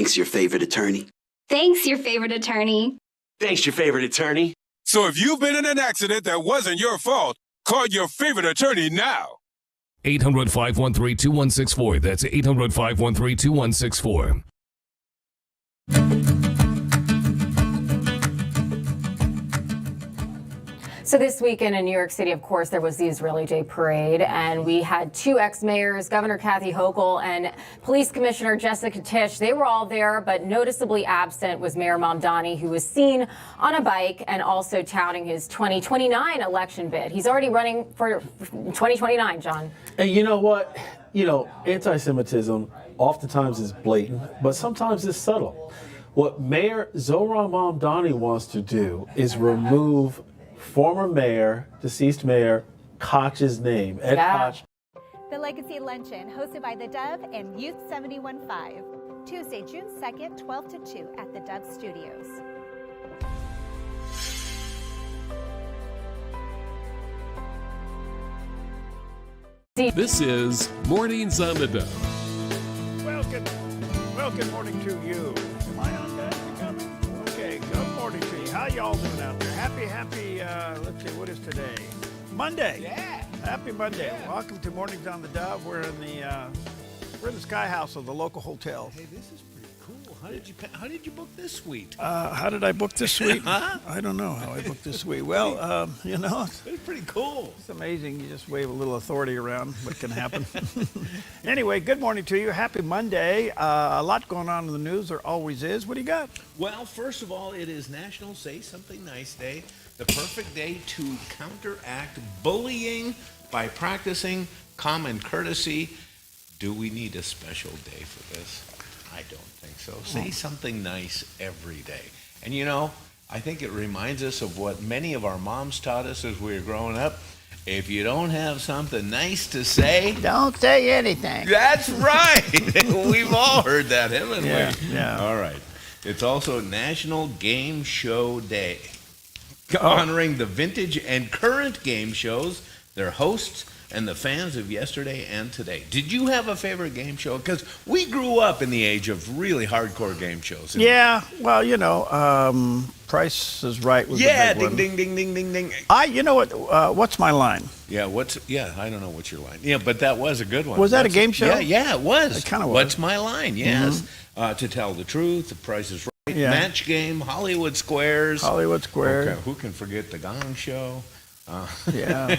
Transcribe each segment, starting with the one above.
Thanks, your favorite attorney. Thanks, your favorite attorney. Thanks, your favorite attorney. So if you've been in an accident that wasn't your fault, call your favorite attorney now. 800-513-2164. That's 800-513-2164. So this weekend in New York City, of course, there was the Israeli Day Parade, and we had two ex-mayors, Governor Kathy Hochul and Police Commissioner Jessica Tisch. They were all there, but noticeably absent was Mayor Mamdani, who was seen on a bike and also touting his 2029 election bid. He's already running for 2029, John. And you know what? Anti-Semitism oftentimes is blatant, but sometimes it's subtle. What Mayor Zohran Mamdani wants to do is remove former mayor, deceased mayor, Koch's name, Ed Koch. The Legacy Luncheon, hosted by theDove and Youth 71.5. Tuesday, June 2nd, 12 to 2 at theDove Studios. This is Mornings on the Dove. Well, good morning to you. Am I on that? You coming? Okay, good morning to you. How y'all doing out there? Happy, let's see, what is today? Monday. Yeah. Happy Monday. Yeah. Welcome to Mornings on the Dove. We're in the Sky House of the local hotel. Hey, this is pretty cool. How did you book this suite? How did I book this suite? I don't know how I booked this suite. Well, It's pretty cool. It's amazing. You just wave a little authority around. What can happen? Anyway, good morning to you. Happy Monday. A lot going on in the news. There always is. What do you got? Well, first of all, it is National Say Something Nice Day, the perfect day to counteract bullying by practicing common courtesy. Do we need a special day for this? I don't think so. Say something nice every day. And I think it reminds us of what many of our moms taught us as we were growing up. If you don't have something nice to say, don't say anything. That's right. We've all heard that, haven't we? Yeah. All right. It's also National Game Show Day, honoring the vintage and current game shows, their hosts, and the fans of yesterday and today. Did you have a favorite game show? Because we grew up in the age of really hardcore game shows. Yeah, well, Price is Right was the big one. Ding, ding, ding, ding, ding. You know what? What's my line? I don't know what's your line. Yeah, but that was a good one. Was that a game show? Yeah, it was. It kind of was. What's my line? Yes. To Tell the Truth, The Price is Right, Match Game, Hollywood Squares. Okay, who can forget The Gong Show? Yeah.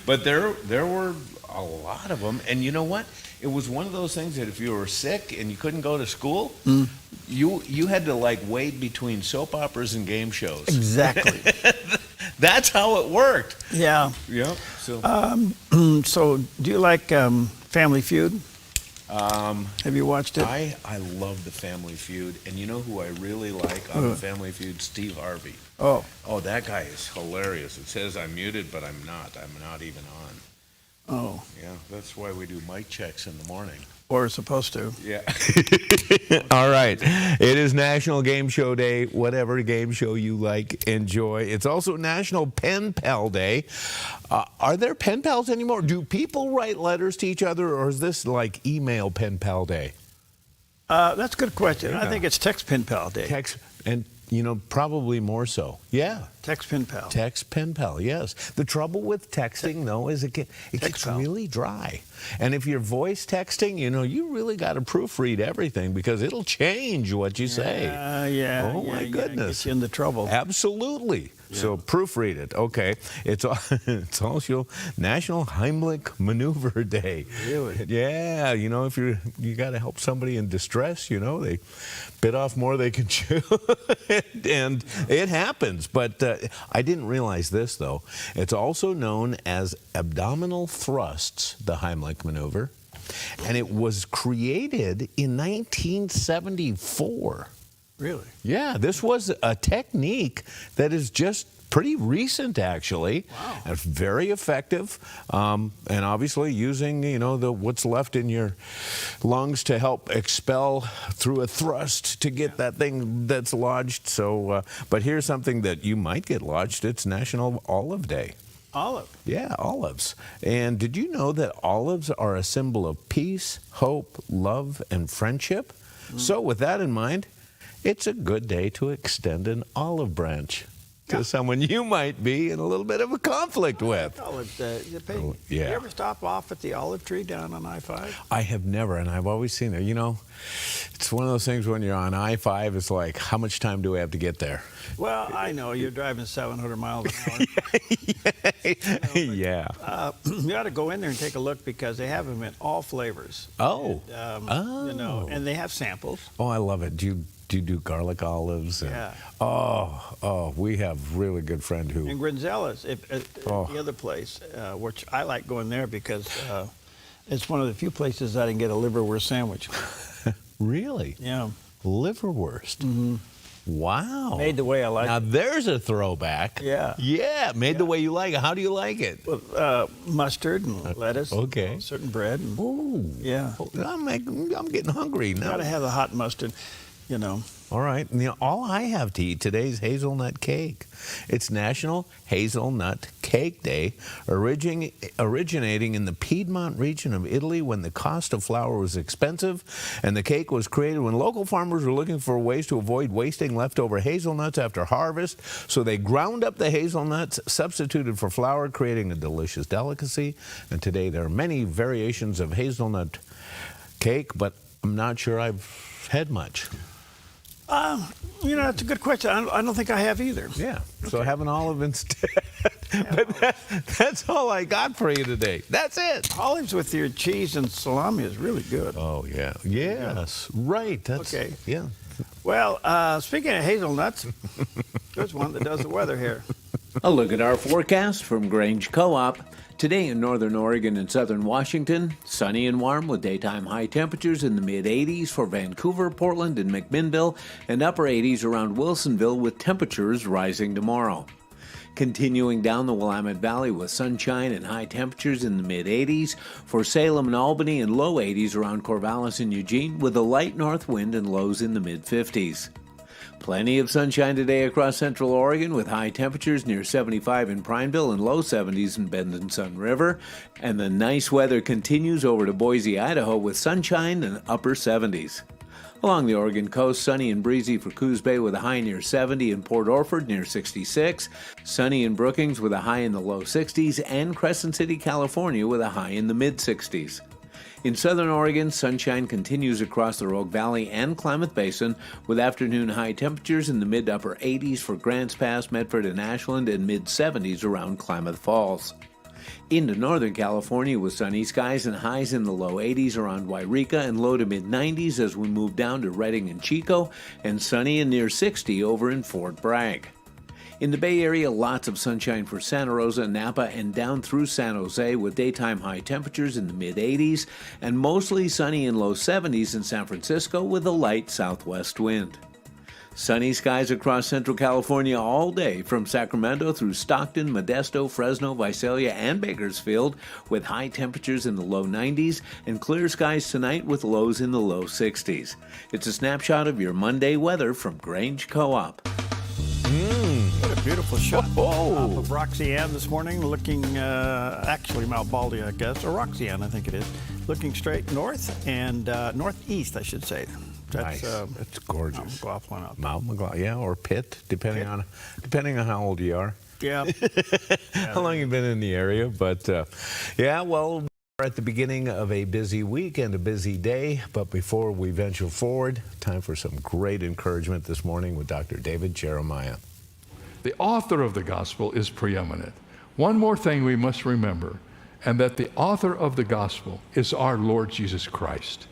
But there were a lot of them. And you know what? It was one of those things that if you were sick and you couldn't go to school, you had to wade between soap operas and game shows. Exactly. That's how it worked. Yeah. Yeah. So, so do you like Family Feud? Have you watched it? I love the Family Feud, and you know who I really like on the Family Feud? Steve Harvey. Oh, that guy is hilarious. It says I'm muted, but I'm not. I'm not even on. Oh. Yeah, that's why we do mic checks in the morning. Or supposed to. Yeah. All right. It is National Game Show Day. Whatever game show you like, enjoy. It's also National Pen Pal Day. Are there pen pals anymore? Do people write letters to each other, or is this like email pen pal day? That's a good question. Yeah. I think it's Text Pen Pal Day. Text, and probably more so. Yeah. Text Pen Pal. Text Pen Pal, yes. The trouble with texting, though, is it gets really dry. And if you're voice texting, you really got to proofread everything because it'll change what you say. Yeah. Oh, my goodness. Get you into trouble. Absolutely. Yeah. So proofread it. Okay. It's also National Heimlich Maneuver Day. Really? Yeah. If you got to help somebody in distress, they bit off more they can chew. And it happens. But I didn't realize this, though. It's also known as abdominal thrusts, the Heimlich maneuver. And it was created in 1974. Really? Yeah, this was a technique that is just pretty recent, actually. Wow. And it's very effective. And obviously using, what's left in your lungs to help expel through a thrust to get that thing that's lodged. So, but here's something that you might get lodged. It's National Olive Day. Olive? Yeah, olives. And did you know that olives are a symbol of peace, hope, love, and friendship? So with that in mind, it's a good day to extend an olive branch to someone you might be in a little bit of a conflict with. You ever stop off at the olive tree down on I-5? I have never, and I've always seen it. You know, it's one of those things when you're on I-5, it's like, how much time do we have to get there? Well, I know you're driving 700 miles an hour. Yeah. You ought to go in there and take a look because they have them in all flavors. Oh. You know, and they have samples. Oh, I love it. Do you do garlic olives? And, Yeah. Oh, we have a really good friend who. And Grinzella's, the other place, which I like going there because it's one of the few places I can get a liverwurst sandwich. Really? Yeah. Liverwurst. Mm-hmm. Wow. Made the way I like now, it. Now there's a throwback. Yeah. Yeah, made the way you like it. How do you like it? With mustard and lettuce. Okay. Certain bread. And, Ooh. yeah. I'm getting hungry now. Got to have the hot mustard, you know. All right. And, all I have to eat today is hazelnut cake. It's National Hazelnut Cake Day, originating in the Piedmont region of Italy when the cost of flour was expensive, and the cake was created when local farmers were looking for ways to avoid wasting leftover hazelnuts after harvest. So they ground up the hazelnuts, substituted for flour, creating a delicious delicacy. And today there are many variations of hazelnut cake, but I'm not sure I've had much. You know, that's a good question. I don't think I have either. Yeah, so have an olive instead. But that's all I got for you today. That's it. Olives with your cheese and salami is really good. Oh, yeah. Yes, right. That's, Okay. Yeah. Well, speaking of hazelnuts, there's one that does the weather here. A look at our forecast from Grange Co-op. Today in northern Oregon and southern Washington, sunny and warm with daytime high temperatures in the mid-80s for Vancouver, Portland, and McMinnville, and upper 80s around Wilsonville with temperatures rising tomorrow. Continuing down the Willamette Valley with sunshine and high temperatures in the mid-80s for Salem and Albany, and low 80s around Corvallis and Eugene with a light north wind and lows in the mid-50s. Plenty of sunshine today across central Oregon with high temperatures near 75 in Prineville and low 70s in Bend and Sun River. And the nice weather continues over to Boise, Idaho with sunshine and upper 70s. Along the Oregon coast, sunny and breezy for Coos Bay with a high near 70 and Port Orford near 66. Sunny in Brookings with a high in the low 60s and Crescent City, California with a high in the mid 60s. In southern Oregon, sunshine continues across the Rogue Valley and Klamath Basin with afternoon high temperatures in the mid-upper 80s for Grants Pass, Medford, and Ashland, and mid-70s around Klamath Falls. Into northern California with sunny skies and highs in the low 80s around Wairika and low to mid-90s as we move down to Redding and Chico, and sunny and near 60 over in Fort Bragg. In the Bay Area, lots of sunshine for Santa Rosa, Napa, and down through San Jose with daytime high temperatures in the mid-80s and mostly sunny and low 70s in San Francisco with a light southwest wind. Sunny skies across central California all day from Sacramento through Stockton, Modesto, Fresno, Visalia, and Bakersfield with high temperatures in the low 90s and clear skies tonight with lows in the low 60s. It's a snapshot of your Monday weather from Grange Co-op. What a beautiful shot Whoa. off of Roxanne this morning, looking, actually Mount Baldy, I guess, or Roxanne, I think it is, looking straight north and northeast, I should say. That's, nice. It's gorgeous. Mount McLaughlin up. Mount McLaughlin, yeah, or Pitt, depending on how old you are. Yeah. How long you've been in the area, but yeah, well, we're at the beginning of a busy week and a busy day, but before we venture forward, time for some great encouragement this morning with Dr. David Jeremiah. The author of the gospel is preeminent. One more thing we must remember, and that the author of the gospel is our Lord Jesus Christ.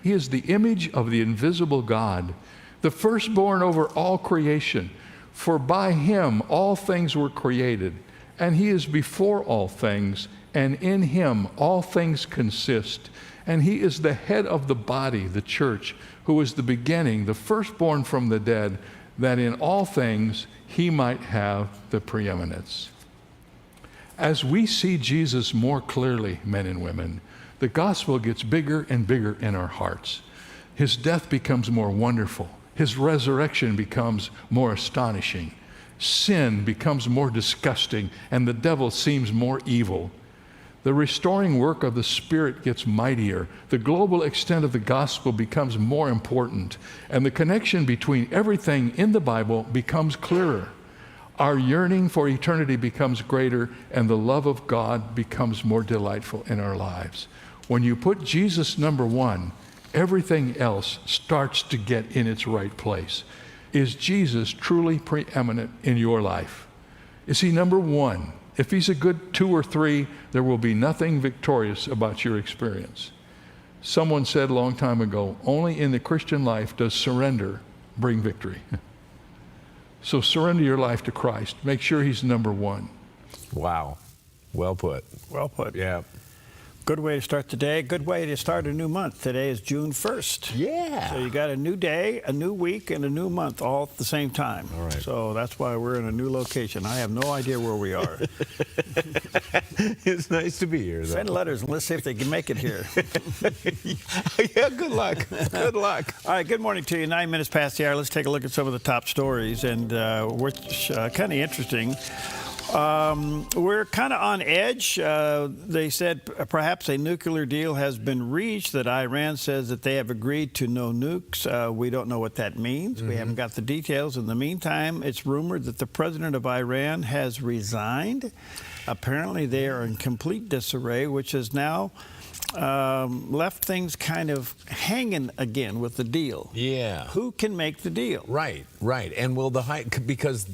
He is the image of the invisible God, the firstborn over all creation. For by him all things were created, and he is before all things, and in him all things consist. And he is the head of the body, the church, who is the beginning, the firstborn from the dead, that in all things he might have the preeminence. As we see Jesus more clearly, men and women, the gospel gets bigger and bigger in our hearts. His death becomes more wonderful. His resurrection becomes more astonishing. Sin becomes more disgusting, and the devil seems more evil. The restoring work of the Spirit gets mightier. The global extent of the gospel becomes more important. And the connection between everything in the Bible becomes clearer. Our yearning for eternity becomes greater, and the love of God becomes more delightful in our lives. When you put Jesus number one, everything else starts to get in its right place. Is Jesus truly preeminent in your life? Is he number one? If he's a good 2 or 3, there will be nothing victorious about your experience. Someone said a long time ago, only in the Christian life does surrender bring victory. So surrender your life to Christ. Make sure he's number one. Wow. Well put. Well put. Yeah. Good way to start the day. Good way to start a new month. Today is June 1st. Yeah. So you got a new day, a new week, and a new month all at the same time. All right. So that's why we're in a new location. I have no idea where we are. It's nice to be here, though. Send letters and let's see if they can make it here. Yeah, good luck. Good luck. All right, good morning to you. 9 minutes past the hour. Let's take a look at some of the top stories, and which kind of interesting. We're kind of on edge. They said perhaps a nuclear deal has been reached, that Iran says that they have agreed to no nukes. We don't know what that means. We haven't got the details. In the meantime, it's rumored that the president of Iran has resigned. Apparently, they are in complete disarray, which has now left things kind of hanging again with the deal. Yeah. Who can make the deal? Right, right. And will because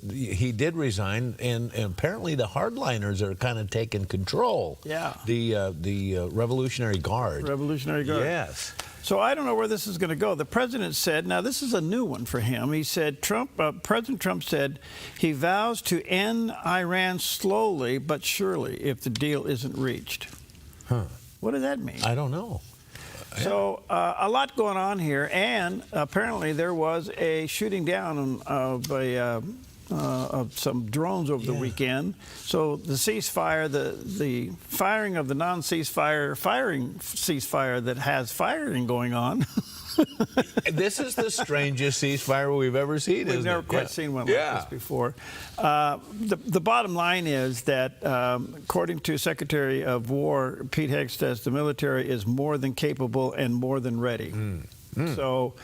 he did resign, and apparently the hardliners are kind of taking control. Yeah. The Revolutionary Guard. Revolutionary Guard. Yes. So I don't know where this is going to go. The president said, now this is a new one for him. He said, President Trump said he vows to end Iran slowly but surely if the deal isn't reached. Huh. What does that mean? I don't know. So a lot going on here, and apparently there was a shooting down of some drones over the weekend. So the ceasefire, the firing of the non-ceasefire, ceasefire that has firing going on. This is the strangest ceasefire we've ever seen. We've never quite seen one like this before. The bottom line is that, according to Secretary of War Pete Hegseth, the military is more than capable and more than ready. So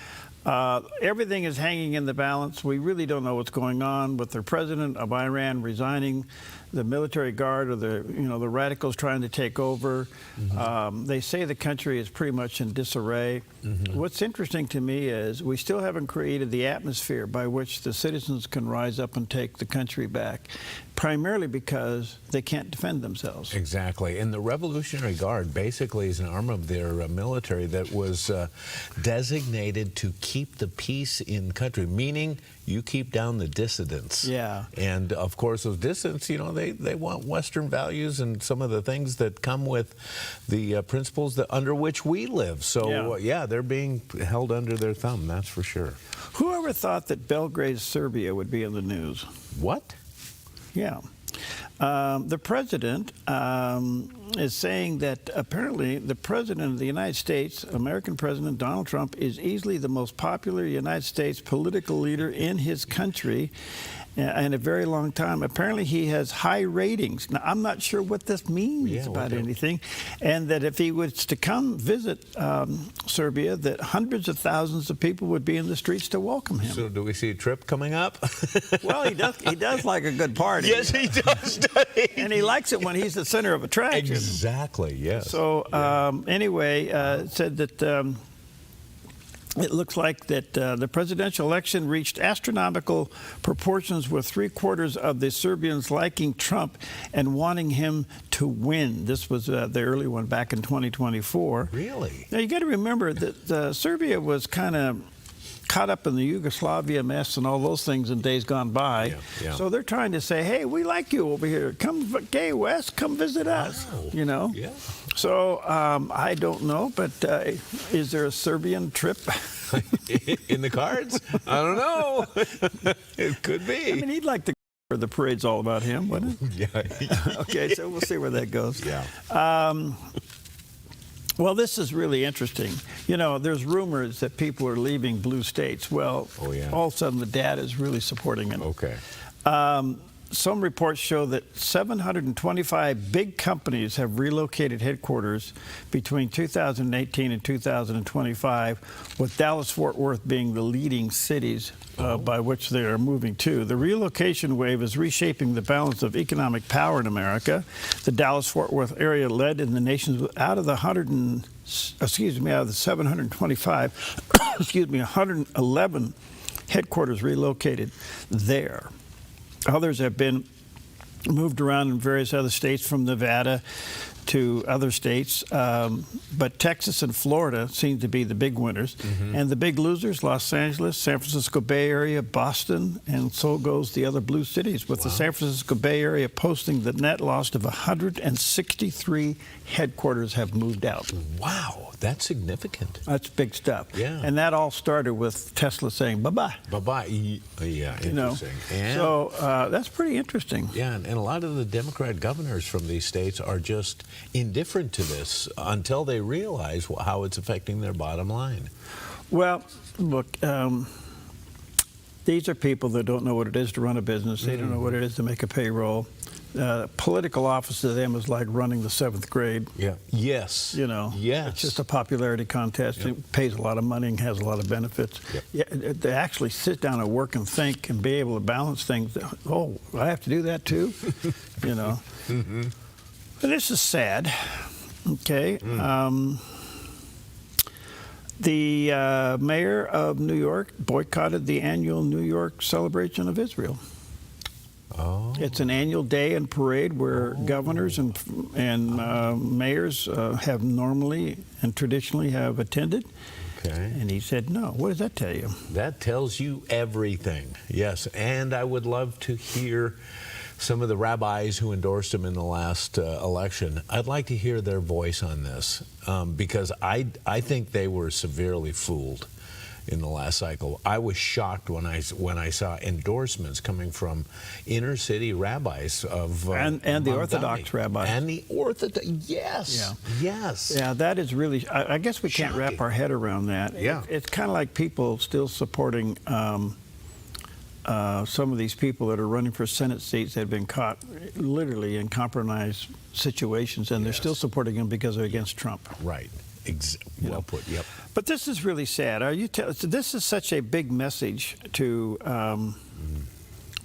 everything is hanging in the balance. We really don't know what's going on with the president of Iran resigning, the military guard, or the radicals trying to take over. They say the country is pretty much in disarray. What's interesting to me is we still haven't created the atmosphere by which the citizens can rise up and take the country back, primarily because they can't defend themselves. Exactly. And the Revolutionary Guard basically is an arm of their military that was designated to keep the peace in country, meaning you keep down the dissidents. Yeah. And of course, those dissidents, they want Western values and some of the things that come with the principles under which we live. So, they're being held under their thumb, that's for sure. Whoever thought that Belgrade, Serbia would be in the news? What? Yeah. The president is saying that apparently the president of the United States, American President Donald Trump, is easily the most popular United States political leader in his country in a very long time. Apparently he has high ratings. Now, I'm not sure what this means about anything, and that if he was to come visit Serbia, that hundreds of thousands of people would be in the streets to welcome him. So do we see a trip coming up? Well, he does like a good party. Yes, he does. And he likes it when he's the center of attraction. Exactly, yes. So anyway, it said that it looks like that the presidential election reached astronomical proportions, with 3/4 of the Serbians liking Trump and wanting him to win. This was the early one back in 2024. Really? Now, you got to remember that Serbia was kind of caught up in the Yugoslavia mess and all those things in days gone by. So they're trying to say, hey, we like you over here. Come, gay West, come visit us, Yeah. So I don't know, but is there a Serbian trip? In the cards? I don't know. It could be. I mean, he'd like to go. The parade's all about him, wouldn't it? Yeah. Okay, so we'll see where that goes. Yeah. Well, this is really interesting. There's rumors that people are leaving blue states. Well, all of a sudden the data is really supporting it. Okay. some reports show that 725 big companies have relocated headquarters between 2018 and 2025, with Dallas-Fort Worth being the leading cities by which they are moving to. The relocation wave is reshaping the balance of economic power in America. The Dallas-Fort Worth area led in the nation out of the 725, 111 headquarters relocated there. Others have been moved around in various other states, from Nevada to other states, but Texas and Florida seem to be the big winners. And the big losers, Los Angeles, San Francisco Bay Area, Boston, and so goes the other blue cities, with the San Francisco Bay Area posting the net loss of 163 headquarters have moved out. Wow, that's significant. That's big stuff. Yeah. And that all started with Tesla saying bye-bye. Bye-bye. Yeah, interesting. You know? And, so that's pretty interesting. yeah, and a lot of the Democrat governors from these states are just indifferent to this until they realize how it's affecting their bottom line. Well, look, these are people that don't know what it is to run a business. They don't know what it is to make a payroll. Political office to them is like running the 7th grade. Yeah. Yes. You know. Yes. It's just a popularity contest. Yep. It pays a lot of money and has a lot of benefits. Yep. Yeah, they actually sit down and work and think and be able to balance things. Oh, I have to do that too? You know. But this is sad. Okay. The mayor of New York boycotted the annual New York celebration of Israel. Oh. It's an annual day and parade where governors and mayors have normally and traditionally have attended. Okay. And he said no. What does that tell you? That tells you everything. Yes, and I would love to hear some of the rabbis who endorsed him in the last election. I'd like to hear their voice on this because I think they were severely fooled in the last cycle. I was shocked when I saw endorsements coming from inner city rabbis of and the Orthodox rabbis. And the Orthodox, yes, Yeah. yes. Yeah, that is really, I guess we can't wrap our head around that. Yeah. It's kind of like people still supporting some of these people that are running for Senate seats that have been caught literally in compromised situations, and they're still supporting them because they're against Trump. Right. Well put. Yep. But this is really sad. This is such a big message to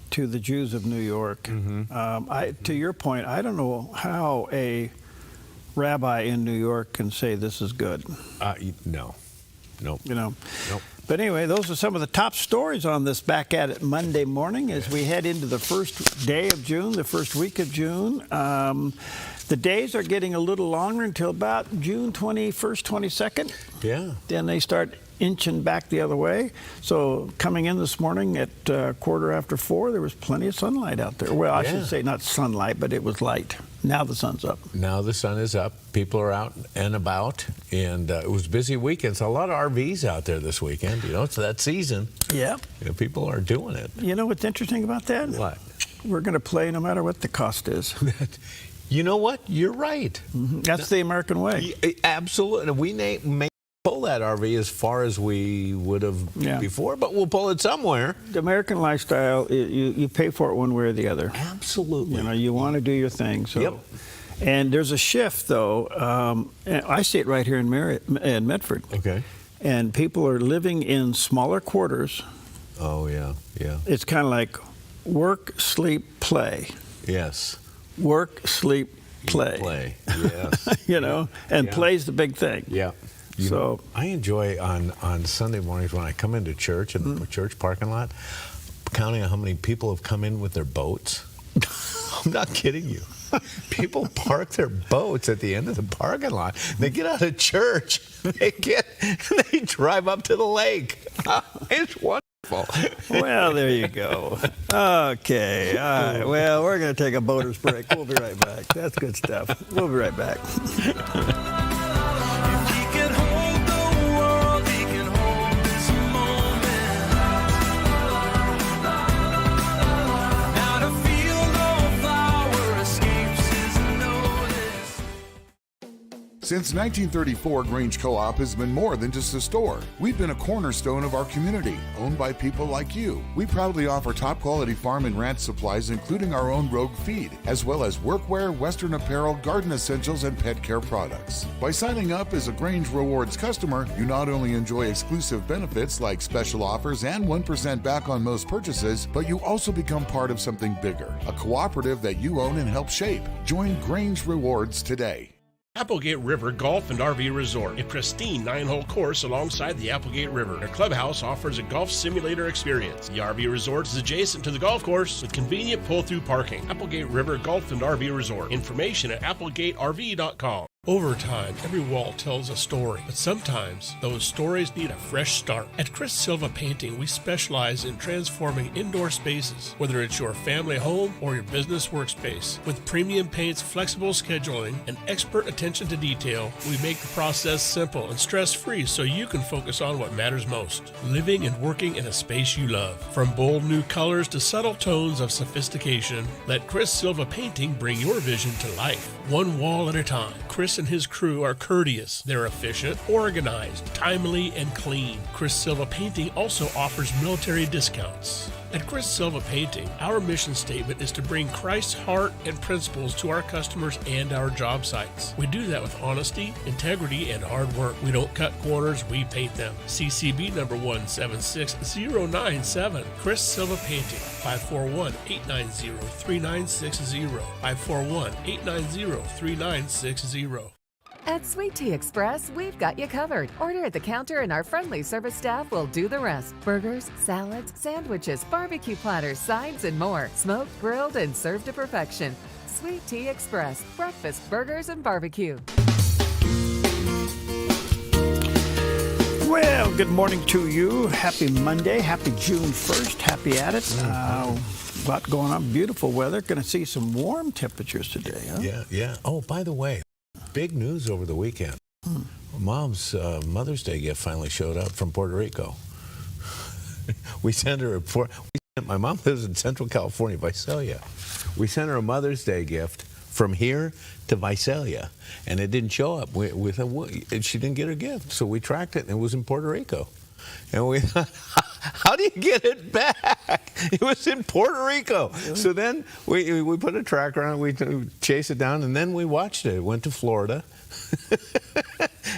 the Jews of New York. To your point, I don't know how a rabbi in New York can say this is good. No. Nope. You know. Nope. But anyway, those are some of the top stories on this Back at It Monday morning as we head into the first day of June, the first week of June. The days are getting a little longer until about June 21st, 22nd. Yeah. Then they start inching back the other way. So coming in this morning at 4:15, there was plenty of sunlight out there. Well, I should say not sunlight, but it was light. Now the sun's up. Now the sun is up. People are out and about, and it was a busy weekend. So a lot of RVs out there this weekend. You know, it's that season. Yeah. You know, people are doing it. You know what's interesting about that? What? We're going to play no matter what the cost is. You know what? You're right. That's the American way. Absolutely. We may pull that RV as far as we would have before, but we'll pull it somewhere. The American lifestyle, you pay for it one way or the other. Absolutely. You know, you want to do your thing. So. Yep. And there's a shift, though. I see it right here in Medford. Okay. And people are living in smaller quarters. Oh, yeah, yeah. It's kind of like work, sleep, play. Yes. Work, sleep, play. Play, yes. You know, and play's the big thing. Yeah. You know, I enjoy on Sunday mornings when I come into church in the church parking lot, counting on how many people have come in with their boats. I'm not kidding you. People park their boats at the end of the parking lot. They get out of church. They drive up to the lake. It's wonderful. Well, there you go. Okay. All right. Well, we're going to take a boater's break. We'll be right back. That's good stuff. We'll be right back. Since 1934, Grange Co-op has been more than just a store. We've been a cornerstone of our community, owned by people like you. We proudly offer top-quality farm and ranch supplies, including our own Rogue feed, as well as workwear, Western apparel, garden essentials, and pet care products. By signing up as a Grange Rewards customer, you not only enjoy exclusive benefits like special offers and 1% back on most purchases, but you also become part of something bigger, a cooperative that you own and help shape. Join Grange Rewards today. Applegate River Golf and RV Resort, a pristine 9-hole course alongside the Applegate River. Their clubhouse offers a golf simulator experience. The RV Resort is adjacent to the golf course with convenient pull-through parking. Applegate River Golf and RV Resort. Information at applegaterv.com. Over time, every wall tells a story, but sometimes those stories need a fresh start. At Chris Silva Painting, we specialize in transforming indoor spaces, whether it's your family home or your business workspace. With premium paints, flexible scheduling, and expert attention to detail, we make the process simple and stress-free so you can focus on what matters most, living and working in a space you love. From bold new colors to subtle tones of sophistication, let Chris Silva Painting bring your vision to life, one wall at a time. Chris and his crew are courteous. They're efficient, organized, timely, and clean. Chris Silva Painting also offers military discounts. At Chris Silva Painting, our mission statement is to bring Christ's heart and principles to our customers and our job sites. We do that with honesty, integrity, and hard work. We don't cut corners, we paint them. CCB number 176097. Chris Silva Painting, 541-890-3960. 541-890-3960. At Sweet Tea Express, we've got you covered. Order at the counter and our friendly service staff will do the rest. Burgers, salads, sandwiches, barbecue platters, sides, and more. Smoked, grilled, and served to perfection. Sweet Tea Express. Breakfast, burgers, and barbecue. Well, good morning to you. Happy Monday. Happy June 1st. Happy at it. A lot going on. Beautiful weather. Going to see some warm temperatures today, huh? Yeah. Oh, by the way, big news over the weekend. Mom's Mother's Day gift finally showed up from Puerto Rico. We sent her my mom lives in Central California, Visalia. We sent her a Mother's Day gift from here to Visalia, and it didn't show up. She didn't get her gift, so we tracked it, and it was in Puerto Rico. And we thought, how do you get it back? It was in Puerto Rico. Really? So then we put a tracker on it, we chased it down, and then we watched it. It went to Florida.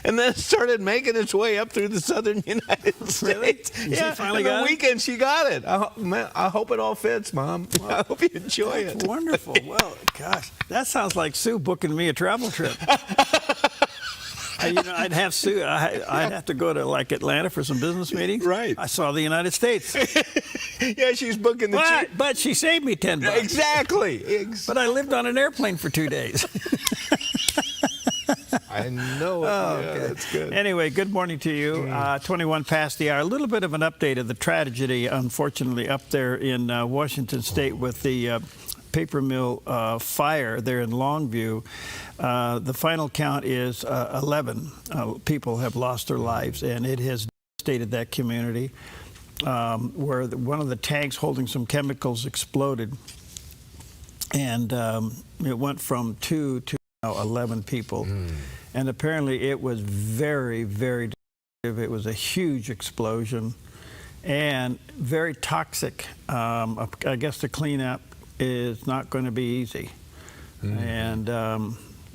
And then it started making its way up through the southern United States. Really? Yeah, she finally got the weekend she got it. I hope it all fits, Mom. I hope you enjoy it. Wonderful. Well, gosh, that sounds like Sue booking me a travel trip. I'd have Sue. I'd have to go to like Atlanta for some business meetings. Right. I saw the United States. Yeah, she's booking the but she saved me $10. Exactly. But I lived on an airplane for 2 days. I know it. Oh, yeah, okay. That's good. Anyway, good morning to you. 21 past the hour. A little bit of an update of the tragedy, unfortunately, up there in Washington State with the paper mill fire there in Longview. The final count is 11 people have lost their lives, and it has devastated that community where one of the tanks holding some chemicals exploded, and it went from 2 to 11 people. And apparently it was very, very destructive. It was a huge explosion and very toxic. I guess the cleanup is not going to be easy. And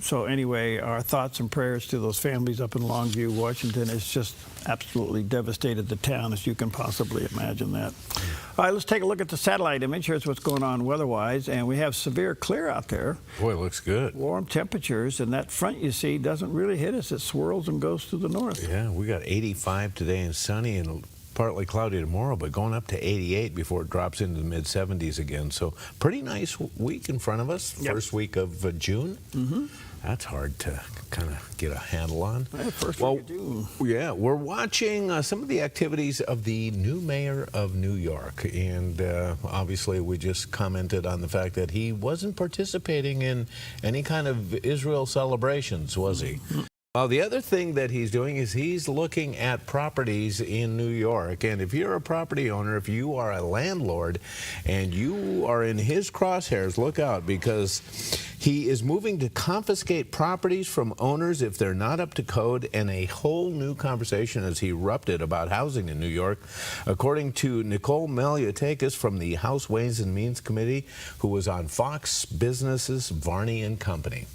so anyway, our thoughts and prayers to those families up in Longview, Washington. It's just absolutely devastated the town, as you can possibly imagine that. All right, let's take a look at the satellite image. Here's what's going on weather-wise, and we have severe clear out there. Boy, it looks good. Warm temperatures, and that front you see doesn't really hit us. It swirls and goes to the north. Yeah, we got 85 today and sunny and partly cloudy tomorrow, but going up to 88 before it drops into the mid-70s again. So pretty nice week in front of us. Yep. First week of June. That's hard to kind of get a handle on. First week of June. Yeah, we're watching some of the activities of the new mayor of New York. And obviously we just commented on the fact that he wasn't participating in any kind of Israel celebrations, was he? Well, the other thing that he's doing is he's looking at properties in New York. And if you're a property owner, if you are a landlord and you are in his crosshairs, look out, because he is moving to confiscate properties from owners if they're not up to code, and a whole new conversation has erupted about housing in New York, according to Nicole Maliotakis from the House Ways and Means Committee, who was on Fox Business's Varney and Company.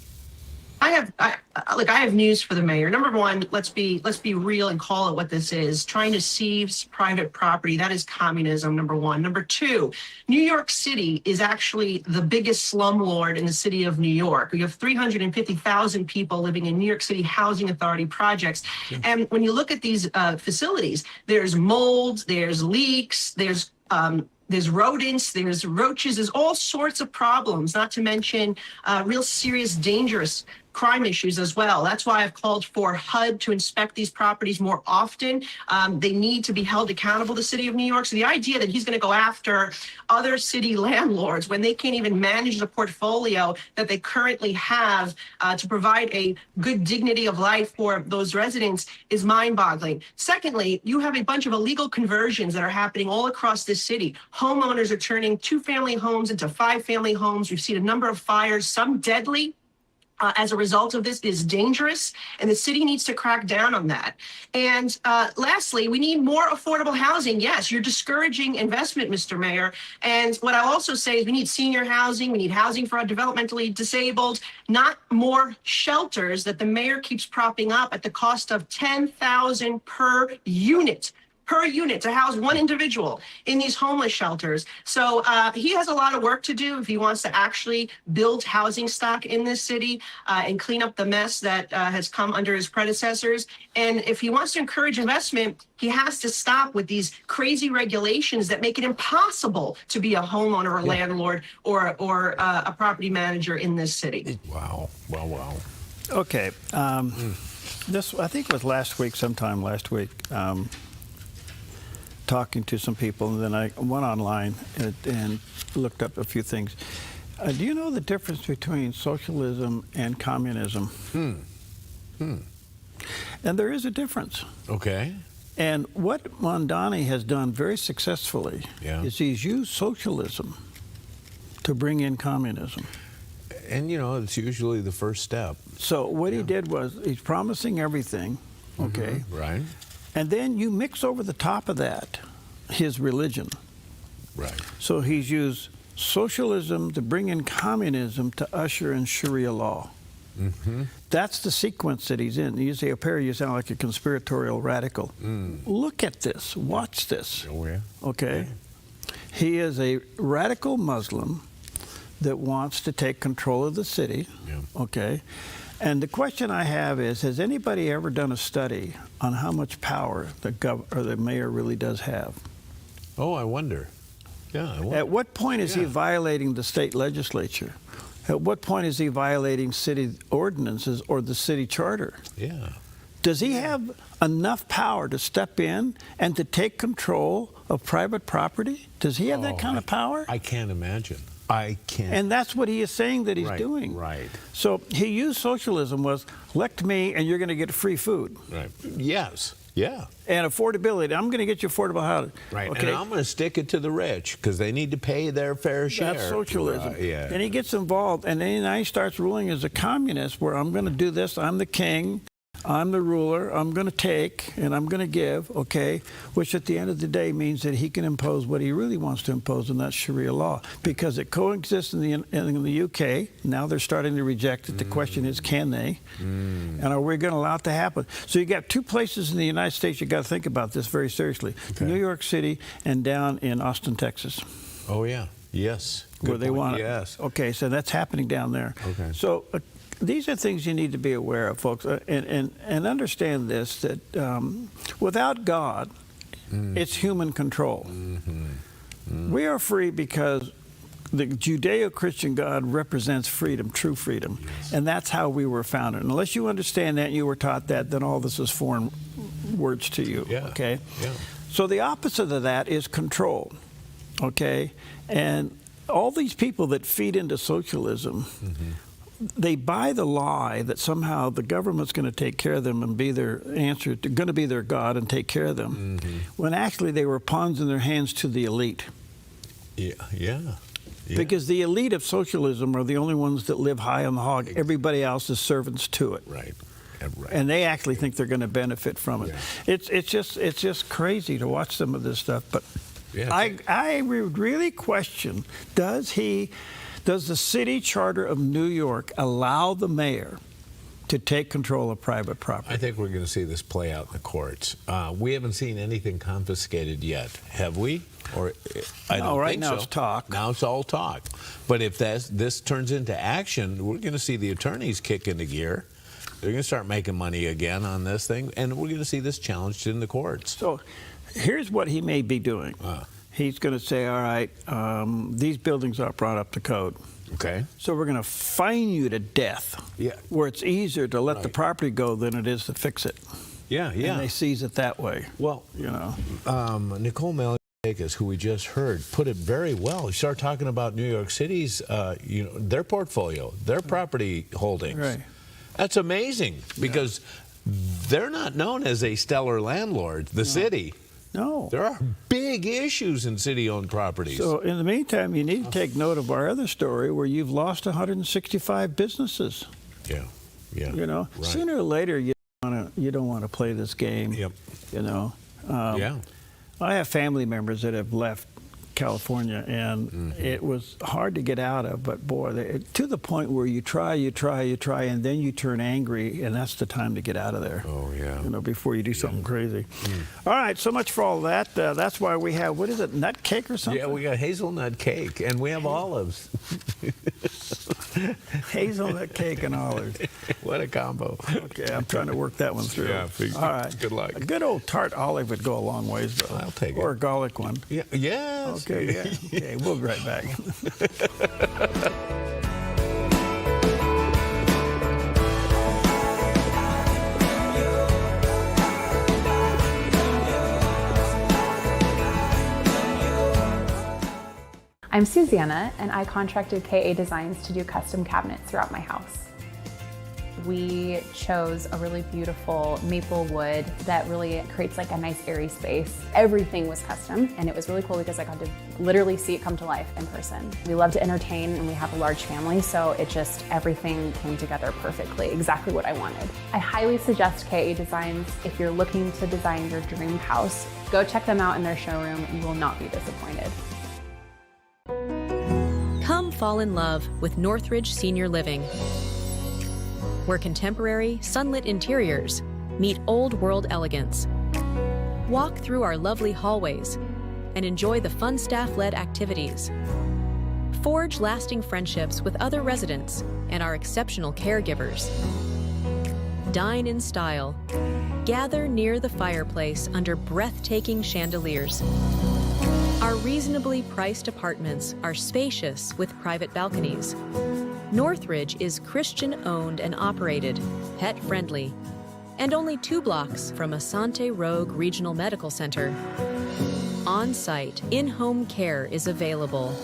I have news for the mayor. Number one, let's be real and call it what this is. Trying to seize private property, that is communism, number one. Number two, New York City is actually the biggest slumlord in the city of New York. We have 350,000 people living in New York City Housing Authority projects. And when you look at these facilities, there's mold, there's leaks, there's rodents, there's roaches, there's all sorts of problems, not to mention real serious, dangerous crime issues as well. That's why I've called for HUD to inspect these properties more often. They need to be held accountable, the city of New York. So the idea that he's going to go after other city landlords when they can't even manage the portfolio that they currently have to provide a good dignity of life for those residents is mind-boggling. Secondly, you have a bunch of illegal conversions that are happening all across this city. Homeowners are turning 2-family homes into 5-family homes. We've seen a number of fires, some deadly. As a result of this, is dangerous, and the city needs to crack down on that. And lastly, we need more affordable housing. Yes, you're discouraging investment, Mr. Mayor. And what I'll also say is we need senior housing, we need housing for our developmentally disabled, not more shelters that the mayor keeps propping up at the cost of $10,000 per unit to house one individual in these homeless shelters. So he has a lot of work to do if he wants to actually build housing stock in this city and clean up the mess that has come under his predecessors. And if he wants to encourage investment, he has to stop with these crazy regulations that make it impossible to be a homeowner or landlord or a property manager in this city. Wow. Okay. This, I think, was sometime last week. Talking to some people, and then I went online and looked up a few things. Do you know the difference between socialism and communism? And there is a difference. Okay. And what Mondani has done very successfully is he's used socialism to bring in communism. And, you know, it's usually the first step. So what he did was he's promising everything, okay? Right. And then you mix over the top of that his religion. Right. So he's used socialism to bring in communism to usher in Sharia law. That's the sequence that he's in. You say, oh, Perry, you sound like a conspiratorial radical. Look at this. Watch this. Oh, yeah. Okay? He is a radical Muslim that wants to take control of the city. Okay? And the question I have is, has anybody ever done a study on how much power the mayor really does have? Oh, I wonder. Yeah, I wonder. At what point is he violating the state legislature? At what point is he violating city ordinances or the city charter? Yeah. Does he have enough power to step in and to take control of private property? Does he have that kind of power? I can't imagine. I can't. And that's what he is saying that he's doing. Right. So he used socialism was, elect me and you're going to get free food. Right. Yes. Yeah. And affordability. I'm going to get you affordable housing. Right. Okay. And I'm going to stick it to the rich because they need to pay their fair share. That's socialism. Yeah. And he gets involved, and then now he starts ruling as a communist, where I'm going to do this. I'm the king. I'm the ruler. I'm going to take, and I'm going to give, okay? Which at the end of the day means that he can impose what he really wants to impose, and that's Sharia law. Because it coexists in the UK. Now they're starting to reject it. The question is, can they? And are we going to allow it to happen? So you got two places in the United States you got to think about this very seriously. Okay. New York City and down in Austin, Texas. Oh, yeah. Yes. Where they want it. Yes. Okay, so that's happening down there. Okay. So these are things you need to be aware of, folks, and understand this, that without God, it's human control. We are free because the Judeo-Christian God represents freedom, true freedom, and that's how we were founded. Unless you understand that and you were taught that, then all this is foreign words to you, okay? Yeah. So the opposite of that is control, okay? And all these people that feed into socialism they buy the lie that somehow the government's going to take care of them and be their answer, going to be their God and take care of them, when actually they were pawns in their hands to the elite. Yeah. Because the elite of socialism are the only ones that live high on the hog. Everybody else is servants to it. Right. And they actually think they're going to benefit from it. Yeah. It's just crazy to watch some of this stuff. But I would really question, does the city charter of New York allow the mayor to take control of private property? I think we're going to see this play out in the courts. We haven't seen anything confiscated yet, have we? Or I don't right think now so. It's talk. Now it's all talk. But if this turns into action, we're going to see the attorneys kick into gear. They're going to start making money again on this thing, and we're going to see this challenged in the courts. So here's what he may be doing. He's going to say, all right, these buildings aren't brought up to code. Okay. So we're going to fine you to death. Yeah. Where it's easier to let the property go than it is to fix it. Yeah. And they seize it that way. Well, Nicole Malakis, who we just heard, put it very well. She started talking about New York City's, their portfolio, their property holdings. Right. That's amazing because they're not known as a stellar landlord, the city. No. There are big issues in city-owned properties. So in the meantime, you need to take note of our other story where you've lost 165 businesses. Yeah. You know, sooner or later you don't want to play this game. Yep. You know. Yeah. I have family members that have left California, and it was hard to get out of, but boy, to the point where you try, and then you turn angry, and that's the time to get out of there. Oh, yeah. You know, before you do something crazy. All right, so much for all that. That's why we have, what is it, nut cake or something? Yeah, we got hazelnut cake, and we have olives. Hazelnut cake and olives. What a combo. Okay, I'm trying to work that one through. Yeah, all right. Good luck. A good old tart olive would go a long ways, though. I'll take it. Or a garlic one. Yeah. Yes. Okay, yeah. Okay, we'll be right back. I'm Susanna, and I contracted KA Designs to do custom cabinets throughout my house. We chose a really beautiful maple wood that really creates like a nice airy space. Everything was custom, and it was really cool because I got to literally see it come to life in person. We love to entertain, and we have a large family, so everything came together perfectly, exactly what I wanted. I highly suggest KA Designs if you're looking to design your dream house. Go check them out in their showroom. You will not be disappointed. Come fall in love with Northridge Senior Living, where contemporary, sunlit interiors meet old world elegance. Walk through our lovely hallways and enjoy the fun staff-led activities. Forge lasting friendships with other residents and our exceptional caregivers. Dine in style. Gather near the fireplace under breathtaking chandeliers. Our reasonably priced apartments are spacious with private balconies. Northridge is Christian-owned and operated, pet-friendly, and only 2 blocks from Asante Rogue Regional Medical Center. On-site, in-home care is available.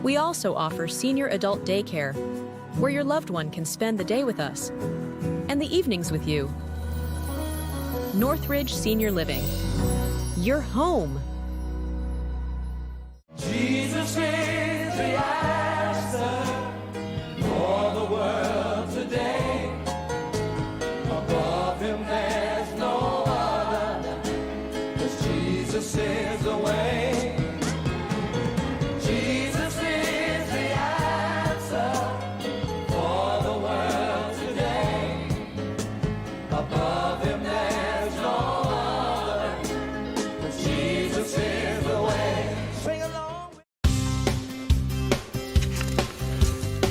We also offer senior adult daycare, where your loved one can spend the day with us, and the evenings with you. Northridge Senior Living. Your home. Jesus is the answer for the world today. Above him there's no other, 'cause Jesus is the way. Jesus is the answer for the world today. Above him there's no other, 'cause Jesus is the way. Sing along.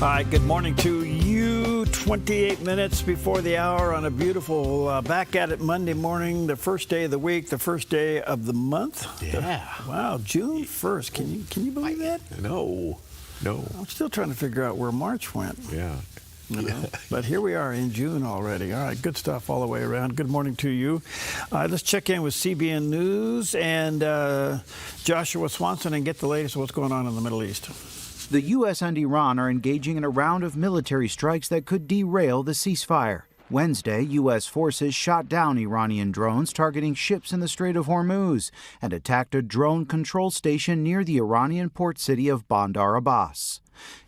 All right, good morning to you. 28 minutes before the hour on a beautiful Back at It Monday morning, the first day of the week, the first day of the month. Yeah. Wow, June 1st. Can you believe that? No. I'm still trying to figure out where March went. Yeah. You know? But here we are in June already. All right, good stuff all the way around. Good morning to you. Let's check in with CBN News and Joshua Swanson and get the latest of what's going on in the Middle East. The U.S. and Iran are engaging in a round of military strikes that could derail the ceasefire. Wednesday, U.S. forces shot down Iranian drones targeting ships in the Strait of Hormuz and attacked a drone control station near the Iranian port city of Bandar Abbas.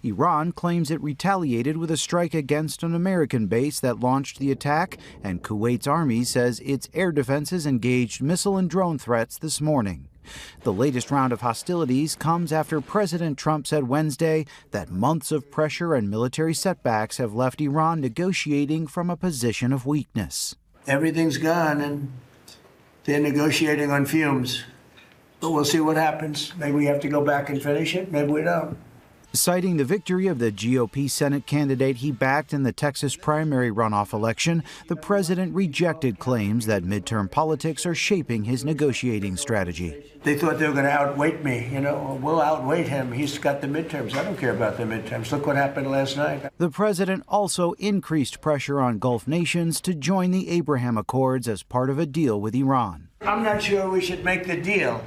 Iran claims it retaliated with a strike against an American base that launched the attack, and Kuwait's army says its air defenses engaged missile and drone threats this morning. The latest round of hostilities comes after President Trump said Wednesday that months of pressure and military setbacks have left Iran negotiating from a position of weakness. Everything's gone and they're negotiating on fumes. But we'll see what happens. Maybe we have to go back and finish it. Maybe we don't. Citing the victory of the GOP Senate candidate he backed in the Texas primary runoff election, the president rejected claims that midterm politics are shaping his negotiating strategy. They thought they were going to outweight me. We'll outweight him. He's got the midterms. I don't care about the midterms. Look what happened last night. The president also increased pressure on Gulf nations to join the Abraham Accords as part of a deal with Iran. I'm not sure we should make the deal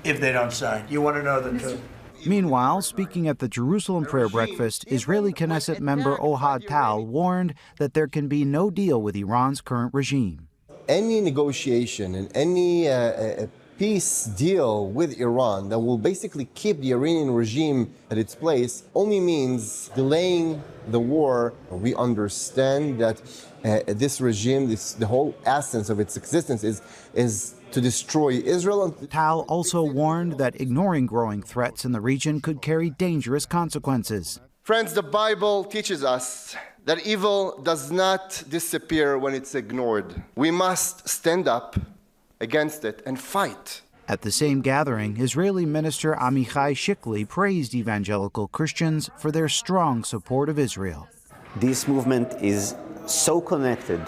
if they don't sign. You want to know the truth? Meanwhile, speaking at the Jerusalem prayer breakfast, Israeli Knesset member Ohad Tal warned that there can be no deal with Iran's current regime. Any negotiation and any peace deal with Iran that will basically keep the Iranian regime at its place only means delaying the war. We understand that this regime, the whole essence of its existence is to destroy Israel. Tal also warned that ignoring growing threats in the region could carry dangerous consequences. Friends, the Bible teaches us that evil does not disappear when it's ignored. We must stand up against it and fight. At the same gathering, Israeli Minister Amichai Shikli praised evangelical Christians for their strong support of Israel. This movement is so connected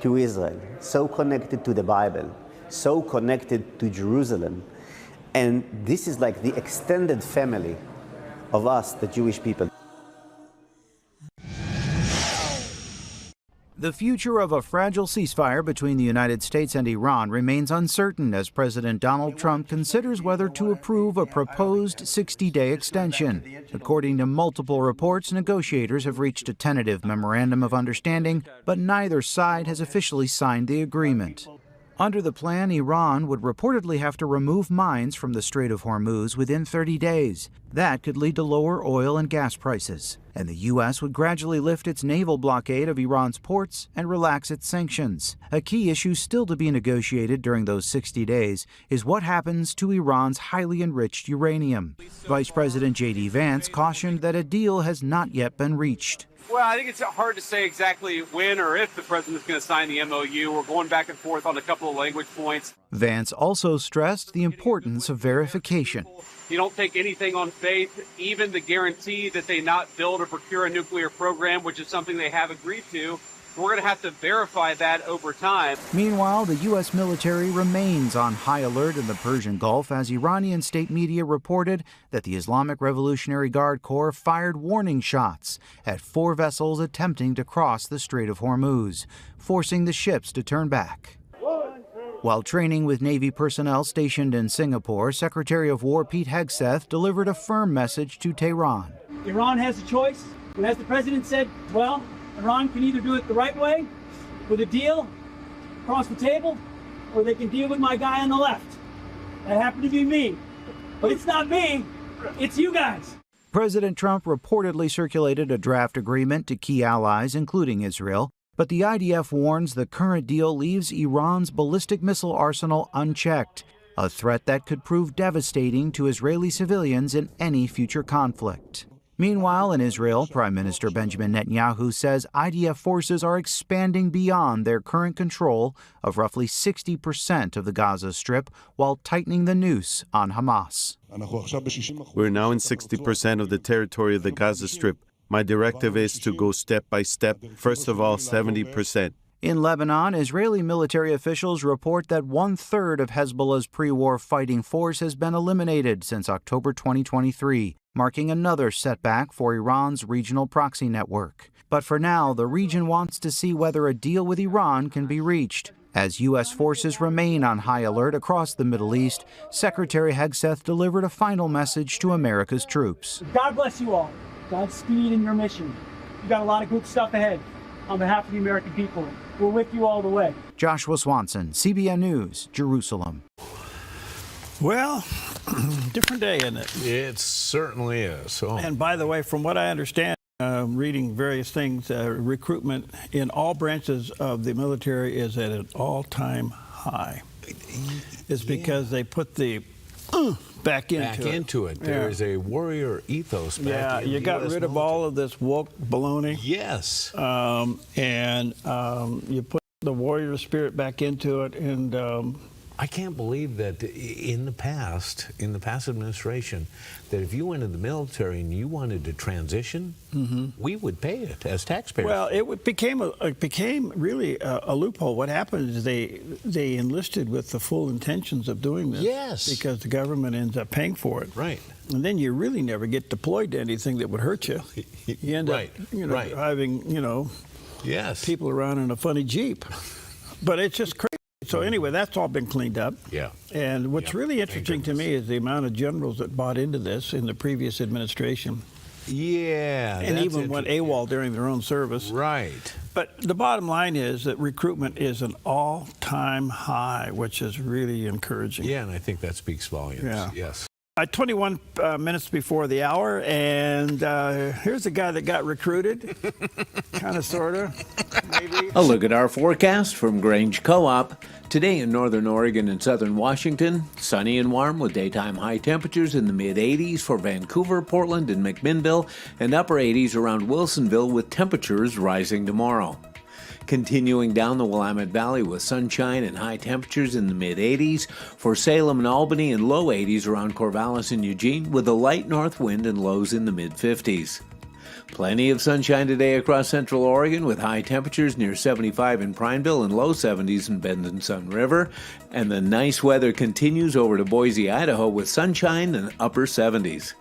to Israel, so connected to the Bible, so connected to Jerusalem. And this is like the extended family of us, the Jewish people. The future of a fragile ceasefire between the United States and Iran remains uncertain as President Donald Trump considers whether to approve a proposed 60-day extension. According to multiple reports, negotiators have reached a tentative memorandum of understanding, but neither side has officially signed the agreement. Under the plan, Iran would reportedly have to remove mines from the Strait of Hormuz within 30 days. That could lead to lower oil and gas prices. And the U.S. would gradually lift its naval blockade of Iran's ports and relax its sanctions. A key issue still to be negotiated during those 60 days is what happens to Iran's highly enriched uranium. Vice President J.D. Vance cautioned that a deal has not yet been reached. Well, I think it's hard to say exactly when or if the president's going to sign the MOU. We're going back and forth on a couple of language points. Vance also stressed the importance of verification. You don't take anything on faith, even the guarantee that they not build or procure a nuclear program, which is something they have agreed to. We're going to have to verify that over time. Meanwhile, the U.S. military remains on high alert in the Persian Gulf as Iranian state media reported that the Islamic Revolutionary Guard Corps fired warning shots at 4 vessels attempting to cross the Strait of Hormuz, forcing the ships to turn back. While training with Navy personnel stationed in Singapore, Secretary of War Pete Hegseth delivered a firm message to Tehran. Iran has a choice, and as the president said, well, Iran can either do it the right way, with a deal across the table, or they can deal with my guy on the left. That happened to be me. But it's not me, it's you guys. President Trump reportedly circulated a draft agreement to key allies, including Israel, but the IDF warns the current deal leaves Iran's ballistic missile arsenal unchecked, a threat that could prove devastating to Israeli civilians in any future conflict. Meanwhile, in Israel, Prime Minister Benjamin Netanyahu says IDF forces are expanding beyond their current control of roughly 60% of the Gaza Strip while tightening the noose on Hamas. We're now in 60% of the territory of the Gaza Strip. My directive is to go step by step. First of all, 70%. In Lebanon, Israeli military officials report that 1/3 of Hezbollah's pre-war fighting force has been eliminated since October 2023, marking another setback for Iran's regional proxy network. But for now, the region wants to see whether a deal with Iran can be reached. As U.S. forces remain on high alert across the Middle East, Secretary Hegseth delivered a final message to America's troops. God bless you all. Godspeed in your mission. You got a lot of good stuff ahead. On behalf of the American people, we're with you all the way. Joshua Swanson, CBN News, Jerusalem. Well, different day, isn't it? It certainly is. Oh. And by the way, from what I understand, reading various things, recruitment in all branches of the military is at an all-time high. It's because they put the back into it. There is a warrior ethos back Yeah, in you the got US rid of military. all of this woke baloney. Yes. You put the warrior spirit back into it, and I can't believe that in the past administration, that if you went in the military and you wanted to transition, we would pay it as taxpayers. well, it became really a loophole. What happened is they enlisted with the full intentions of doing this. Yes. Because the government ends up paying for it. Right. And then you really never get deployed to anything that would hurt you. You end up, driving, yes, people around in a funny Jeep. But it's just crazy. So anyway, that's all been cleaned up. Yeah. And what's really interesting to me is the amount of generals that bought into this in the previous administration. Yeah. And even went AWOL during their own service. Right. But the bottom line is that recruitment is an all-time high, which is really encouraging. Yeah, and I think that speaks volumes. Yeah. Yes. 21 minutes before the hour, and here's a guy that got recruited, kind of, sort of, maybe. A look at our forecast from Grange Co-op. Today in northern Oregon and southern Washington, sunny and warm with daytime high temperatures in the mid-80s for Vancouver, Portland, and McMinnville, and upper 80s around Wilsonville with temperatures rising tomorrow. Continuing down the Willamette Valley with sunshine and high temperatures in the mid-80s for Salem and Albany and low 80s around Corvallis and Eugene with a light north wind and lows in the mid-50s. Plenty of sunshine today across central Oregon with high temperatures near 75 in Prineville and low 70s in Bend and Sun River. And the nice weather continues over to Boise, Idaho with sunshine and upper 70s.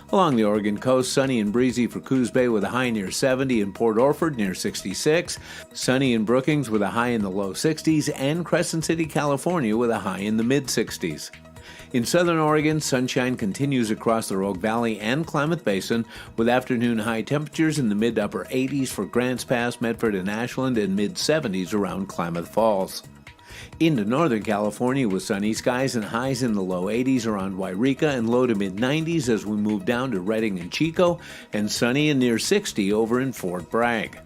Along the Oregon coast, sunny and breezy for Coos Bay with a high near 70 and Port Orford near 66, sunny in Brookings with a high in the low 60s, and Crescent City, California with a high in the mid-60s. In southern Oregon, sunshine continues across the Rogue Valley and Klamath Basin with afternoon high temperatures in the mid-upper 80s for Grants Pass, Medford, and Ashland, and mid-70s around Klamath Falls. Into northern California with sunny skies and highs in the low 80s around Wairika and low to mid-90s as we move down to Redding and Chico, and sunny and near 60 over in Fort Bragg.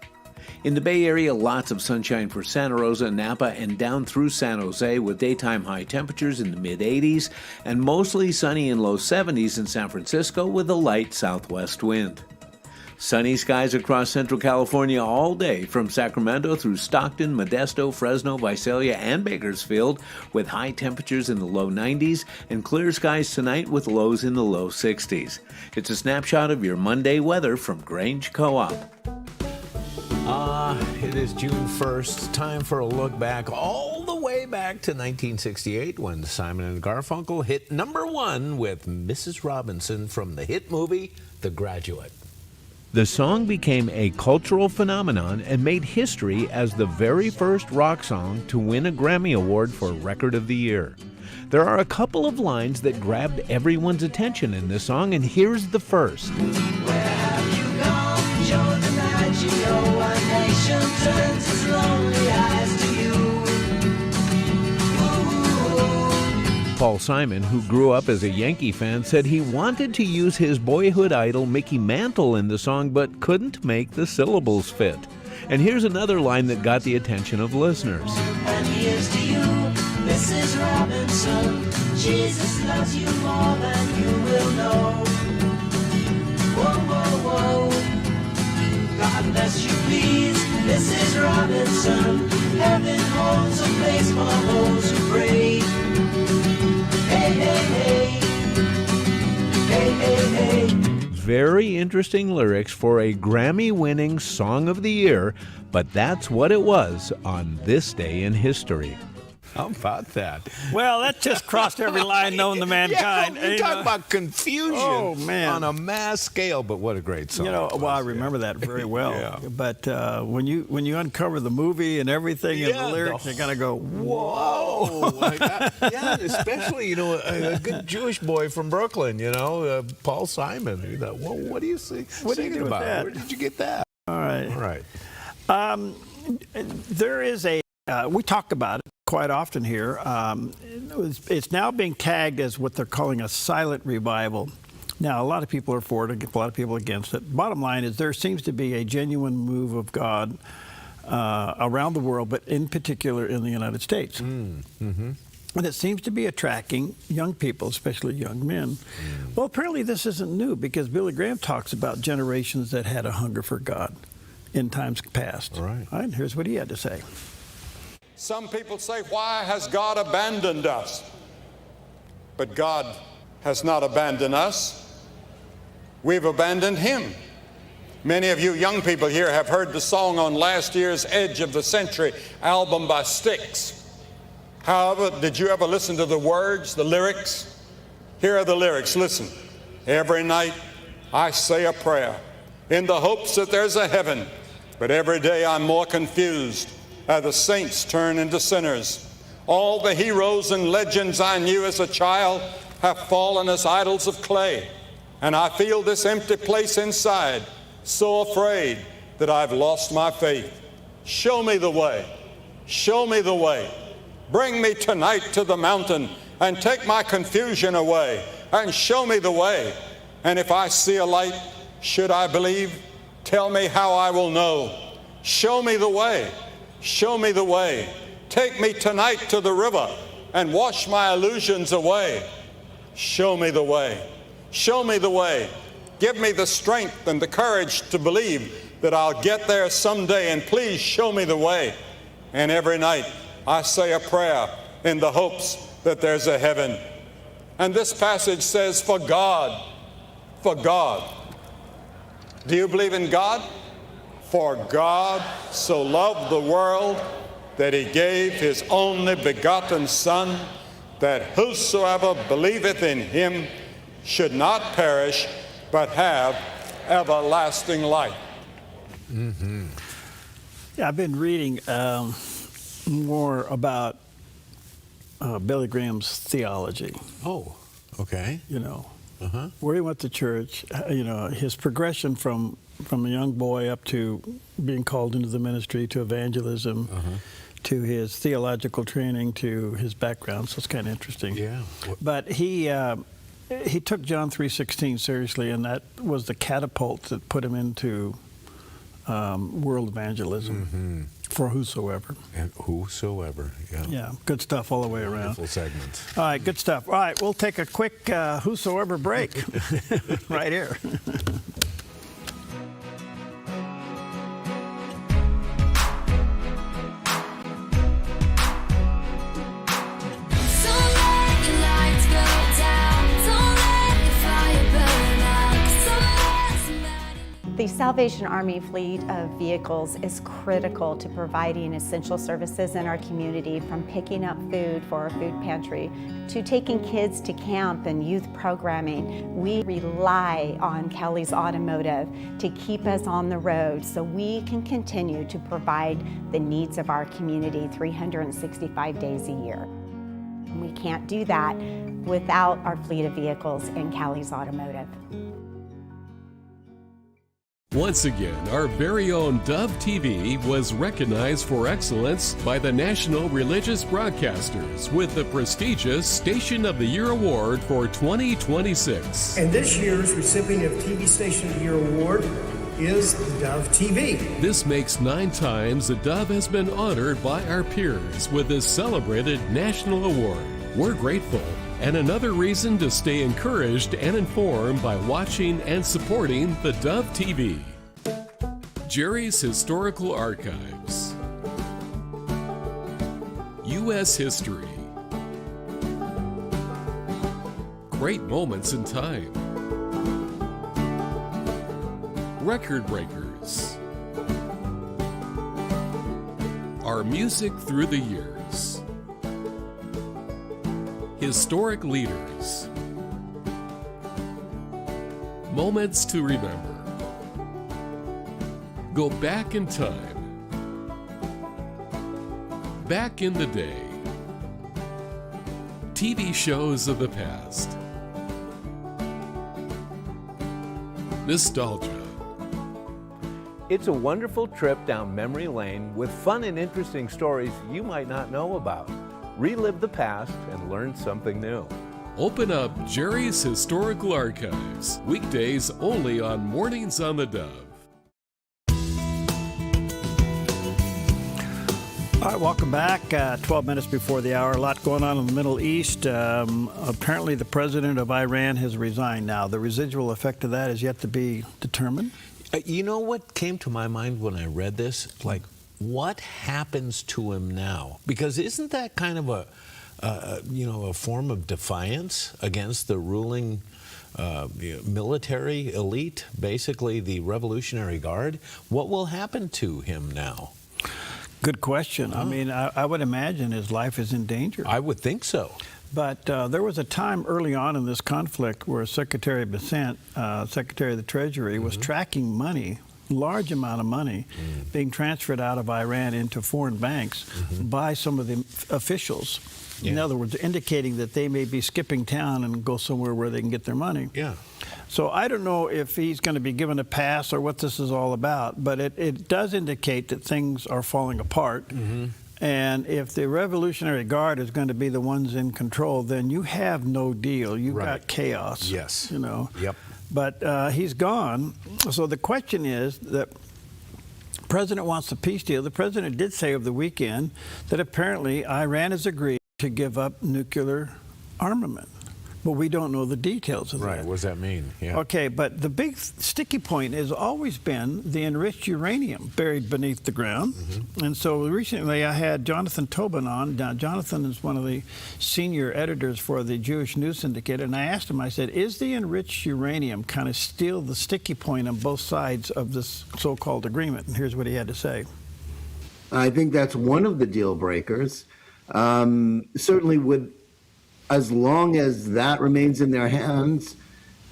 In the Bay Area, lots of sunshine for Santa Rosa, Napa, and down through San Jose with daytime high temperatures in the mid-80s, and mostly sunny in low 70s in San Francisco with a light southwest wind. Sunny skies across central California all day from Sacramento through Stockton, Modesto, Fresno, Visalia, and Bakersfield with high temperatures in the low 90s and clear skies tonight with lows in the low 60s. It's a snapshot of your Monday weather from Grange Co-op. It is June 1st. Time for a look back all the way back to 1968 when Simon and Garfunkel hit #1 with Mrs. Robinson from the hit movie The Graduate. The song became a cultural phenomenon and made history as the very first rock song to win a Grammy Award for Record of the Year. There are a couple of lines that grabbed everyone's attention in this song, and here's the first. Where have you gone, Joe DiMaggio? Our nation turns its lonely eyes to you. Paul Simon, who grew up as a Yankee fan, said he wanted to use his boyhood idol Mickey Mantle in the song but couldn't make the syllables fit. And here's another line that got the attention of listeners. And here's to you, Mrs. Robinson. Jesus loves you more than you will know. Whoa, whoa, whoa. God bless you, please, Mrs. Robinson. Heaven holds a place for those who pray. Hey, hey, hey. Hey, hey, hey. Very interesting lyrics for a Grammy-winning Song of the Year, but that's what it was on this day in history. How about that? Well, that just crossed every line known to mankind. Yeah, you talk about confusion on a mass scale, but what a great song. Well, I remember that very well. Yeah. But when you uncover the movie and everything and the lyrics, you're gonna go, whoa! Yeah, especially a good Jewish boy from Brooklyn, Paul Simon. You thought, well, what do you see? What do you do with that? Where did you get that? All right. All right. There is we talk about it quite often here. It's now being tagged as what they're calling a silent revival. Now, a lot of people are for it, a lot of people against it. Bottom line is there seems to be a genuine move of God around the world, but in particular in the United States. Mm-hmm. And it seems to be attracting young people, especially young men. Well, apparently this isn't new, because Billy Graham talks about generations that had a hunger for God in times past. All right. And here's what he had to say. Some people say, why has God abandoned us? But God has not abandoned us. We've abandoned him. Many of you young people here have heard the song on last year's Edge of the Century album by Styx. However, did you ever listen to the words, the lyrics? Here are the lyrics. Listen. Every night I say a prayer in the hopes that there's a heaven, but every day I'm more confused as the saints turn into sinners. All the heroes and legends I knew as a child have fallen as idols of clay, and I feel this empty place inside, so afraid that I've lost my faith. Show me the way. Show me the way. Bring me tonight to the mountain and take my confusion away and show me the way. And if I see a light, should I believe? Tell me how I will know. Show me the way. Show me the way. Take me tonight to the river and wash my illusions away. Show me the way. Show me the way. Give me the strength and the courage to believe that I'll get there someday, and please show me the way. And every night I say a prayer in the hopes that there's a heaven. And this passage says, for God. For God. Do you believe in God? For God so loved the world that he gave his only begotten Son, that whosoever believeth in him should not perish, but have everlasting life. Mm-hmm. Yeah, I've been reading more about Billy Graham's theology. Oh, okay. Where he went to church, his progression from a young boy up to being called into the ministry, to evangelism, to his theological training, to his background. So it's kind of interesting. Yeah. But he took John 3:16 seriously, and that was the catapult that put him into world evangelism for whosoever. And whosoever, yeah. Yeah, good stuff all the way around. Wonderful segment. All right, good stuff. All right, we'll take a quick whosoever break right here. The Salvation Army fleet of vehicles is critical to providing essential services in our community, from picking up food for our food pantry to taking kids to camp and youth programming. We rely on Kelly's Automotive to keep us on the road so we can continue to provide the needs of our community 365 days a year. We can't do that without our fleet of vehicles in Kelly's Automotive. Once again, our very own Dove TV was recognized for excellence by the National Religious Broadcasters with the prestigious Station of the Year Award for 2026. And this year's recipient of TV Station of the Year Award is theDove TV. This makes 9 times the Dove has been honored by our peers with this celebrated national award. We're grateful, and another reason to stay encouraged and informed by watching and supporting theDove TV. Jerry's Historical Archives. U.S. History. Great moments in time. Record breakers. Our music through the years. Historic leaders. Moments to remember. Go back in time. Back in the day. TV shows of the past. Nostalgia. It's a wonderful trip down memory lane with fun and interesting stories you might not know about. Relive the past and learn something new. Open up Jerry's Historical Archives. Weekdays only on Mornings on the Dove. All right, welcome back. 12 minutes before the hour. A lot going on in the Middle East. Apparently, the president of Iran has resigned now. The residual effect of that is yet to be determined. You know what came to my mind when I read this? Like, what happens to him now? Because isn't that kind of a form of defiance against the ruling military elite, basically the Revolutionary Guard? What will happen to him now? Good question. I mean, I would imagine his life is in danger. I would think so. But there was a time early on in this conflict where Secretary Bessent, Secretary of the Treasury, was tracking money, large amount of money, being transferred out of Iran into foreign banks by some of the officials. In other words, indicating that they may be skipping town and go somewhere where they can get their money. Yeah. So I don't know if he's going to be given a pass or what this is all about, but it does indicate that things are falling apart. And if the Revolutionary Guard is going to be the ones in control, then you have no deal. You've got chaos. Yes. You know. Yep. But he's gone. So the question is that the president wants a peace deal. The president did say over the weekend that apparently Iran has agreed to give up nuclear armament. But we don't know the details of that. Right, what does that mean? Yeah. Okay, but the big sticky point has always been the enriched uranium buried beneath the ground. And so recently I had Jonathan Tobin on. Now, Jonathan is one of the senior editors for the Jewish News Syndicate, and I asked him, I said, is the enriched uranium kind of still the sticky point on both sides of this so-called agreement? And here's what he had to say. I think that's one of the deal breakers. Certainly as long as that remains in their hands,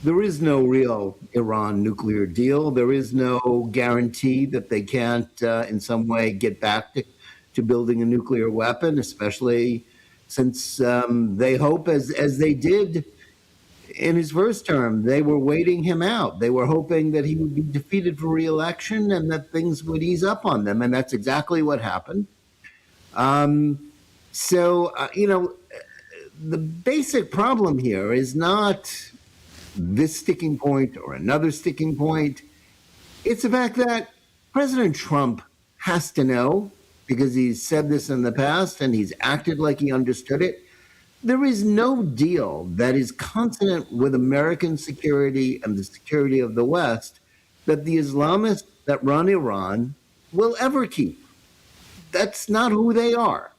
there is no real Iran nuclear deal. There is no guarantee that they can't in some way get back to building a nuclear weapon, especially since they hope, as they did in his first term, they were waiting him out. They were hoping that he would be defeated for re-election and that things would ease up on them. And that's exactly what happened. The basic problem here is not this sticking point or another sticking point. It's the fact that President Trump has to know, because he's said this in the past and he's acted like he understood it, there is no deal that is consonant with American security and the security of the West that the Islamists that run Iran will ever keep. That's not who they are.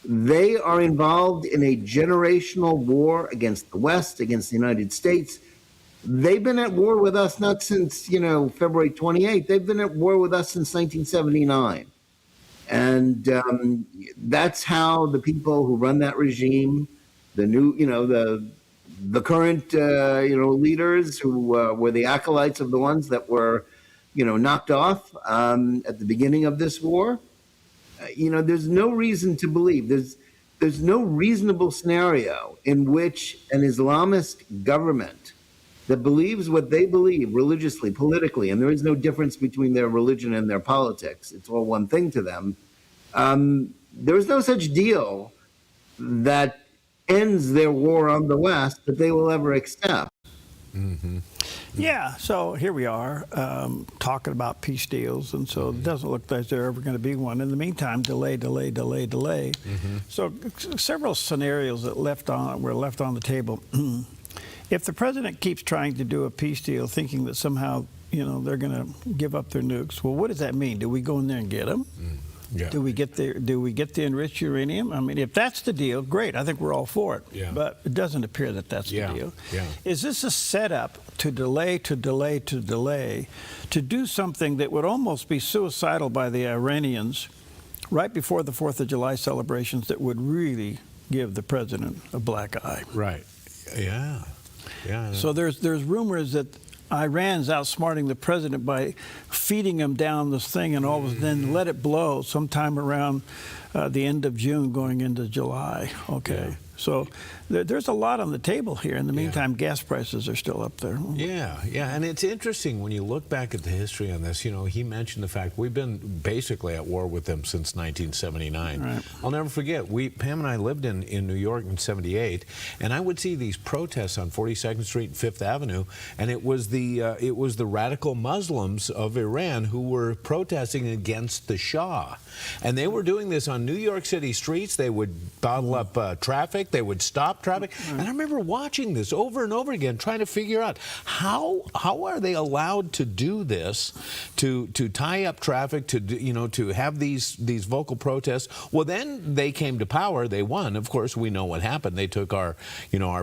They are involved in a generational war against the West, against the United States. They've been at war with us not since, February 28th. They've been at war with us since 1979. And that's how the people who run that regime, the new, the current, leaders who were the acolytes of the ones that were, knocked off at the beginning of this war, there's no reason to believe, there's no reasonable scenario in which an Islamist government that believes what they believe religiously, politically, and there is no difference between their religion and their politics. It's all one thing to them. There is no such deal that ends their war on the West that they will ever accept. Yeah, so here we are talking about peace deals, and so it doesn't look like there's ever going to be one. In the meantime, delay. So several scenarios that were left on the table. If the president keeps trying to do a peace deal, thinking that somehow they're going to give up their nukes, well, what does that mean? Do we go in there and get them? Yeah. Do we get the enriched uranium? I mean, if that's the deal, great. I think we're all for it. Yeah. But it doesn't appear that that's the deal. Yeah. Is this a setup to delay, to do something that would almost be suicidal by the Iranians right before the 4th of July celebrations that would really give the president a black eye. Right. Yeah. Yeah. So there's rumors that Iran's outsmarting the president by feeding him down this thing and then let it blow sometime around the end of June going into July. Okay. Yeah. So there's a lot on the table here. In the meantime, gas prices are still up there. Yeah, yeah, and it's interesting when you look back at the history on this. You know, he mentioned the fact we've been basically at war with them since 1979. Right. I'll never forget, Pam and I lived in New York in '78, and I would see these protests on 42nd Street and Fifth Avenue, and it was the radical Muslims of Iran who were protesting against the Shah, and they were doing this on New York City streets. They would bottle up traffic. They would stop traffic. And I remember watching this over and over again, trying to figure out how are they allowed to do this, to tie up traffic, to have these vocal protests. Well, then they came to power. They won. Of course, we know what happened. They took our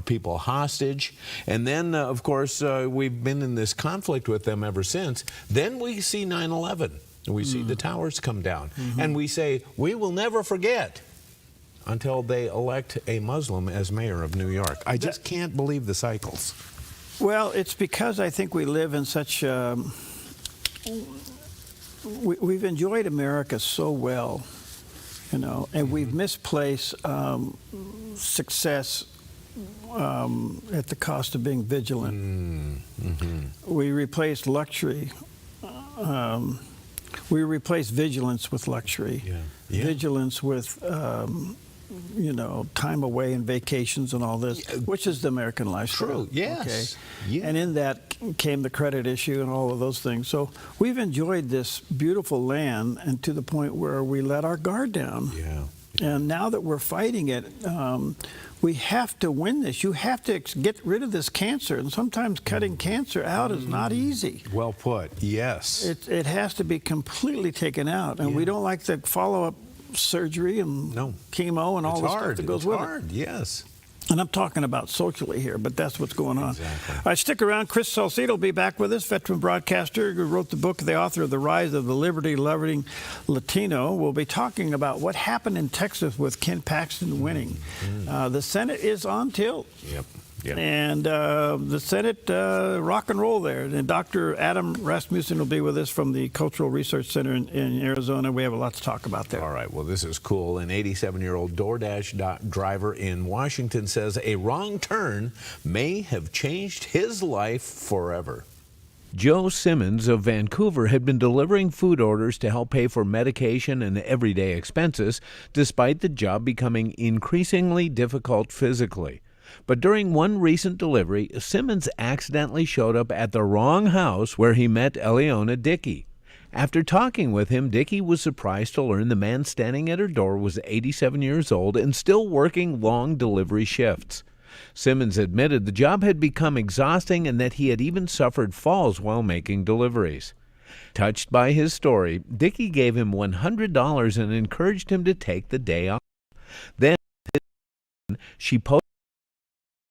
people hostage. And then, of course, we've been in this conflict with them ever since. Then we see 9/11. We see the towers come down. And we say, we will never forget, until they elect a Muslim as mayor of New York. I just can't believe the cycles. Well, it's because I think we live in such we've enjoyed America so well, and we've misplaced success at the cost of being vigilant. We replaced luxury. We replaced vigilance with luxury. Vigilance with time away and vacations and all this, which is the American lifestyle. True, yes. Okay? Yeah. And in that came the credit issue and all of those things. So we've enjoyed this beautiful land, and to the point where we let our guard down. Yeah. And now that we're fighting it, we have to win this. You have to get rid of this cancer, and sometimes cutting cancer out is not easy. Well put, yes. It has to be completely taken out, and we don't like the follow-up surgery and chemo and all the stuff that goes with it. It's hard, yes. And I'm talking about socially here, but that's what's going on. Exactly. All right, stick around. Chris Salcedo will be back with us, veteran broadcaster who wrote the book, the author of The Rise of the Liberty-Loving Latino. We'll be talking about what happened in Texas with Ken Paxton winning. The Senate is on tilt. Yep. And the Senate rock and roll there. And Dr. Adam Rasmussen will be with us from the Cultural Research Center in Arizona. We have a lot to talk about there. All right, well, this is cool. An 87-year-old DoorDash driver in Washington says a wrong turn may have changed his life forever. Joe Simmons of Vancouver had been delivering food orders to help pay for medication and everyday expenses, despite the job becoming increasingly difficult physically. But during one recent delivery, Simmons accidentally showed up at the wrong house where he met Eliona Dickey. After talking with him, Dickey was surprised to learn the man standing at her door was 87 years old and still working long delivery shifts. Simmons admitted the job had become exhausting and that he had even suffered falls while making deliveries. Touched by his story, Dickey gave him $100 and encouraged him to take the day off. Then she posted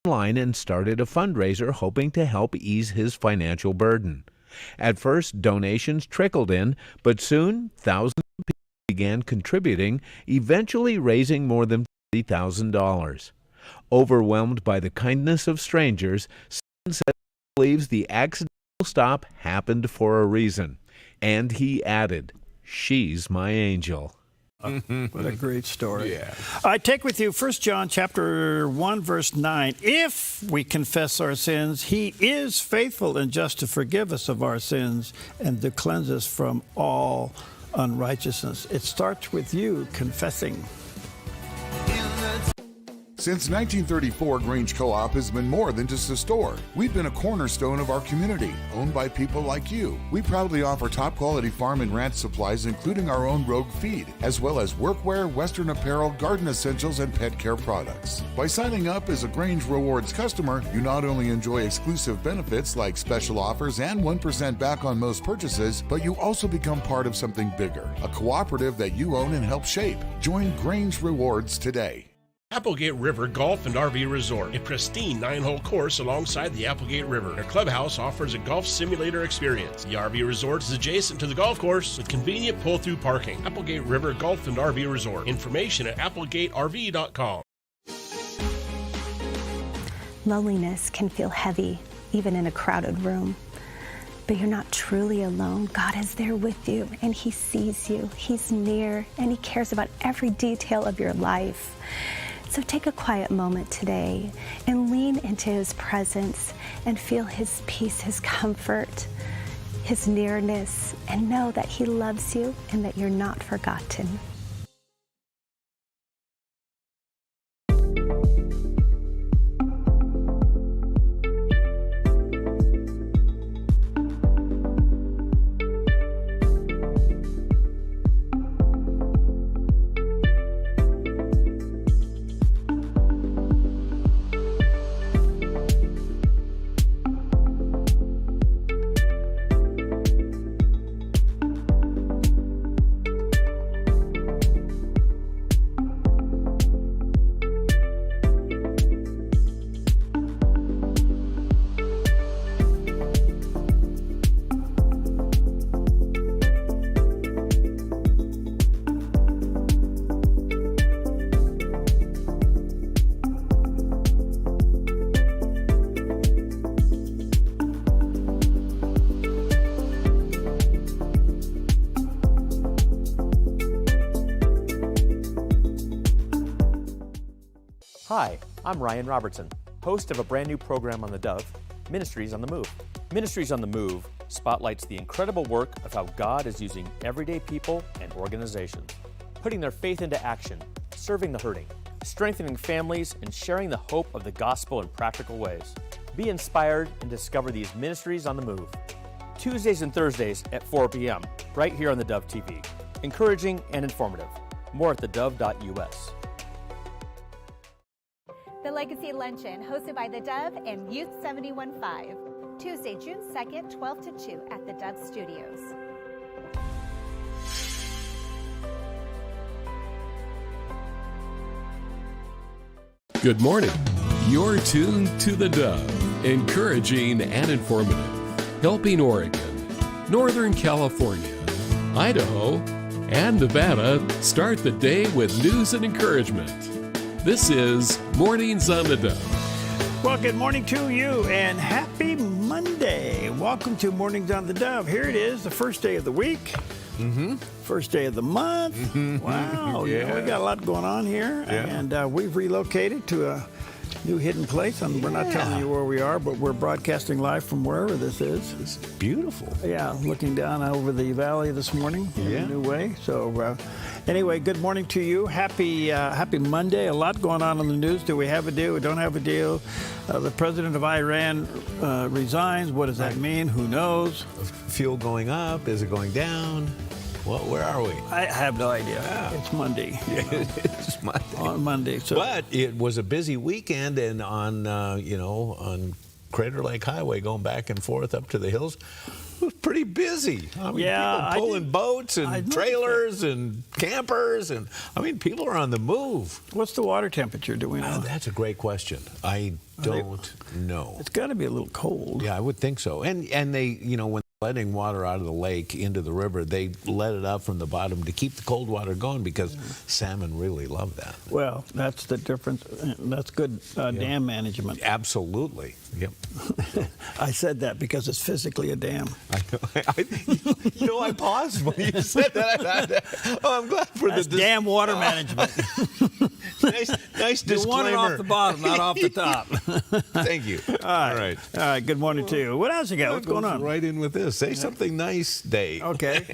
online and started a fundraiser hoping to help ease his financial burden. At first, donations trickled in, but soon thousands of people began contributing, eventually raising more than $30,000. Overwhelmed by the kindness of strangers, Simmons said he believes the accidental stop happened for a reason. And he added, "She's my angel." What a great story. Yeah. I take with you 1 John chapter 1, verse 9. If we confess our sins, he is faithful and just to forgive us of our sins and to cleanse us from all unrighteousness. It starts with you confessing. Since 1934, Grange Co-op has been more than just a store. We've been a cornerstone of our community, owned by people like you. We proudly offer top-quality farm and ranch supplies, including our own Rogue feed, as well as workwear, Western apparel, garden essentials, and pet care products. By signing up as a Grange Rewards customer, you not only enjoy exclusive benefits like special offers and 1% back on most purchases, but you also become part of something bigger, a cooperative that you own and help shape. Join Grange Rewards today. Applegate River Golf and RV Resort, a pristine 9-hole course alongside the Applegate River. Their clubhouse offers a golf simulator experience. The RV Resort is adjacent to the golf course with convenient pull-through parking. Applegate River Golf and RV Resort. Information at applegaterv.com. Loneliness can feel heavy, even in a crowded room. But you're not truly alone. God is there with you, and He sees you. He's near, and He cares about every detail of your life. So take a quiet moment today and lean into His presence and feel His peace, His comfort, His nearness, and know that He loves you and that you're not forgotten. Hi, I'm Ryan Robertson, host of a brand new program on the Dove, Ministries on the Move. Ministries on the Move spotlights the incredible work of how God is using everyday people and organizations, putting their faith into action, serving the hurting, strengthening families, and sharing the hope of the gospel in practical ways. Be inspired and discover these Ministries on the Move. Tuesdays and Thursdays at 4 p.m., right here on the Dove TV. Encouraging and informative. More at thedove.us. The Legacy Luncheon, hosted by the Dove and Youth 71.5. Tuesday, June 2nd, 12 to 2 at the Dove Studios. Good morning. You're tuned to the Dove, encouraging and informative, helping Oregon, Northern California, Idaho, and Nevada start the day with news and encouragement. This is Mornings on the Dove. Well, good morning to you and happy Monday. Welcome to Mornings on the Dove. Here it is, the first day of the week. First day of the month. Wow, Yeah. you know, we got a lot going on here. Yeah. And we've relocated to a new hidden place. We're not telling you where we are, but we're broadcasting live from wherever this is. It's beautiful. Yeah, looking down over the valley this morning in a new way. So anyway, good morning to you. Happy Monday. A lot going on in the news. Do we have a deal? We don't have a deal. The president of Iran resigns. What does that mean? Who knows? Fuel going up? Is it going down? Well, where are we? I have no idea. It's Monday. It's Monday. On Monday. So. But it was a busy weekend, and on on Crater Lake Highway going back and forth up to the hills, it was pretty busy. I mean, people pulling boats and trailers and campers, and I mean, people are on the move. What's the water temperature? Do we know? That's a great question. I don't know. It's got to be a little cold. Yeah, I would think so. And they, when letting water out of the lake into the river, they let it up from the bottom to keep the cold water going because salmon really love that. Well, that's the difference. That's good dam management. Absolutely. Yep. I said that because it's physically a dam. I know. I paused when you said that. I'm glad for that's dam water management. nice disclaimer. You want it off the bottom, not off the top. Thank you. All right. Good morning to you. What else you got? What's going on? Right in with this. Say something nice, Day. Okay.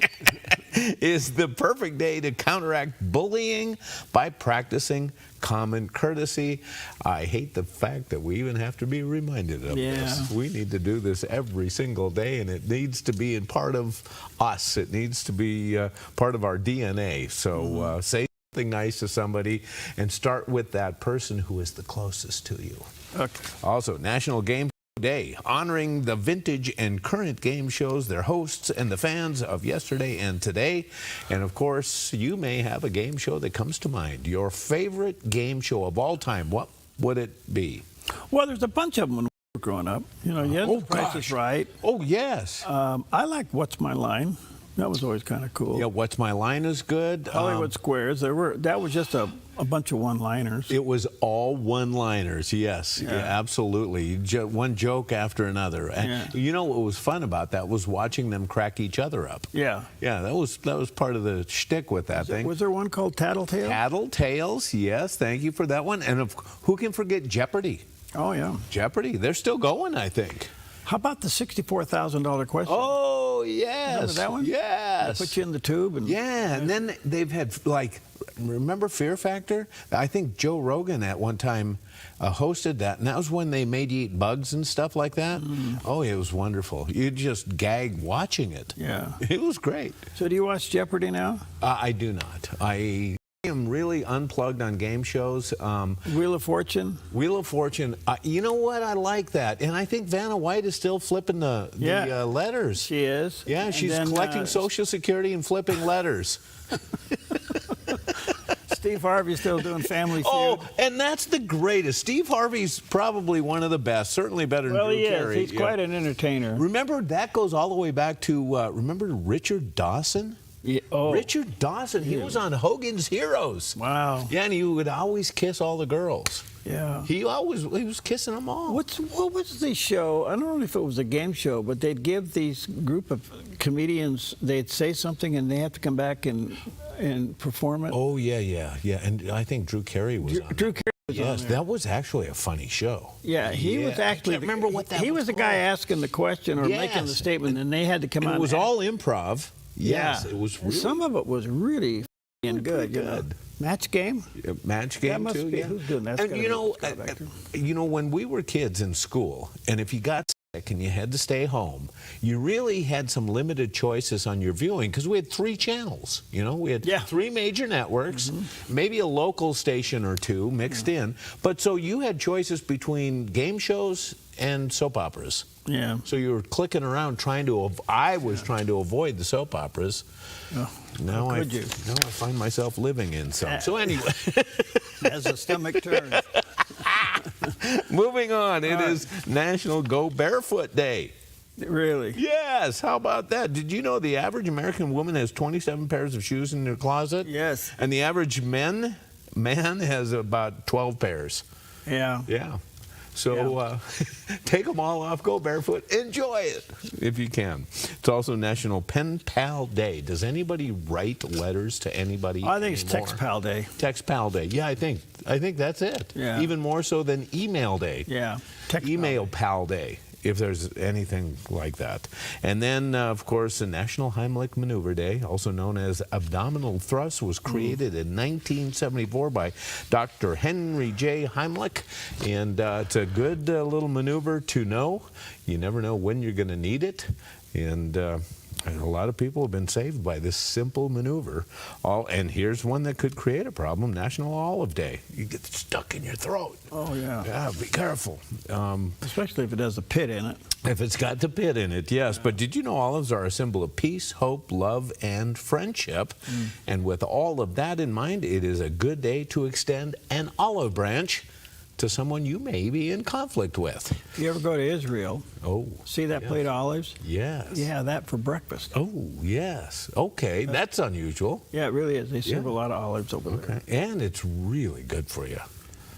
Is the perfect day to counteract bullying by practicing common courtesy. I hate the fact that we even have to be reminded of this. We need to do this every single day, and it needs to be in part of us. It needs to be part of our DNA. So say something nice to somebody and start with that person who is the closest to you. Okay. Also, National Game Day, honoring the vintage and current game shows, their hosts, and the fans of yesterday and today. And of course, you may have a game show that comes to mind. Your favorite game show of all time, what would it be? Well, there's a bunch of them when we were growing up. You know, Price is Right. Oh, yes. I like What's My Line. That was always kind of cool. Yeah, What's My Line is good. Hollywood Squares. That was just a bunch of one-liners. It was all one-liners. Yes, yeah, absolutely. One joke after another. And you know what was fun about that was watching them crack each other up. Yeah. Yeah, that was part of the shtick with that thing. Was there one called Tattletales? Tattletales. Yes, thank you for that one. And who can forget Jeopardy? Oh yeah, Jeopardy. They're still going, I think. How about the $64,000 question? Oh, yes. Remember that one? Yes. They put you in the tube. And then they've had, remember Fear Factor? I think Joe Rogan at one time hosted that, and that was when they made you eat bugs and stuff like that. Oh, it was wonderful. You just gag watching it. Yeah. It was great. So do you watch Jeopardy now? I do not. I am really unplugged on game shows. Wheel of Fortune? Wheel of Fortune. You know what? I like that. And I think Vanna White is still flipping the letters. She is. Yeah, she's collecting Social Security and flipping letters. Steve Harvey's still doing Family Feud. Oh, and that's the greatest. Steve Harvey's probably one of the best, certainly better than Drew Carey. He's quite an entertainer. Remember, that goes all the way back to, remember Richard Dawson? Yeah. Oh. Richard Dawson, he was on Hogan's Heroes. Wow. Yeah, and he would always kiss all the girls. Yeah. He was kissing them all. What was the show? I don't know if it was a game show, but they'd give these group of comedians, they'd say something and they have to come back and perform it. Oh, yeah. And I think Drew Carey was on Drew Carey was on there. That was actually a funny show. Yeah, he was actually. I can't remember what that was. He was the guy asking the question or making the statement, and they had to come out. It was all improv. Yes, it was really. Some of it was really good. You know? Match Game? Match Game, too, yeah. Who's doing that? And you know, when we were kids in school, and if you got sick and you had to stay home, you really had some limited choices on your viewing because we had 3 channels. You know, we had 3 major networks, maybe a local station or 2 mixed in. But so you had choices between game shows and soap operas. Yeah. So you were clicking around I was trying to avoid the soap operas. Oh, now I find myself living in some. So anyway. As the stomach turns. Moving on, it is National Go Barefoot Day. Really? Yes. How about that? Did you know the average American woman has 27 pairs of shoes in their closet? Yes. And the average man has about 12 pairs. Yeah. Yeah. So take them all off, go barefoot, enjoy it if you can. It's also National Pen Pal Day. Does anybody write letters to anybody I think it's anymore? Text Pal Day. Text Pal Day. Yeah, I think that's it. Yeah. Even more so than Email Day. Yeah. Email Pal Day, if there's anything like that. And then, of course, the National Heimlich Maneuver Day, also known as abdominal thrust, was created in 1974 by Dr. Henry J. Heimlich. And it's a good little maneuver to know. You never know when you're going to need it. And a lot of people have been saved by this simple maneuver. And here's one that could create a problem, National Olive Day. You get stuck in your throat. Oh, yeah. Yeah, be careful. Especially if it has a pit in it. If it's got the pit in it, yes. Yeah. But did you know olives are a symbol of peace, hope, love, and friendship? And with all of that in mind, it is a good day to extend an olive branch to someone you may be in conflict with. If you ever go to Israel, see that plate of olives? Yes. Yeah, that for breakfast. Oh, yes. Okay, that's unusual. Yeah, it really is. They serve a lot of olives over there. And it's really good for you.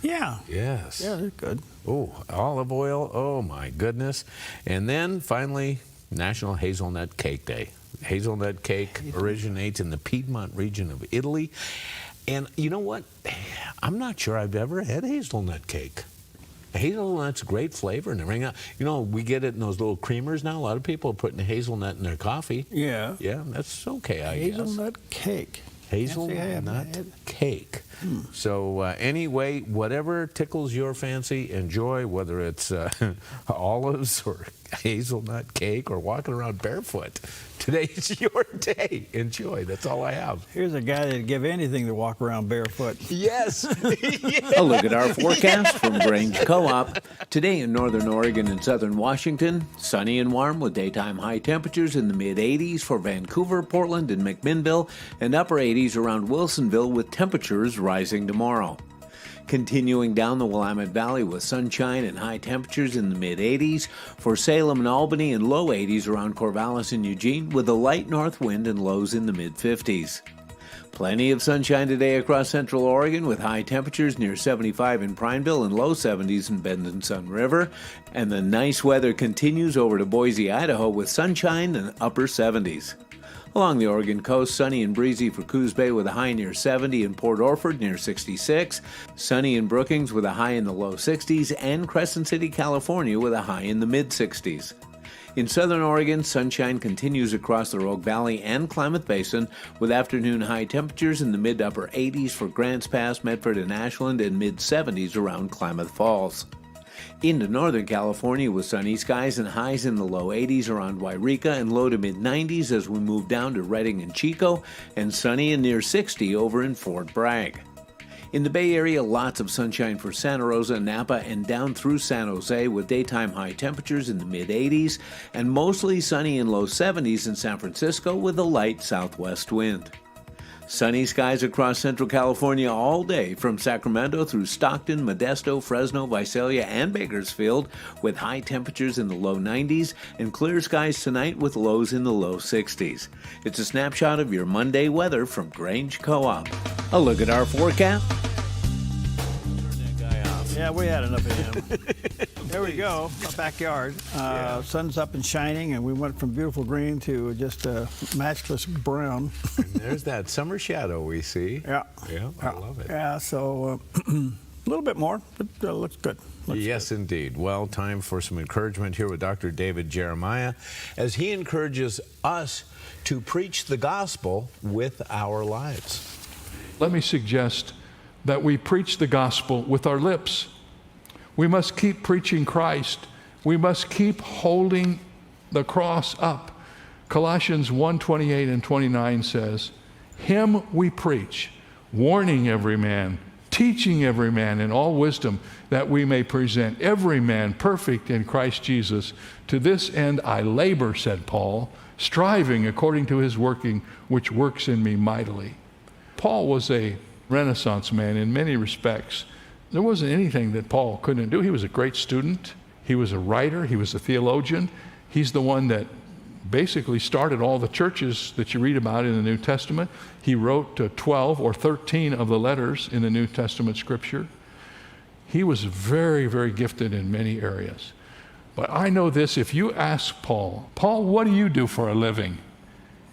Yeah. Yes. Yeah, they're good. Oh, olive oil. Oh, my goodness. And then, finally, National Hazelnut Cake Day. Hazelnut cake originates in the Piedmont region of Italy. And you know what? I'm not sure I've ever had hazelnut cake. Hazelnut's a great flavor and everything. You know, we get it in those little creamers now. A lot of people are putting hazelnut in their coffee. Yeah. Yeah, that's okay, I guess. Hazelnut cake. Hazelnut cake. So anyway, whatever tickles your fancy, enjoy, whether it's olives or hazelnut cake or walking around barefoot. Today's your day. Enjoy. That's all I have. Here's a guy that'd give anything to walk around barefoot. Yes. A look at our forecast from Grange Co-op. Today in northern Oregon and southern Washington, sunny and warm with daytime high temperatures in the mid-80s for Vancouver, Portland, and McMinnville, and upper 80s around Wilsonville with temperatures rising tomorrow. Continuing down the Willamette Valley with sunshine and high temperatures in the mid-80s. For Salem and Albany and low 80s around Corvallis and Eugene with a light north wind and lows in the mid-50s. Plenty of sunshine today across Central Oregon with high temperatures near 75 in Prineville and low 70s in Bend and Sun River. And the nice weather continues over to Boise, Idaho with sunshine and upper 70s. Along the Oregon coast, sunny and breezy for Coos Bay with a high near 70 and Port Orford near 66. Sunny in Brookings with a high in the low 60s and Crescent City, California with a high in the mid-60s. In southern Oregon, sunshine continues across the Rogue Valley and Klamath Basin with afternoon high temperatures in the mid-upper 80s for Grants Pass, Medford, and Ashland and mid-70s around Klamath Falls. Into northern California with sunny skies and highs in the low 80s around Wairika and low to mid-90s as we move down to Redding and Chico, and sunny and near 60 over in Fort Bragg. In the Bay Area, lots of sunshine for Santa Rosa, Napa, and down through San Jose with daytime high temperatures in the mid-80s and mostly sunny in low 70s in San Francisco with a light southwest wind. Sunny skies across Central California all day from Sacramento through Stockton, Modesto, Fresno, Visalia, and Bakersfield with high temperatures in the low 90s and clear skies tonight with lows in the low 60s. It's a snapshot of your Monday weather from Grange Co-op. A look at our forecast. Yeah, we had enough of him. There we go, our backyard. Sun's up and shining, and we went from beautiful green to just matchless brown. And there's that summer shadow we see. Yeah. Yeah, I love it. Yeah, so a little bit more, but looks good. Yes, indeed. Well, time for some encouragement here with Dr. David Jeremiah as he encourages us to preach the gospel with our lives. Let me suggest that we preach the gospel with our lips. We must keep preaching Christ. We must keep holding the cross up. Colossians 1:28 and 29 says, "Him we preach, warning every man, teaching every man in all wisdom, that we may present every man perfect in Christ Jesus. To this end I labor," said Paul, "striving according to his working, which works in me mightily." Paul was a Renaissance man in many respects. There wasn't anything that Paul couldn't do. He was a great student. He was a writer. He was a theologian. He's the one that basically started all the churches that you read about in the New Testament. He wrote 12 or 13 of the letters in the New Testament scripture. He was very, very gifted in many areas. But I know this, if you ask Paul, "Paul, what do you do for a living?"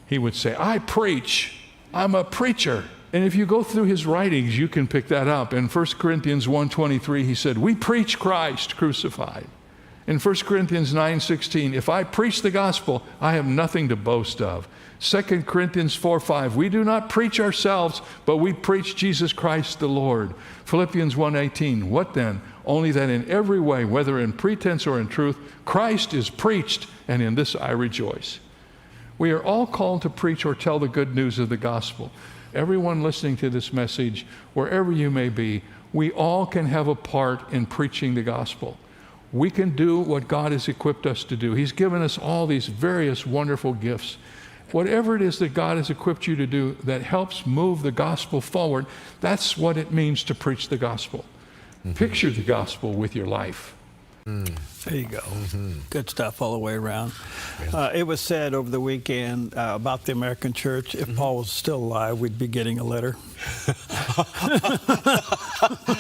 He would say, "I preach. I'm a preacher." And if you go through his writings, you can pick that up. In 1 Corinthians 1:23, he said, "We preach Christ crucified." In 1 Corinthians 9:16, "If I preach the gospel, I have nothing to boast of." 2 Corinthians 4:5, "We do not preach ourselves, but we preach Jesus Christ the Lord." Philippians 1:18, "What then? Only that in every way, whether in pretense or in truth, Christ is preached, and in this I rejoice." We are all called to preach or tell the good news of the gospel. Everyone listening to this message, wherever you may be, we all can have a part in preaching the gospel. We can do what God has equipped us to do. He's given us all these various wonderful gifts. Whatever it is that God has equipped you to do that helps move the gospel forward, that's what it means to preach the gospel. Picture the gospel with your life. There you go. Good stuff all the way around. It was said over the weekend about the American church, if Paul was still alive, we'd be getting a letter.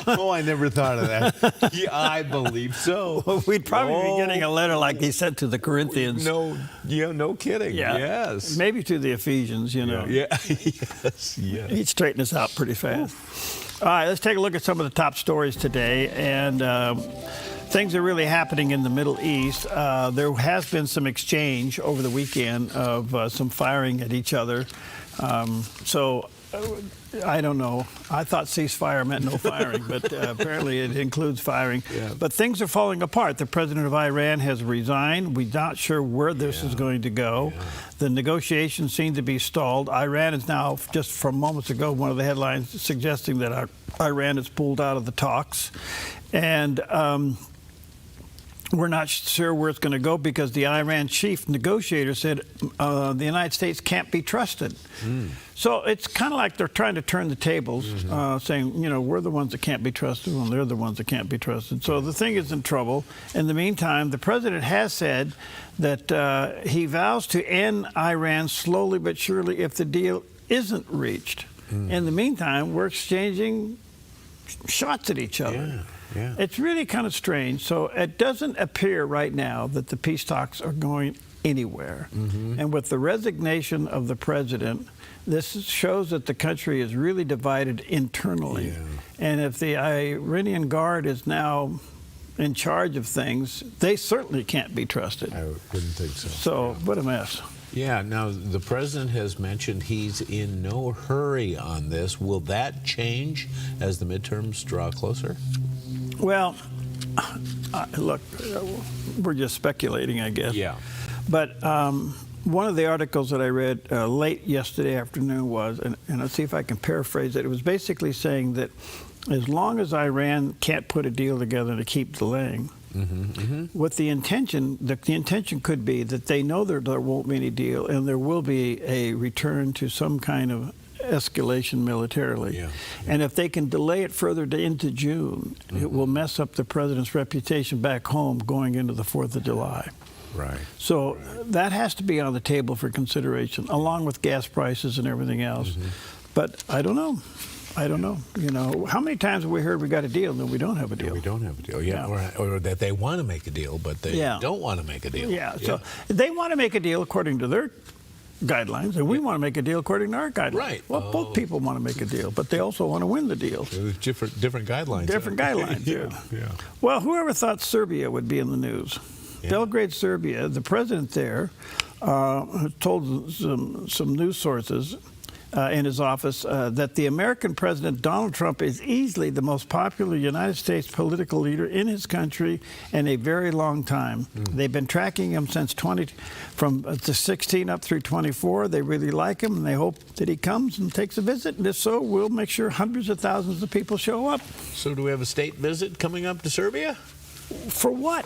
Oh, I never thought of that. Yeah, I believe so. Well, we'd probably be getting a letter like he sent to the Corinthians. No kidding. Yeah. Yes. Maybe to the Ephesians, you know. Yeah. Yes. He'd straighten us out pretty fast. All right, let's take a look at some of the top stories today. And things are really happening in the Middle East. There has been some exchange over the weekend of some firing at each other. I don't know. I thought ceasefire meant no firing, but apparently it includes firing. Yeah. But things are falling apart. The president of Iran has resigned. We're not sure where this is going to go. Yeah. The negotiations seem to be stalled. Iran is now, just from moments ago, one of the headlines suggesting that Iran has pulled out of the talks. And we're not sure where it's going to go because the Iran chief negotiator said the United States can't be trusted. So it's kind of like they're trying to turn the tables, saying, you know, we're the ones that can't be trusted, and they're the ones that can't be trusted. So the thing is in trouble. In the meantime, the president has said that he vows to end Iran slowly but surely if the deal isn't reached. In the meantime, we're exchanging shots at each other. Yeah. It's really kind of strange. So it doesn't appear right now that the peace talks are going anywhere. And with the resignation of the president, this shows that the country is really divided internally. And if the Iranian Guard is now in charge of things, they certainly can't be trusted. I wouldn't think so. So, what a mess. Yeah, now the president has mentioned he's in no hurry on this. Will that change as the midterms draw closer? Well, look, we're just speculating, I guess. Yeah. But one of the articles that I read late yesterday afternoon was, and I'll see if I can paraphrase it, it was basically saying that as long as Iran can't put a deal together to keep delaying, with the intention could be that they know there won't be any deal and there will be a return to some kind of escalation militarily. And if they can delay it further into June, it will mess up the president's reputation back home going into the 4th of July. Right. So that has to be on the table for consideration, along with gas prices and everything else. But I don't know. I don't know. You know, how many times have we heard we got a deal and then we don't have a deal? We don't have a deal, or that they want to make a deal, but they don't want to make a deal. So they want to make a deal according to their guidelines, and we want to make a deal according to our guidelines. Right. Well, both people want to make a deal, but they also want to win the deal. There's different guidelines. Different guidelines, yeah. Well, whoever thought Serbia would be in the news? Belgrade, Serbia, the president there told some news sources in his office that the American president, Donald Trump, is easily the most popular United States political leader in his country in a very long time. They've been tracking him since from 16 up through 24. They really like him, and they hope that he comes and takes a visit. And if so, we'll make sure hundreds of thousands of people show up. So do we have a state visit coming up to Serbia? For what?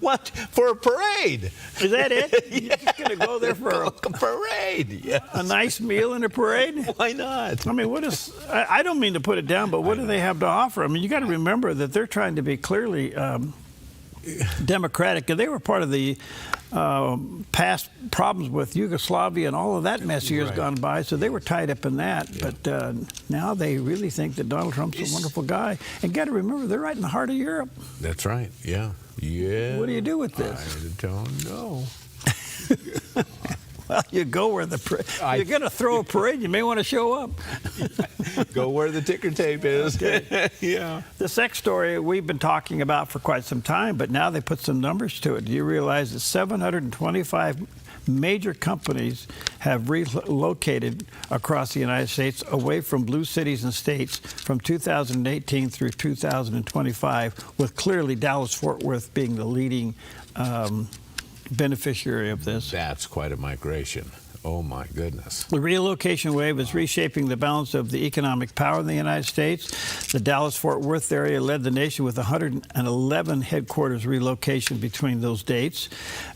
What? For a parade. Is that it? You're just going to go there for a parade? Yes. A nice meal and a parade? Why not? I mean, what is? I don't mean to put it down, but what do they have to offer? I mean, you got to remember that they're trying to be clearly democratic, and they were part of the past problems with Yugoslavia and all of that mess years gone by, so they were tied up in that. But now they really think that Donald Trump's a wonderful guy. And got to remember, they're right in the heart of Europe. That's right. Yeah. Yeah. What do you do with this? I don't know. Well, you go where you're going to throw a parade. You may want to show up. Go where the ticker tape is. Okay. Yeah. The sex story we've been talking about for quite some time, but now they put some numbers to it. Do you realize that 725 major companies have relocated across the United States away from blue cities and states from 2018 through 2025, with clearly Dallas-Fort Worth being the leading beneficiary of this. That's quite a migration. Oh, my goodness. The relocation wave is reshaping the balance of the economic power in the United States. The Dallas-Fort Worth area led the nation with 111 headquarters relocation between those dates.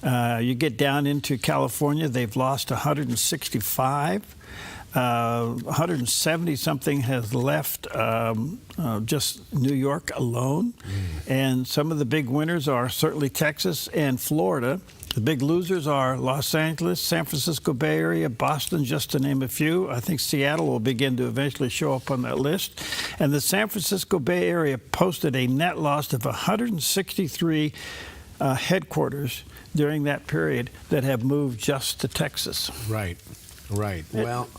You get down into California, they've lost 165. 170-something has left just New York alone. And some of the big winners are certainly Texas and Florida. The big losers are Los Angeles, San Francisco Bay Area, Boston, just to name a few. I think Seattle will begin to eventually show up on that list. And the San Francisco Bay Area posted a net loss of 163 headquarters during that period that have moved just to Texas. Right. Right. Well,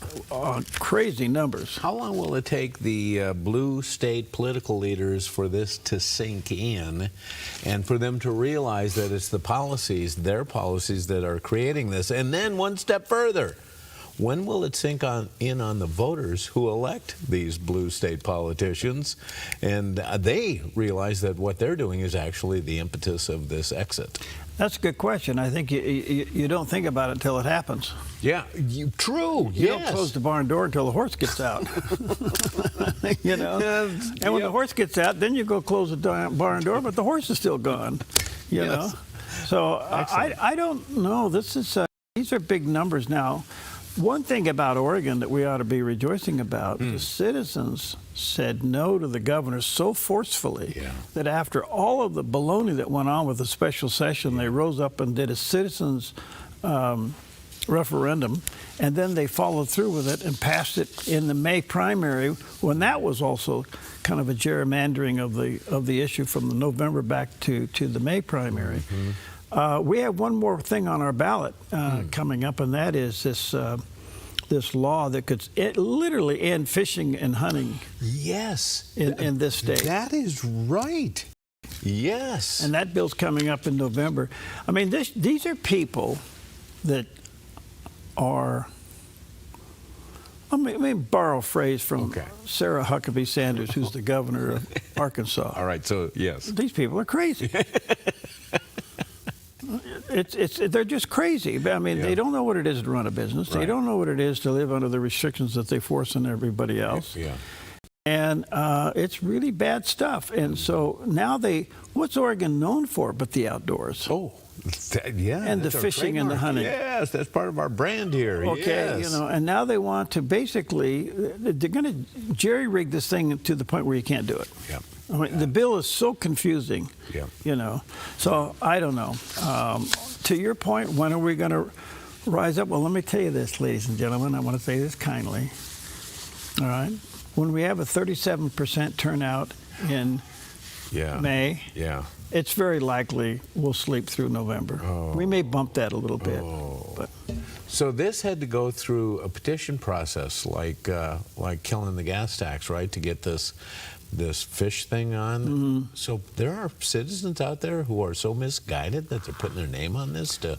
crazy numbers. How long will it take the blue state political leaders for this to sink in and for them to realize that it's the policies, their policies, that are creating this? And then one step further, when will it sink in on the voters who elect these blue state politicians? And they realize that what they're doing is actually the impetus of this exit. That's a good question. I think you don't think about it until it happens. Yeah, true. You don't close the barn door until the horse gets out. You know? And when the horse gets out, then you go close the barn door, but the horse is still gone. You know? So I don't know. This is these are big numbers now. One thing about Oregon that we ought to be rejoicing about, the citizens said no to the governor so forcefully that after all of the baloney that went on with the special session, they rose up and did a citizens referendum, and then they followed through with it and passed it in the May primary, when that was also kind of a gerrymandering of the issue from the November back to the May primary. We have one more thing on our ballot coming up, and that is this law that could literally end fishing and hunting. Yes, in this state. That is right. Yes, and that bill's coming up in November. I mean, these are people that are. Let me borrow a phrase from Sarah Huckabee Sanders, who's the governor of Arkansas. All right, so yes, these people are crazy. They're just crazy. I mean, they don't know what it is to run a business. They don't know what it is to live under the restrictions that they force on everybody else. And it's really bad stuff. And so now what's Oregon known for but the outdoors? And the fishing and the hunting. Yes, that's part of our brand here. Okay, you know, and now they want to basically, they're going to jerry-rig this thing to the point where you can't do it. I mean, the bill is so confusing, you know. So I don't know. To your point, when are we going to rise up? Well, let me tell you this, ladies and gentlemen. I want to say this kindly. All right? When we have a 37% turnout in May, it's very likely we'll sleep through November. We may bump that a little bit. But. So this had to go through a petition process, like killing the gas tax, right, to get this fish thing on. So there are citizens out there who are so misguided that they're putting their name on this to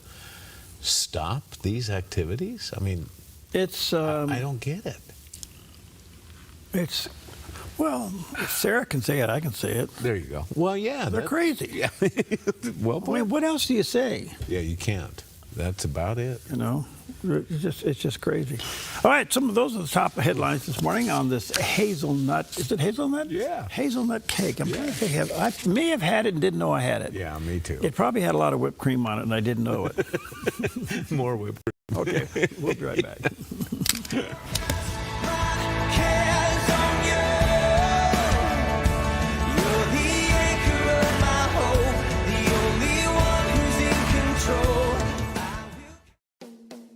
stop these activities. I mean, it's I don't get it. It's, well, if Sarah can say it, I can say it. There you go. Well, yeah, they're crazy. Yeah. Well, I mean, what else do you say? Yeah, you can't. That's about it. You know, it's just crazy. All right, those are the top headlines this morning on this hazelnut. Is it hazelnut? Yeah. Hazelnut cake. I'm trying to think. I may have had it and didn't know I had it. Yeah, me too. It probably had a lot of whipped cream on it, and I didn't know it. More whipped cream. Okay, we'll be right back.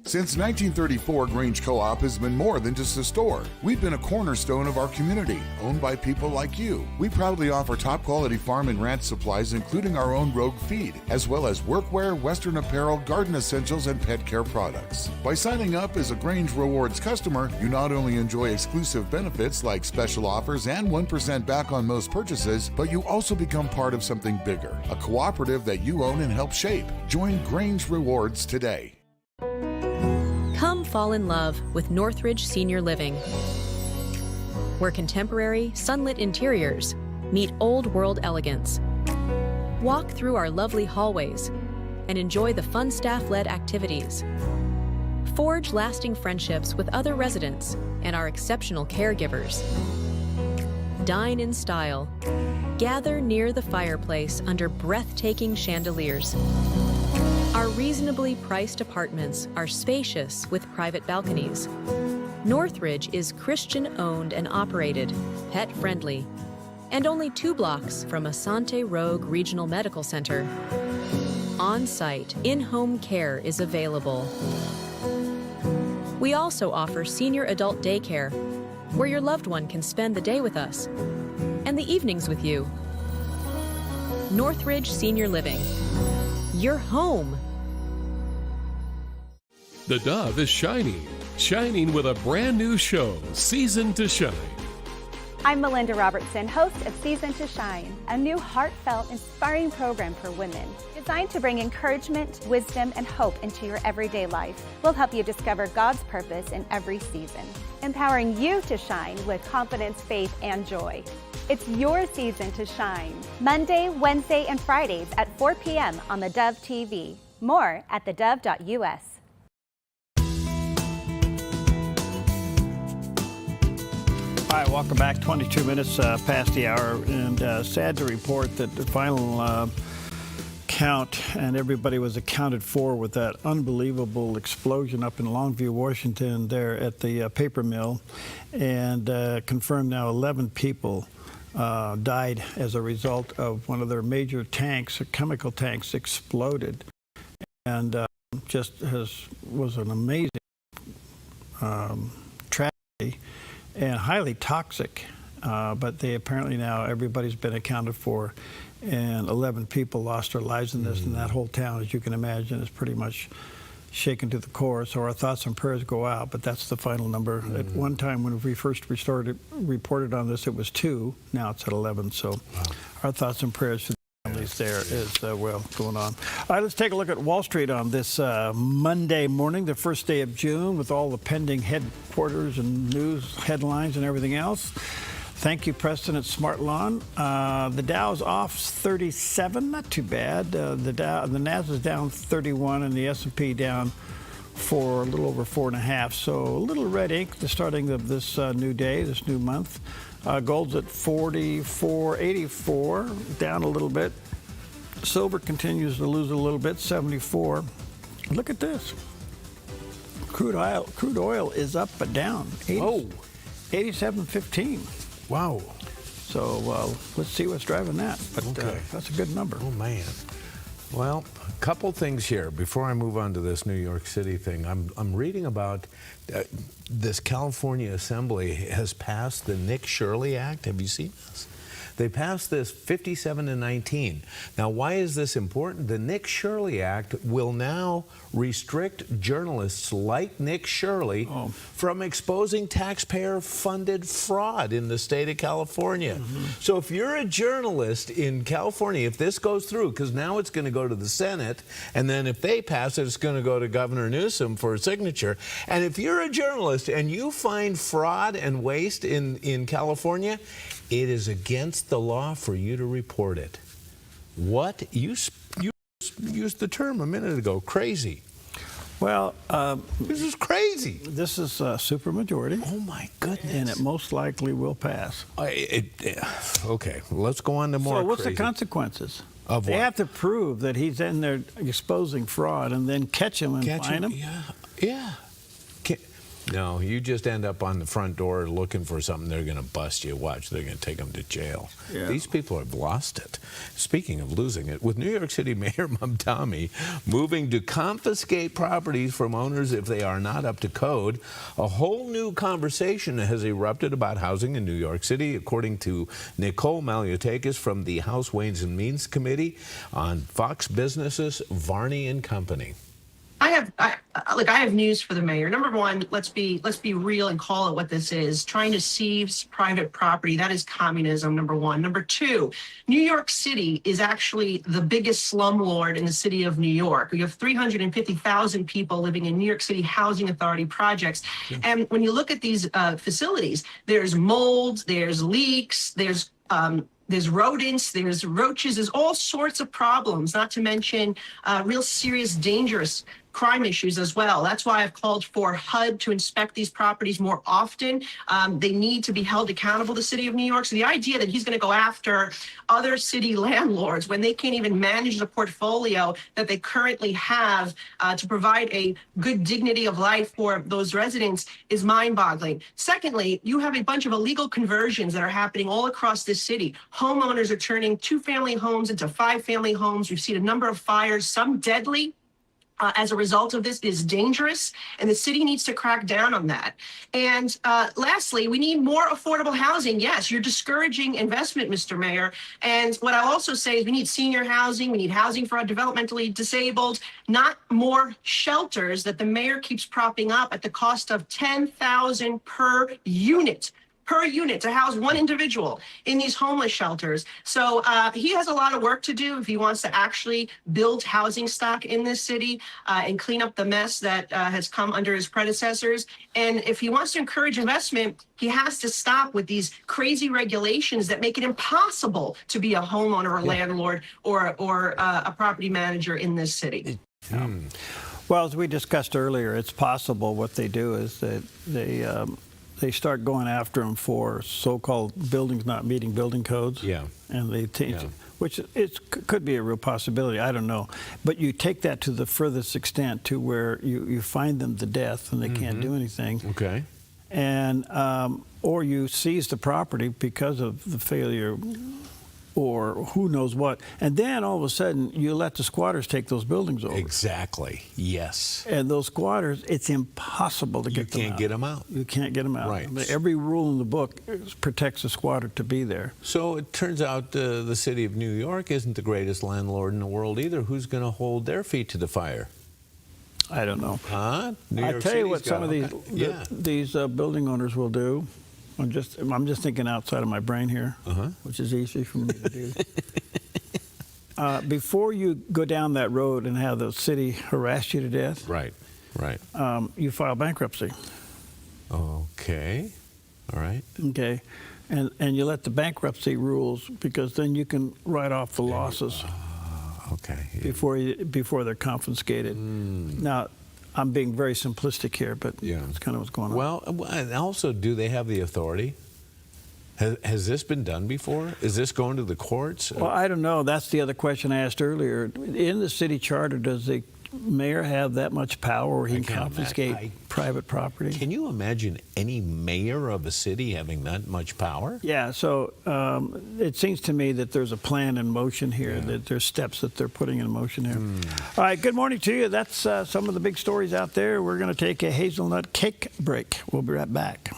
Since 1934, Grange Co-op has been more than just a store. We've been a cornerstone of our community, owned by people like you. We proudly offer top-quality farm and ranch supplies, including our own Rogue feed, as well as workwear, Western apparel, garden essentials, and pet care products. By signing up as a Grange Rewards customer, you not only enjoy exclusive benefits like special offers and 1% back on most purchases, but you also become part of something bigger, a cooperative that you own and help shape. Join Grange Rewards today. Come fall in love with Northridge Senior Living, where contemporary, sunlit interiors meet old-world elegance. Walk through our lovely hallways and enjoy the fun staff-led activities. Forge lasting friendships with other residents and our exceptional caregivers. Dine in style. Gather near the fireplace under breathtaking chandeliers. Our reasonably priced apartments are spacious with private balconies. Northridge is Christian-owned and operated, pet-friendly, and only 2 blocks from Asante Rogue Regional Medical Center. On-site, in-home care is available. We also offer senior adult daycare, where your loved one can spend the day with us and the evenings with you. Northridge Senior Living. Your home. The Dove is shining with a brand new show, Season to Shine. I'm Melinda Robertson, host of Season to Shine, a new heartfelt, inspiring program for women designed to bring encouragement, wisdom, and hope into your everyday life. We'll help you discover God's purpose in every season, empowering you to shine with confidence, faith, and joy. It's your season to shine. Monday, Wednesday, and Fridays at 4 p.m. on the Dove TV. More at thedove.us. All right, welcome back. 22 minutes past the hour, and sad to report that the final count, and everybody was accounted for with that unbelievable explosion up in Longview, Washington, there at the paper mill, and confirmed now 11 people died as a result of one of their major tanks, chemical tanks, exploded, and was an amazing tragedy and highly toxic. But they apparently now everybody's been accounted for, and 11 people lost their lives in this, and that whole town, as you can imagine, is pretty much shaken to the core. So our thoughts and prayers go out, but that's the final number. At one time when we first reported on this, it was 2. Now it's at 11. So our thoughts and prayers for the families there is, well, going on. All right, let's take a look at Wall Street on this Monday morning, the first day of June, with all the pending headquarters and news headlines and everything else. Thank you, Preston at Smart Lawn. The Dow's off 37, not too bad. The Nasdaq is down 31, and the S&P down for a little over 4.5. So a little red ink the starting of this new day, this new month. Gold's at 44.84, down a little bit. Silver continues to lose a little bit, 74. Look at this. Crude oil is up but down. 87.15. Wow. So let's see what's driving that. But that's a good number. Oh, man. Well, a couple things here before I move on to this New York City thing. I'm reading about this California Assembly has passed the Nick Shirley Act. Have you seen this? They passed this 57-19. Now, why is this important? The Nick Shirley Act will now restrict journalists like Nick Shirley from exposing taxpayer-funded fraud in the state of California. So if you're a journalist in California, if this goes through, because now it's going to go to the Senate, and then if they pass it, it's going to go to Governor Newsom for a signature. And if you're a journalist and you find fraud and waste in California, it is against the law for you to report it. What? You used the term a minute ago, crazy. Well, this is crazy. This is a supermajority. Oh, my goodness. And it most likely will pass. Okay, let's go on to more So what's crazy. the consequences? Of They what? have to prove that he's in there exposing fraud and then catch him and fine him. Yeah. No, you just end up on the front door looking for something. They're going to bust you. Watch, they're going to take them to jail. Yeah. These people have lost it. Speaking of losing it, with New York City Mayor Mamdani moving to confiscate properties from owners if they are not up to code, a whole new conversation has erupted about housing in New York City, according to Nicole Maliotakis from the House Ways and Means Committee on Fox Business's Varney and Company. I have news for the mayor. Number one, let's be real and call it what this is. Trying to seize private property, that is communism, number one. Number two, New York City is actually the biggest slumlord in the city of New York. We have 350,000 people living in New York City Housing Authority projects. And when you look at these facilities, there's mold, there's leaks, there's rodents, there's roaches, there's all sorts of problems, not to mention real serious, dangerous crime issues as well. That's why I've called for HUD to inspect these properties more often. They need to be held accountable, the city of New York. So the idea that he's going to go after other city landlords when they can't even manage the portfolio that they currently have to provide a good dignity of life for those residents is mind-boggling. Secondly, you have a bunch of illegal conversions that are happening all across this city. Homeowners are turning 2-family homes into 5-family homes. We've seen a number of fires, some deadly. As a result of this, is dangerous, and the city needs to crack down on that. And lastly, we need more affordable housing. Yes, you're discouraging investment, Mr. Mayor. And what I'll also say is we need senior housing, we need housing for our developmentally disabled, not more shelters that the mayor keeps propping up at the cost of $10,000 per unit to house one individual in these homeless shelters. So he has a lot of work to do if he wants to actually build housing stock in this city and clean up the mess that has come under his predecessors. And if he wants to encourage investment, he has to stop with these crazy regulations that make it impossible to be a homeowner or landlord or a property manager in this city. Well, as we discussed earlier, it's possible what they do is that they start going after them for so-called buildings not meeting building codes. Yeah. And they which could be a real possibility. I don't know. But you take that to the furthest extent to where you find them to death and they can't do anything. Okay. And or you seize the property because of the failure or who knows what. And then all of a sudden you let the squatters take those buildings over. Exactly. Yes. And those squatters, it's impossible to get them out. You can't get them out. You can't get them out. Right. I mean, every rule in the book protects the squatter to be there. So it turns out the city of New York isn't the greatest landlord in the world either. Who's going to hold their feet to the fire? I don't know. Huh? New I York tell you City's what some of got these building owners will do. I'm just thinking outside of my brain here, which is easy for me to do. Before you go down that road and have the city harass you to death, right, you file bankruptcy. Okay, all right. Okay, and you let the bankruptcy rules, because then you can write off the losses. Okay. Before they're confiscated. Now, I'm being very simplistic here, but that's kind of what's going on. Well, and also, do they have the authority? Has this been done before? Is this going to the courts? Well, I don't know. That's the other question I asked earlier. In the city charter, does the mayor have that much power where he can confiscate private property? Can you imagine any mayor of a city having that much power? Yeah, so it seems to me that there's a plan in motion here, that there's steps that they're putting in motion here. All right, good morning to you. That's some of the big stories out there. We're going to take a hazelnut cake break. We'll be right back.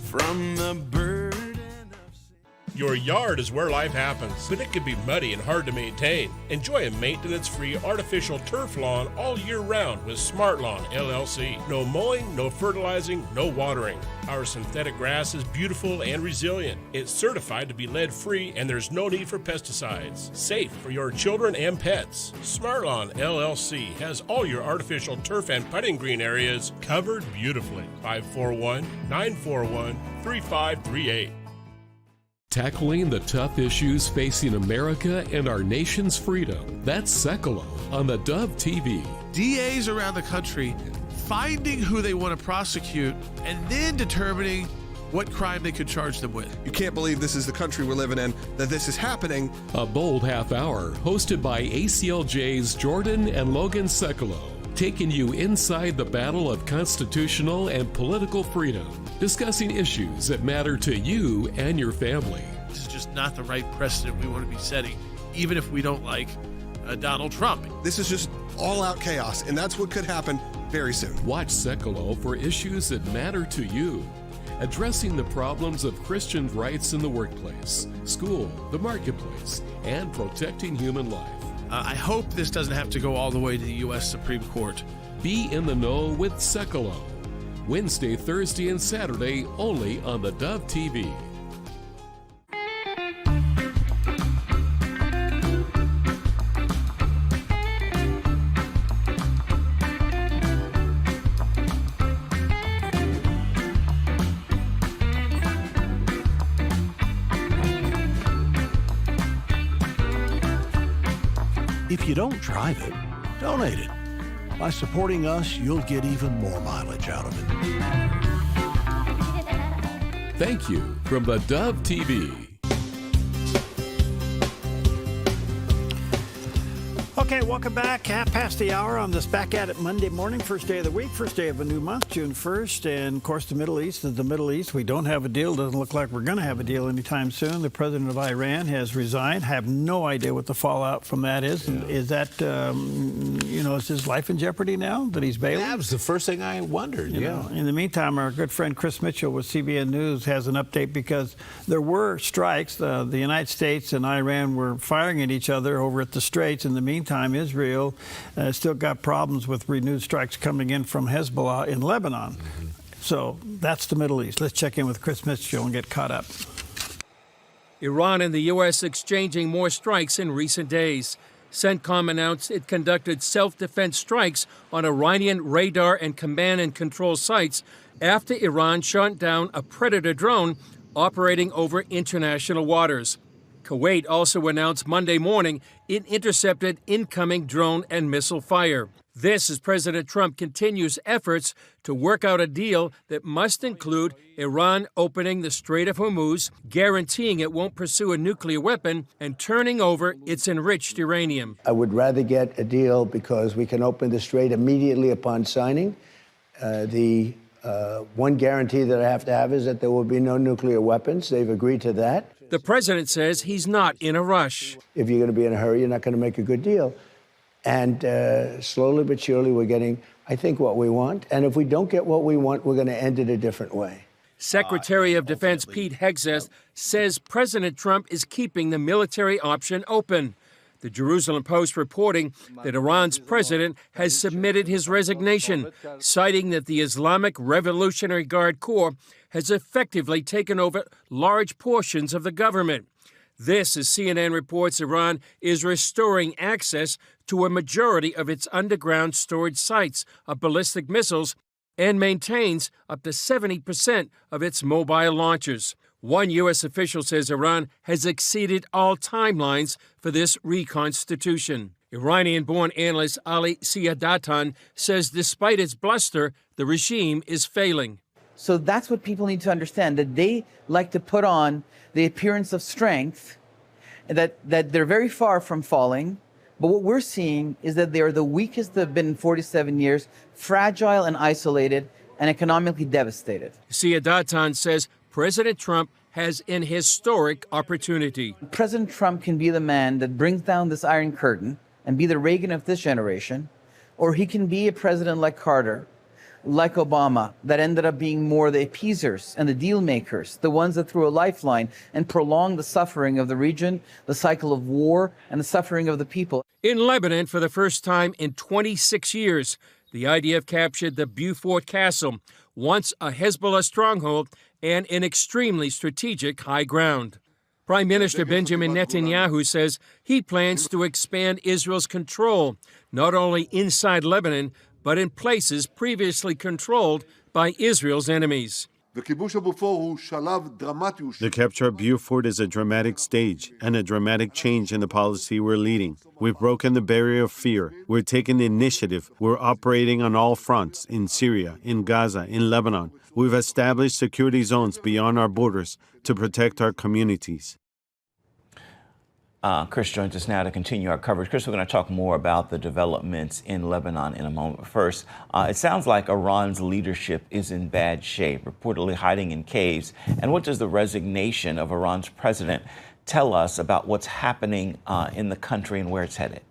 From the burden of sin. Your yard is where life happens, but it can be muddy and hard to maintain. Enjoy a maintenance-free artificial turf lawn all year round with Smart Lawn LLC. No mowing, no fertilizing, no watering. Our synthetic grass is beautiful and resilient. It's certified to be lead-free, and there's no need for pesticides. Safe for your children and pets. Smart Lawn LLC has all your artificial turf and putting green areas covered beautifully. 541-941-3538. Tackling the tough issues facing America and our nation's freedom. That's Sekalo on the Dove TV. DAs around the country finding who they want to prosecute and then determining what crime they could charge them with. You can't believe this is the country we're living in, that this is happening. A bold half hour hosted by ACLJ's Jordan and Logan Sekalo, taking you inside the battle of constitutional and political freedom, discussing issues that matter to you and your family. This is just not the right precedent we want to be setting, even if we don't like Donald Trump. This is just all-out chaos, and that's what could happen very soon. Watch Sekalo for issues that matter to you, addressing the problems of Christian rights in the workplace, school, the marketplace, and protecting human life. I hope this doesn't have to go all the way to the U.S. Supreme Court. Be in the know with Sekalo. Wednesday, Thursday, and Saturday only on the Dove TV. If you don't drive it, donate it. By supporting us, you'll get even more mileage out of it. Thank you from the Dove TV. Okay, welcome back. 1:30 on this Back at It Monday morning, first day of the week, first day of a new month, June 1st. And, of course, the Middle East is the Middle East. We don't have a deal. Doesn't look like we're going to have a deal anytime soon. The president of Iran has resigned. Have no idea what the fallout from that is. Yeah. Is that, is his life in jeopardy now that he's bailing? That was the first thing I wondered, In the meantime, our good friend Chris Mitchell with CBN News has an update because there were strikes. The United States and Iran were firing at each other over at the Straits. In the meantime, Israel still got problems with renewed strikes coming in from Hezbollah in Lebanon. So that's the Middle East. Let's check in with Chris Mitchell and get caught up. Iran and the U.S. exchanging more strikes in recent days. CENTCOM announced it conducted self-defense strikes on Iranian radar and command and control sites after Iran shot down a Predator drone operating over international waters. Kuwait also announced Monday morning it intercepted incoming drone and missile fire. This as President Trump continues efforts to work out a deal that must include Iran opening the Strait of Hormuz, guaranteeing it won't pursue a nuclear weapon, and turning over its enriched uranium. I would rather get a deal because we can open the strait immediately upon signing. The one guarantee that I have to have is that there will be no nuclear weapons. They've agreed to that. The president says he's not in a rush. If you're going to be in a hurry, you're not going to make a good deal. And slowly but surely, we're getting, I think, what we want. And if we don't get what we want, we're going to end it a different way. Secretary of Defense Pete Hegseth says President Trump is keeping the military option open. The Jerusalem Post reporting that Iran's president has submitted his resignation, citing that the Islamic Revolutionary Guard Corps has effectively taken over large portions of the government. This, as CNN reports, Iran is restoring access to a majority of its underground storage sites of ballistic missiles and maintains up to 70% of its mobile launchers. One U.S. official says Iran has exceeded all timelines for this reconstitution. Iranian-born analyst Ali Siadatan says despite its bluster, the regime is failing. So that's what people need to understand, that they like to put on the appearance of strength, that they're very far from falling. But what we're seeing is that they are the weakest they've been in 47 years, fragile and isolated, and economically devastated. Siadatan says President Trump has an historic opportunity. President Trump can be the man that brings down this Iron Curtain and be the Reagan of this generation, or he can be a president like Carter, like Obama, that ended up being more the appeasers and the deal makers, the ones that threw a lifeline and prolonged the suffering of the region, the cycle of war, and the suffering of the people. In Lebanon, for the first time in 26 years, the IDF captured the Beaufort Castle, once a Hezbollah stronghold and an extremely strategic high ground. Prime Minister Benjamin Netanyahu says he plans to expand Israel's control, not only inside Lebanon, but in places previously controlled by Israel's enemies. The capture of Beaufort is a dramatic stage and a dramatic change in the policy we're leading. We've broken the barrier of fear. We're taking the initiative. We're operating on all fronts, in Syria, in Gaza, in Lebanon. We've established security zones beyond our borders to protect our communities. Chris joins us now to continue our coverage. Chris, we're going to talk more about the developments in Lebanon in a moment. First, it sounds like Iran's leadership is in bad shape, reportedly hiding in caves. And what does the resignation of Iran's president tell us about what's happening in the country and where it's headed?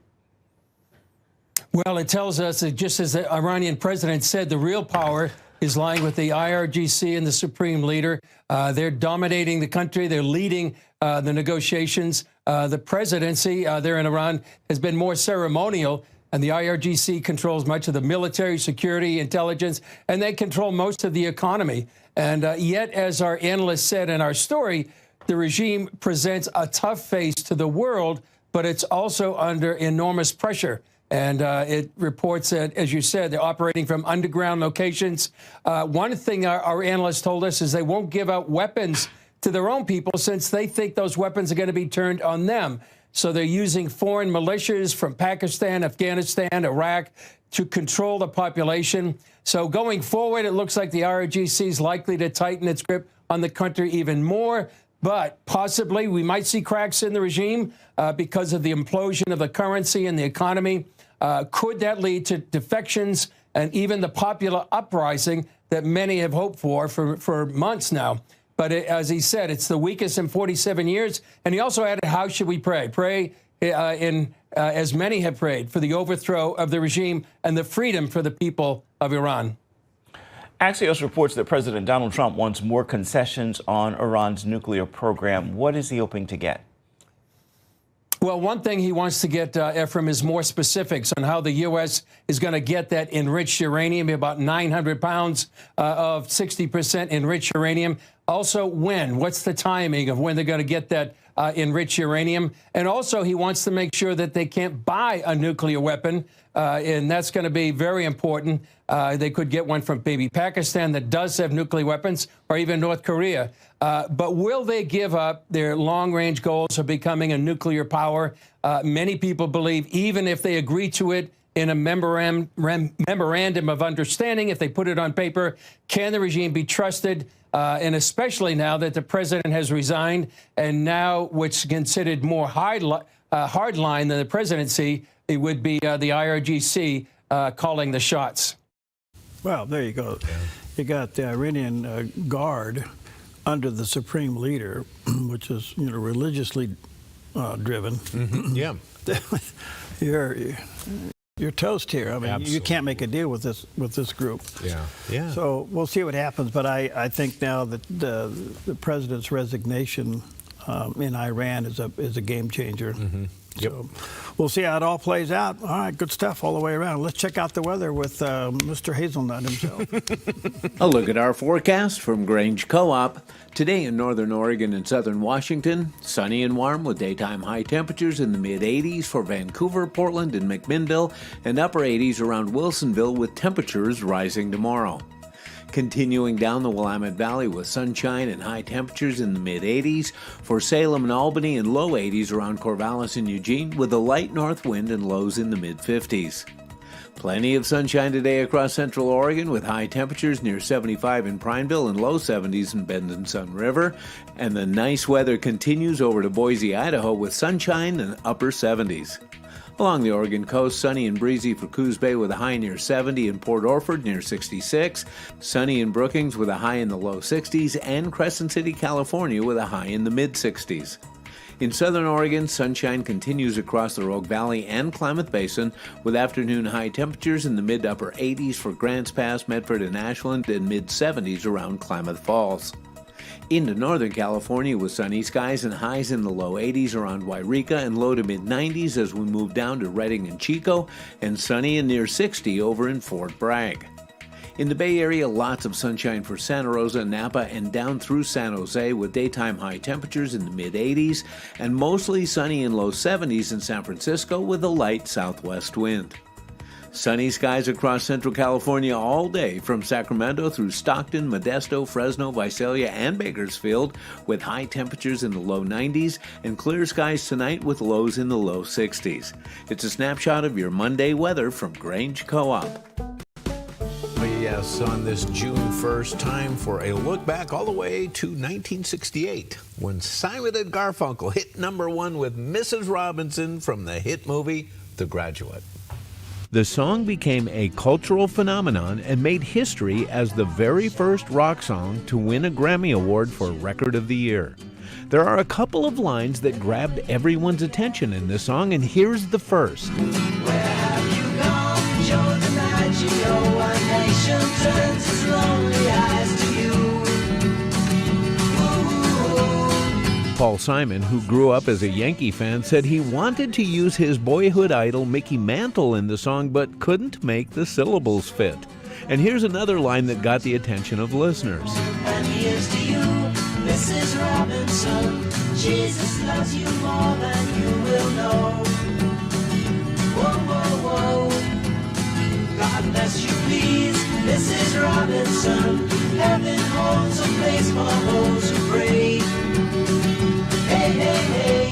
Well, it tells us that just as the Iranian president said, the real power is lying with the IRGC and the supreme leader. They're dominating the country. They're leading the negotiations. The presidency there in Iran has been more ceremonial, and the IRGC controls much of the military, security, intelligence, and they control most of the economy. And yet, as our analyst said in our story, the regime presents a tough face to the world, but it's also under enormous pressure. And it reports that, as you said, they're operating from underground locations. One thing our analysts told us is they won't give out weapons to their own people since they think those weapons are going to be turned on them. So they're using foreign militias from Pakistan, Afghanistan, Iraq to control the population. So going forward, it looks like the IRGC is likely to tighten its grip on the country even more. But possibly we might see cracks in the regime because of the implosion of the currency and the economy. Could that lead to defections and even the popular uprising that many have hoped for months now? But as he said, it's the weakest in 47 years. And he also added, how should we pray? Pray as many have prayed for the overthrow of the regime and the freedom for the people of Iran. Axios reports that President Donald Trump wants more concessions on Iran's nuclear program. What is he hoping to get? Well, one thing he wants to get, Ephraim, is more specifics on how the U.S. is going to get that enriched uranium, about 900 pounds of 60% enriched uranium. Also, when? What's the timing of when they're going to get that enriched uranium. And also, he wants to make sure that they can't buy a nuclear weapon, and that's going to be very important. They could get one from maybe Pakistan that does have nuclear weapons, or even North Korea. But will they give up their long-range goals of becoming a nuclear power? Many people believe even if they agree to it in a memorandum of understanding, if they put it on paper, can the regime be trusted? And especially now that the president has resigned, and now what's considered more hardline than the presidency, it would be the IRGC calling the shots. Well, there you go. You got the Iranian Guard under the supreme leader, which is religiously driven. Mm-hmm. Yeah. You're toast here. I mean, Absolutely. You can't make a deal with this group. Yeah. Yeah. So we'll see what happens. But I think now that the president's resignation in Iran is a game changer. Mm-hmm. Yep. So we'll see how it all plays out. All right, good stuff all the way around. Let's check out the weather with Mr. Hazelnut himself. A look at our forecast from Grange Co-op. Today in northern Oregon and southern Washington, sunny and warm with daytime high temperatures in the mid-80s for Vancouver, Portland, and McMinnville, and upper 80s around Wilsonville with temperatures rising tomorrow. Continuing down the Willamette Valley with sunshine and high temperatures in the mid-80s for Salem and Albany and low 80s around Corvallis and Eugene with a light north wind and lows in the mid-50s. Plenty of sunshine today across central Oregon with high temperatures near 75 in Prineville and low 70s in Bend and Sun River. And the nice weather continues over to Boise, Idaho with sunshine and upper 70s. Along the Oregon coast, sunny and breezy for Coos Bay with a high near 70 and Port Orford near 66, sunny in Brookings with a high in the low 60s, and Crescent City, California with a high in the mid-60s. In southern Oregon, sunshine continues across the Rogue Valley and Klamath Basin with afternoon high temperatures in the mid-upper 80s for Grants Pass, Medford, and Ashland, and mid-70s around Klamath Falls. Into northern California with sunny skies and highs in the low 80s around Wairika and low to mid-90s as we move down to Redding and Chico, and sunny and near 60 over in Fort Bragg. In the Bay Area, lots of sunshine for Santa Rosa, Napa, and down through San Jose with daytime high temperatures in the mid-80s, and mostly sunny in low 70s in San Francisco with a light southwest wind. Sunny skies across central California all day from Sacramento through Stockton, Modesto, Fresno, Visalia, and Bakersfield with high temperatures in the low 90s and clear skies tonight with lows in the low 60s. It's a snapshot of your Monday weather from Grange Co-op. Yes, on this June 1st, time for a look back all the way to 1968 when Simon and Garfunkel hit #1 with Mrs. Robinson from the hit movie The Graduate. The song became a cultural phenomenon and made history as the very first rock song to win a Grammy Award for Record of the Year. There are a couple of lines that grabbed everyone's attention in this song, and here's the first. Where have you gone, Joe DiMaggio? Our nation turns its lonely eyes to you. Paul Simon, who grew up as a Yankee fan, said he wanted to use his boyhood idol Mickey Mantle in the song, but couldn't make the syllables fit. And here's another line that got the attention of listeners. And here's to you, Mrs. Robinson. Jesus loves you more than you will know. Whoa, whoa, whoa. God bless you, please, Mrs. Robinson. Heaven holds a place for those who pray. Hey, hey, hey.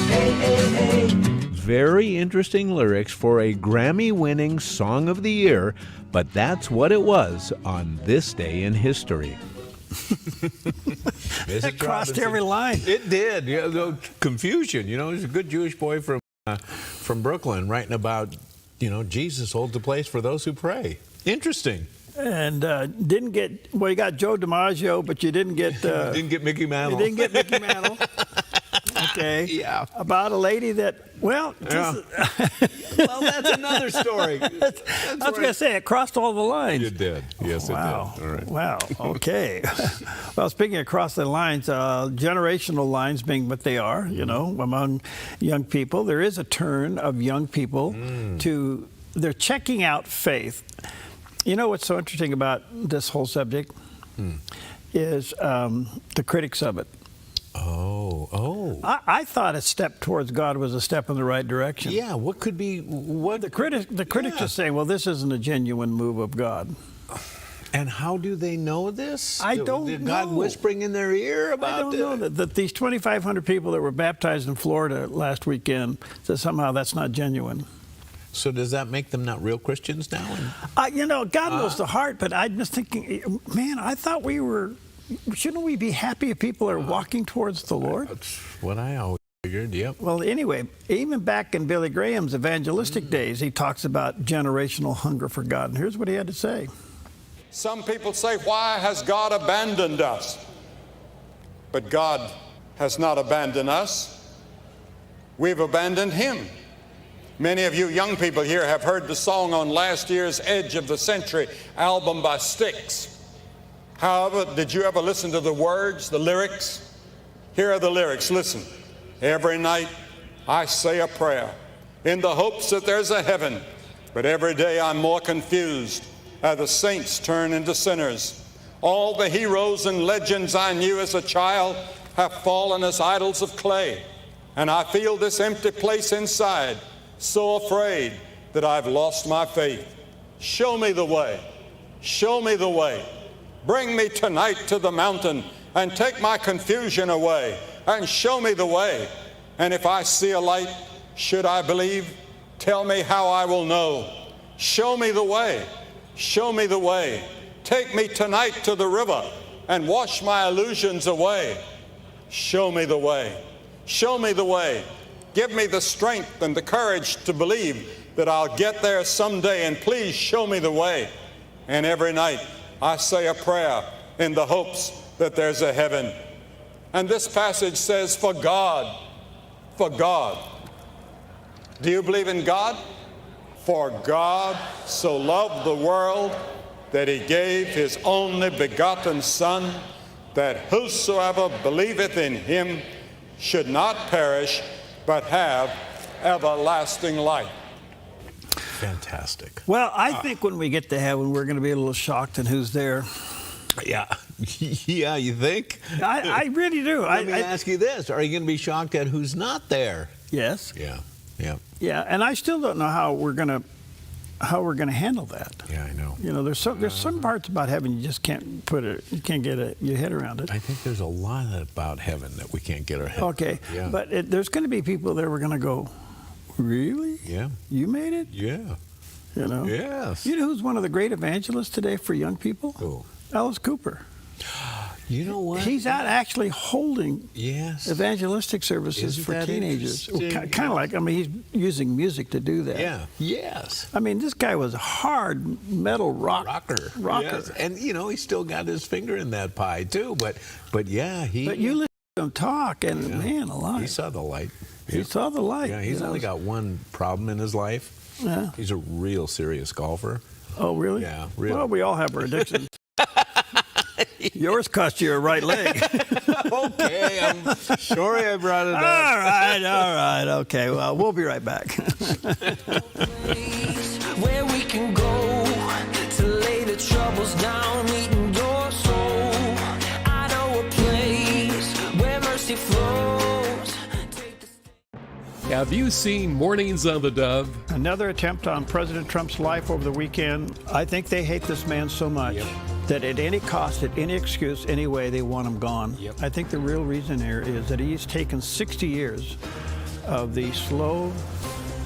Hey, hey, hey. Very interesting lyrics for a Grammy-winning Song of the Year, but that's what it was on this day in history. It crossed every line. It did. Yeah, the confusion. He's a good Jewish boy from Brooklyn writing about, Jesus holds a place for those who pray. Interesting. And didn't get, you got Joe DiMaggio, but you didn't get... didn't get Mickey Mantle. You didn't get Mickey Mantle. Okay. Yeah. About a lady that, well, that's another story. I was going to say, it crossed all the lines. It did. Yes, wow. It did. All right. Wow. Okay. Well, speaking of cross the lines, generational lines being what they are, among young people, there is a turn of young people to, they're checking out faith. You know what's so interesting about this whole subject is the critics of it. Oh. Oh. I thought a step towards God was a step in the right direction. Yeah, what could be, what? The critics are saying, well, this isn't a genuine move of God. And how do they know this? I don't know. Did God whispering in their ear about it? I don't know that these 2,500 people that were baptized in Florida last weekend, that somehow that's not genuine. So does that make them not real Christians now? God knows the heart, but I'm just thinking, man, I thought shouldn't we be happy if people are walking towards the Lord? That's what I always figured, yep. Well, anyway, even back in Billy Graham's evangelistic days, he talks about generational hunger for God. And here's what he had to say. Some people say, why has God abandoned us? But God has not abandoned us. We've abandoned Him. Many of you young people here have heard the song on last year's Edge of the Century album by Styx. However, did you ever listen to the words, the lyrics? Here are the lyrics. Listen. Every night I say a prayer in the hopes that there's a heaven, but every day I'm more confused as the saints turn into sinners. All the heroes and legends I knew as a child have fallen as idols of clay, and I feel this empty place inside, so afraid that I've lost my faith. Show me the way. Show me the way. Bring me tonight to the mountain and take my confusion away and show me the way. And if I see a light, should I believe? Tell me how I will know. Show me the way. Show me the way. Take me tonight to the river and wash my illusions away. Show me the way. Show me the way. Give me the strength and the courage to believe that I'll get there someday, and please show me the way. And every night I say a prayer in the hopes that there's a heaven. And this passage says, for God. For God. Do you believe in God? For God so loved the world that He gave His only begotten Son, that whosoever believeth in Him should not perish, but have everlasting life. Fantastic. Well, I think when we get to heaven, we're going to be a little shocked at who's there. Yeah. Yeah, you think? I really do. Let me ask you this. Are you going to be shocked at who's not there? Yes. Yeah. Yeah. Yeah, and I still don't know how we're going to handle that. Yeah, I know. You know, there's some parts about heaven you just can't get your head around it. I think there's a lot about heaven that we can't get our head around. Okay. Yeah. But there's going to be people there we're going to go, really? Yeah. You made it? Yeah. You know? Yes. You know who's one of the great evangelists today for young people? Who? Alice Cooper. You know what? He's out actually holding evangelistic services Isn't for that teenagers. interesting? Kind of like, I mean, he's using music to do that. Yeah. Yes. I mean, this guy was a hard metal rocker. Yes. And, you know, he's still got his finger in that pie, too. But yeah, he... But you listen to him talk, and man alive. He saw the light. He saw the light. Yeah, he's only got one problem in his life. Yeah. He's a real serious golfer. Oh, really? Yeah, really. Well, we all have our addictions. Yours cost you a right leg. Okay, I'm sorry I brought it up. All right. Okay, well, we'll be right back. Where we can go to lay the troubles down, meeting your soul. I know a place where mercy flows. Have you seen Mornings on the Dove? Another attempt on President Trump's life over the weekend. I think they hate this man so much that at any cost, at any excuse, any way, they want him gone. I think the real reason here is that he's taken 60 years of the slow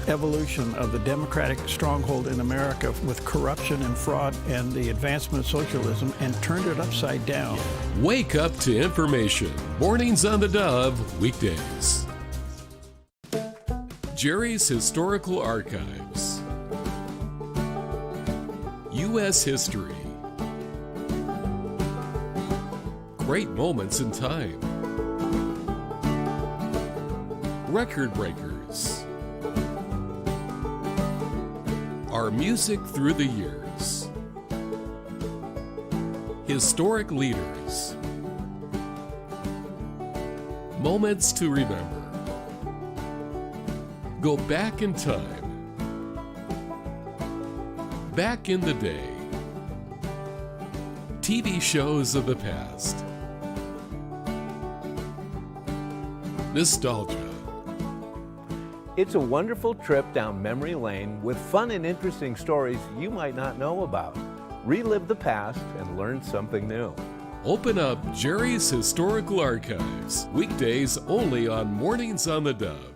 evolution of the democratic stronghold in America with corruption and fraud and the advancement of socialism and turned it upside down. Wake up to information. Mornings on the Dove, weekdays. Jerry's Historical Archives. U.S. history. Great moments in time. Record breakers. Our music through the years. Historic leaders. Moments to remember. Go back in time. Back in the day. TV shows of the past. nostalgia. It's a wonderful trip down memory lane with fun and interesting stories you might not know about. Relive the past and learn something new. Open up Jerry's Historical Archives. Weekdays only on Mornings on the Dove.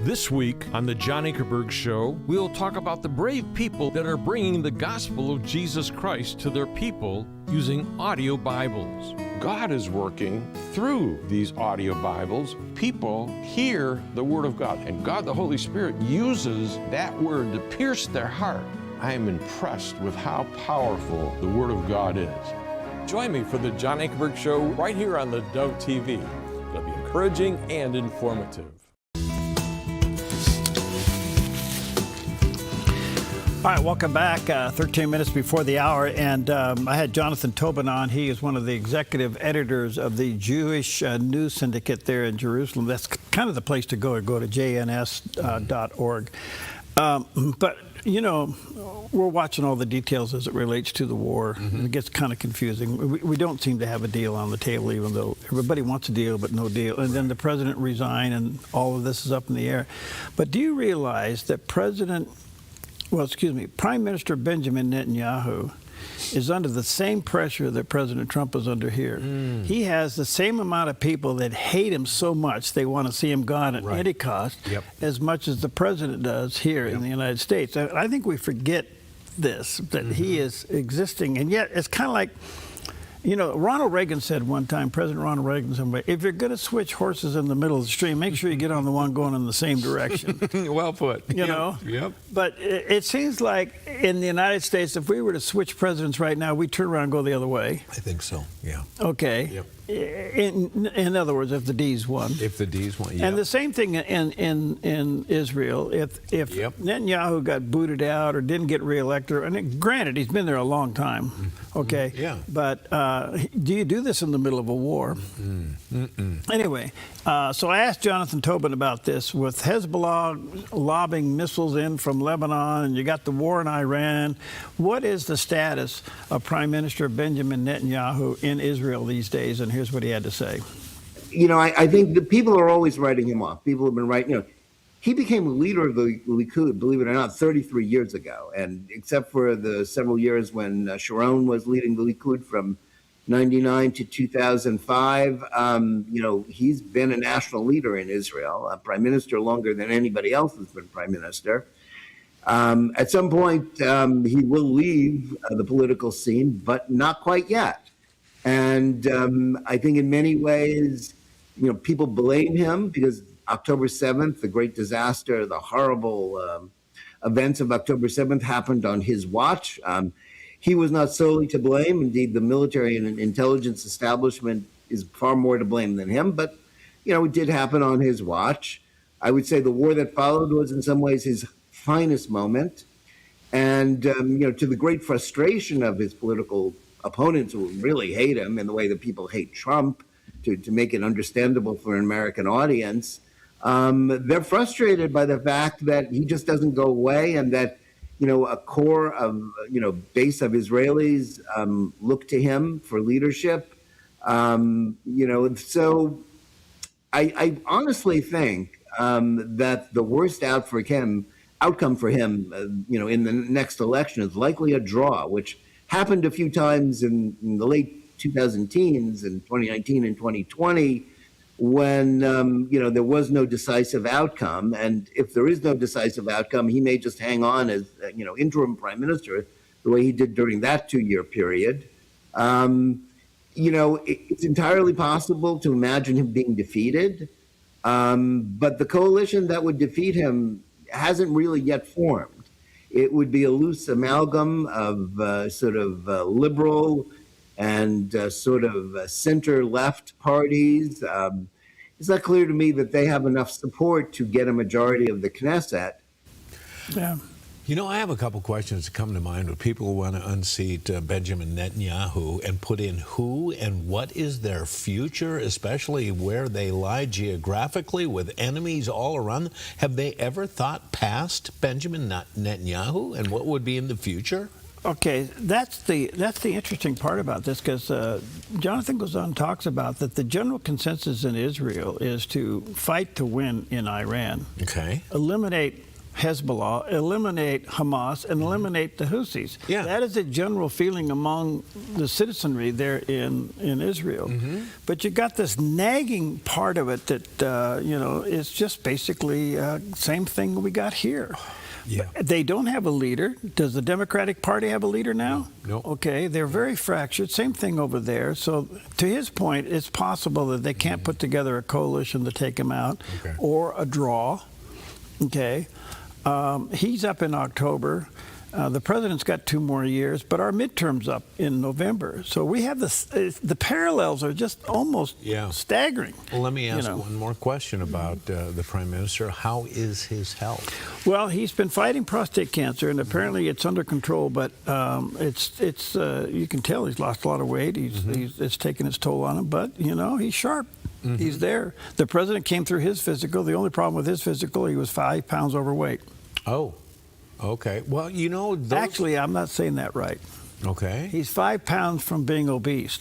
This week on the John Ankerberg Show, we'll talk about the brave people that are bringing the gospel of Jesus Christ to their people using audio Bibles. God is working through these audio Bibles. People hear the Word of God, and God, the Holy Spirit, uses that Word to pierce their heart. I am impressed with how powerful the Word of God is. Join me for the John Ankerberg Show right here on the Dove TV. It'll be encouraging and informative. All right, welcome back. 13 minutes before the hour, and I had Jonathan Tobin on. He is one of the executive editors of the Jewish News Syndicate there in Jerusalem. That's kind of the place to go to jns.org. But, you know, we're watching all the details as it relates to the war, and it gets kind of confusing. We don't seem to have a deal on the table, even though everybody wants a deal, but no deal. And then the president resigned, and all of this is up in the air. But do you realize that Prime Minister Benjamin Netanyahu is under the same pressure that President Trump is under here? He has the same amount of people that hate him so much they want to see him gone at any cost, as much as the president does here in the United States. I think we forget this, that he is existing, and yet it's kind of like, you know, Ronald Reagan said one time, President Ronald Reagan said, if you're going to switch horses in the middle of the stream, make sure you get on the one going in the same direction. Well put. You know? Yep. But it seems like in the United States, if we were to switch presidents right now, we'd turn around and go the other way. I think so, yeah. Okay. Yep. In other words, if the D's won. If the D's won, yeah. And the same thing in Israel. If Netanyahu got booted out or didn't get reelected, and granted, he's been there a long time, okay? Yeah. But do you do this in the middle of a war? Anyway, so I asked Jonathan Tobin about this. With Hezbollah lobbing missiles in from Lebanon, and you got the war in Iran, what is the status of Prime Minister Benjamin Netanyahu in Israel these days? And here's what he had to say. You know, I think the people are always writing him off. People have been writing, you know, he became a leader of the Likud, believe it or not, 33 years ago. And except for the several years when Sharon was leading the Likud from 99 to 2005, you know, he's been a national leader in Israel, a prime minister longer than anybody else has been prime minister. At some point, he will leave the political scene, but not quite yet. And I think in many ways, you know, people blame him because October 7th, the great disaster, the horrible events of October 7th happened on his watch. He was not solely to blame. Indeed, the military and intelligence establishment is far more to blame than him. But, you know, it did happen on his watch. I would say the war that followed was in some ways his finest moment. And, you know, to the great frustration of his political opponents who really hate him in the way that people hate Trump, to make it understandable for an American audience, they're frustrated by the fact that he just doesn't go away and that, you know, a core of, you know, base of Israelis look to him for leadership. You know, so I honestly think that the worst outcome for him, you know, in the next election is likely a draw, which happened a few times in the late 2010s in 2019 and 2020 when, you know, there was no decisive outcome. And if there is no decisive outcome, he may just hang on as, you know, interim prime minister the way he did during that 2-year period. You know, it's entirely possible to imagine him being defeated. But the coalition that would defeat him hasn't really yet formed. It would be a loose amalgam of sort of liberal and sort of center-left parties. It's not clear to me that they have enough support to get a majority of the Knesset. Yeah. You know, I have a couple questions that come to mind with people who want to unseat Benjamin Netanyahu and put in who and what is their future, especially where they lie geographically with enemies all around them. Have they ever thought past Benjamin Netanyahu and what would be in the future? Okay, that's the interesting part about this, because Jonathan goes on and talks about that the general consensus in Israel is to fight to win in Iran. Okay. Eliminate Hezbollah, eliminate Hamas, and eliminate the Houthis. Yeah. That is a general feeling among the citizenry there in Israel. But you got this nagging part of it that, is just basically same thing we got here. Yeah. They don't have a leader. Does the Democratic Party have a leader now? No. Okay, they're very fractured. Same thing over there. So to his point, it's possible that they can't put together a coalition to take him out, or a draw. Okay. He's up in October. The president's got 2 more years, but our midterm's up in November. So we have the parallels are just almost staggering. Well, let me ask one more question about the Prime Minister. How is his health? Well, he's been fighting prostate cancer, and apparently it's under control. But it's you can tell he's lost a lot of weight. It's taken its toll on him. But he's sharp. He's there. The president came through his physical. The only problem with his physical, he was 5 pounds overweight. Oh, okay. Well, Actually, I'm not saying that right. Okay. He's 5 pounds from being obese.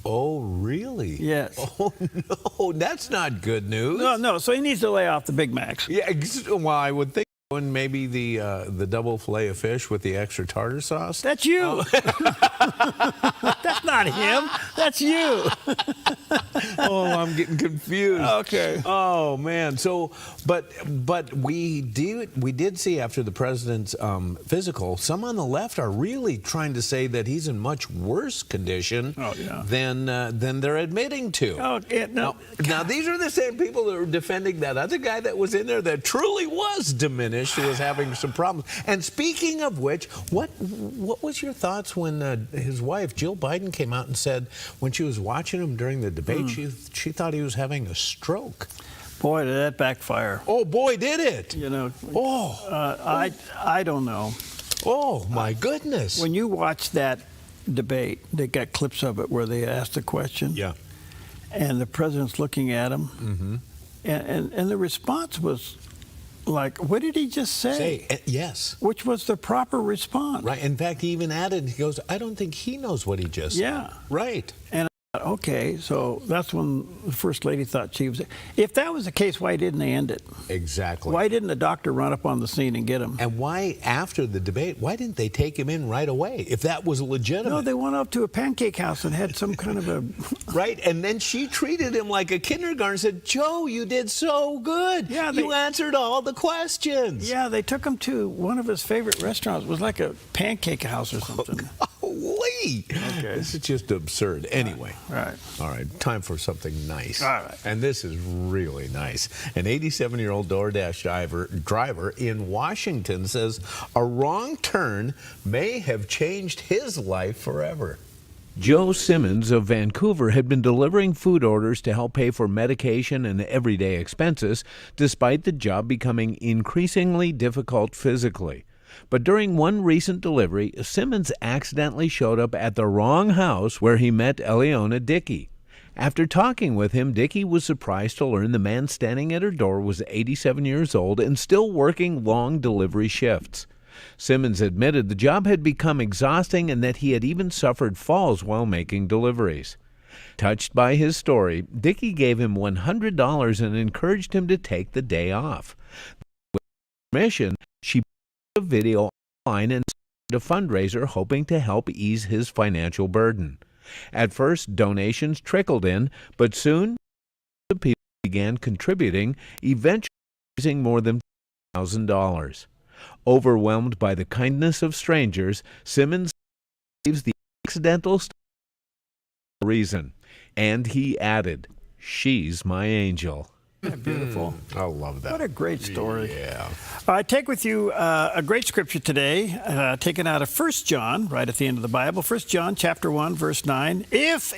Oh, really? Yes. Oh, no, that's not good news. No. So he needs to lay off the Big Macs. Yeah. Well, I would think. And maybe the double fillet of fish with the extra tartar sauce. That's you. That's not him. That's you. Oh, I'm getting confused. Okay. Oh man. So, but we did see after the president's physical, some on the left are really trying to say that he's in much worse condition than they're admitting to. Oh, yeah, no. Now these are the same people that are defending that other guy that was in there that truly was diminished. Who was having some problems. And speaking of which, what was your thoughts when his wife, Jill Biden, came out and said when she was watching him during the debate, she thought he was having a stroke? Boy, did that backfire. Oh, boy, did it. I don't know. Oh, my goodness. When you watch that debate, they got clips of it where they asked a question. Yeah. And the president's looking at him. And the response was, like, what did he just say? Yes. Which was the proper response. Right. In fact, he even added, he goes, I don't think he knows what he just said. Right. And I thought, okay, so that's when the First Lady thought she was... If that was the case, why didn't they end it? Exactly. Why didn't the doctor run up on the scene and get him? And why, after the debate, why didn't they take him in right away, if that was legitimate? No, they went up to a pancake house and had some kind of a... Right, and then she treated him like a kindergarten and said, Joe, you did so good. Yeah, you answered all the questions. Yeah, they took him to one of his favorite restaurants. It was like a pancake house or something. Holy! Okay. This is just absurd. Anyway. All right, time for something nice. All right. And this is really nice. An 87-year-old DoorDash driver in Washington says a wrong turn may have changed his life forever. Joe Simmons of Vancouver had been delivering food orders to help pay for medication and everyday expenses, despite the job becoming increasingly difficult physically. But during one recent delivery, Simmons accidentally showed up at the wrong house where he met Eliona Dickey. After talking with him, Dickey was surprised to learn the man standing at her door was 87 years old and still working long delivery shifts. Simmons admitted the job had become exhausting and that he had even suffered falls while making deliveries. Touched by his story, Dickey gave him $100 and encouraged him to take the day off. With permission, she put a video online and started a fundraiser hoping to help ease his financial burden. At first, donations trickled in, but soon the people began contributing, eventually raising more than $1,000. Overwhelmed by the kindness of strangers, Simmons believes the accidental reason, and he added, "She's my angel." Beautiful. I love that. What a great story. Yeah. I take with you a great scripture today, taken out of 1 John, right at the end of the Bible. 1 John chapter 1, verse 9. If,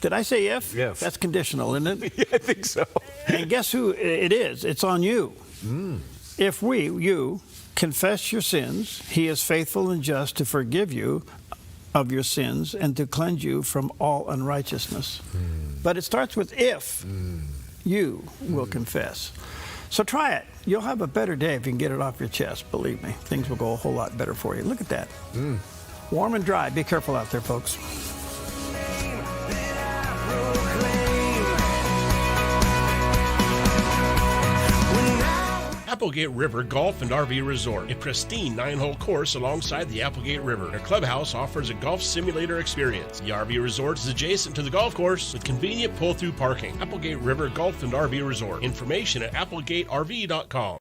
did I say if? If. That's conditional, isn't it? Yeah, I think so. And guess who it is? It's on you. If you, confess your sins, he is faithful and just to forgive you of your sins and to cleanse you from all unrighteousness. But it starts with if you will confess. So try it. You'll have a better day if you can get it off your chest. Believe me, things will go a whole lot better for you. Look at that. Warm and dry. Be careful out there, folks. Applegate River Golf and RV Resort, a pristine 9-hole course alongside the Applegate River. Their clubhouse offers a golf simulator experience. The RV Resort is adjacent to the golf course with convenient pull-through parking. Applegate River Golf and RV Resort. Information at applegaterv.com.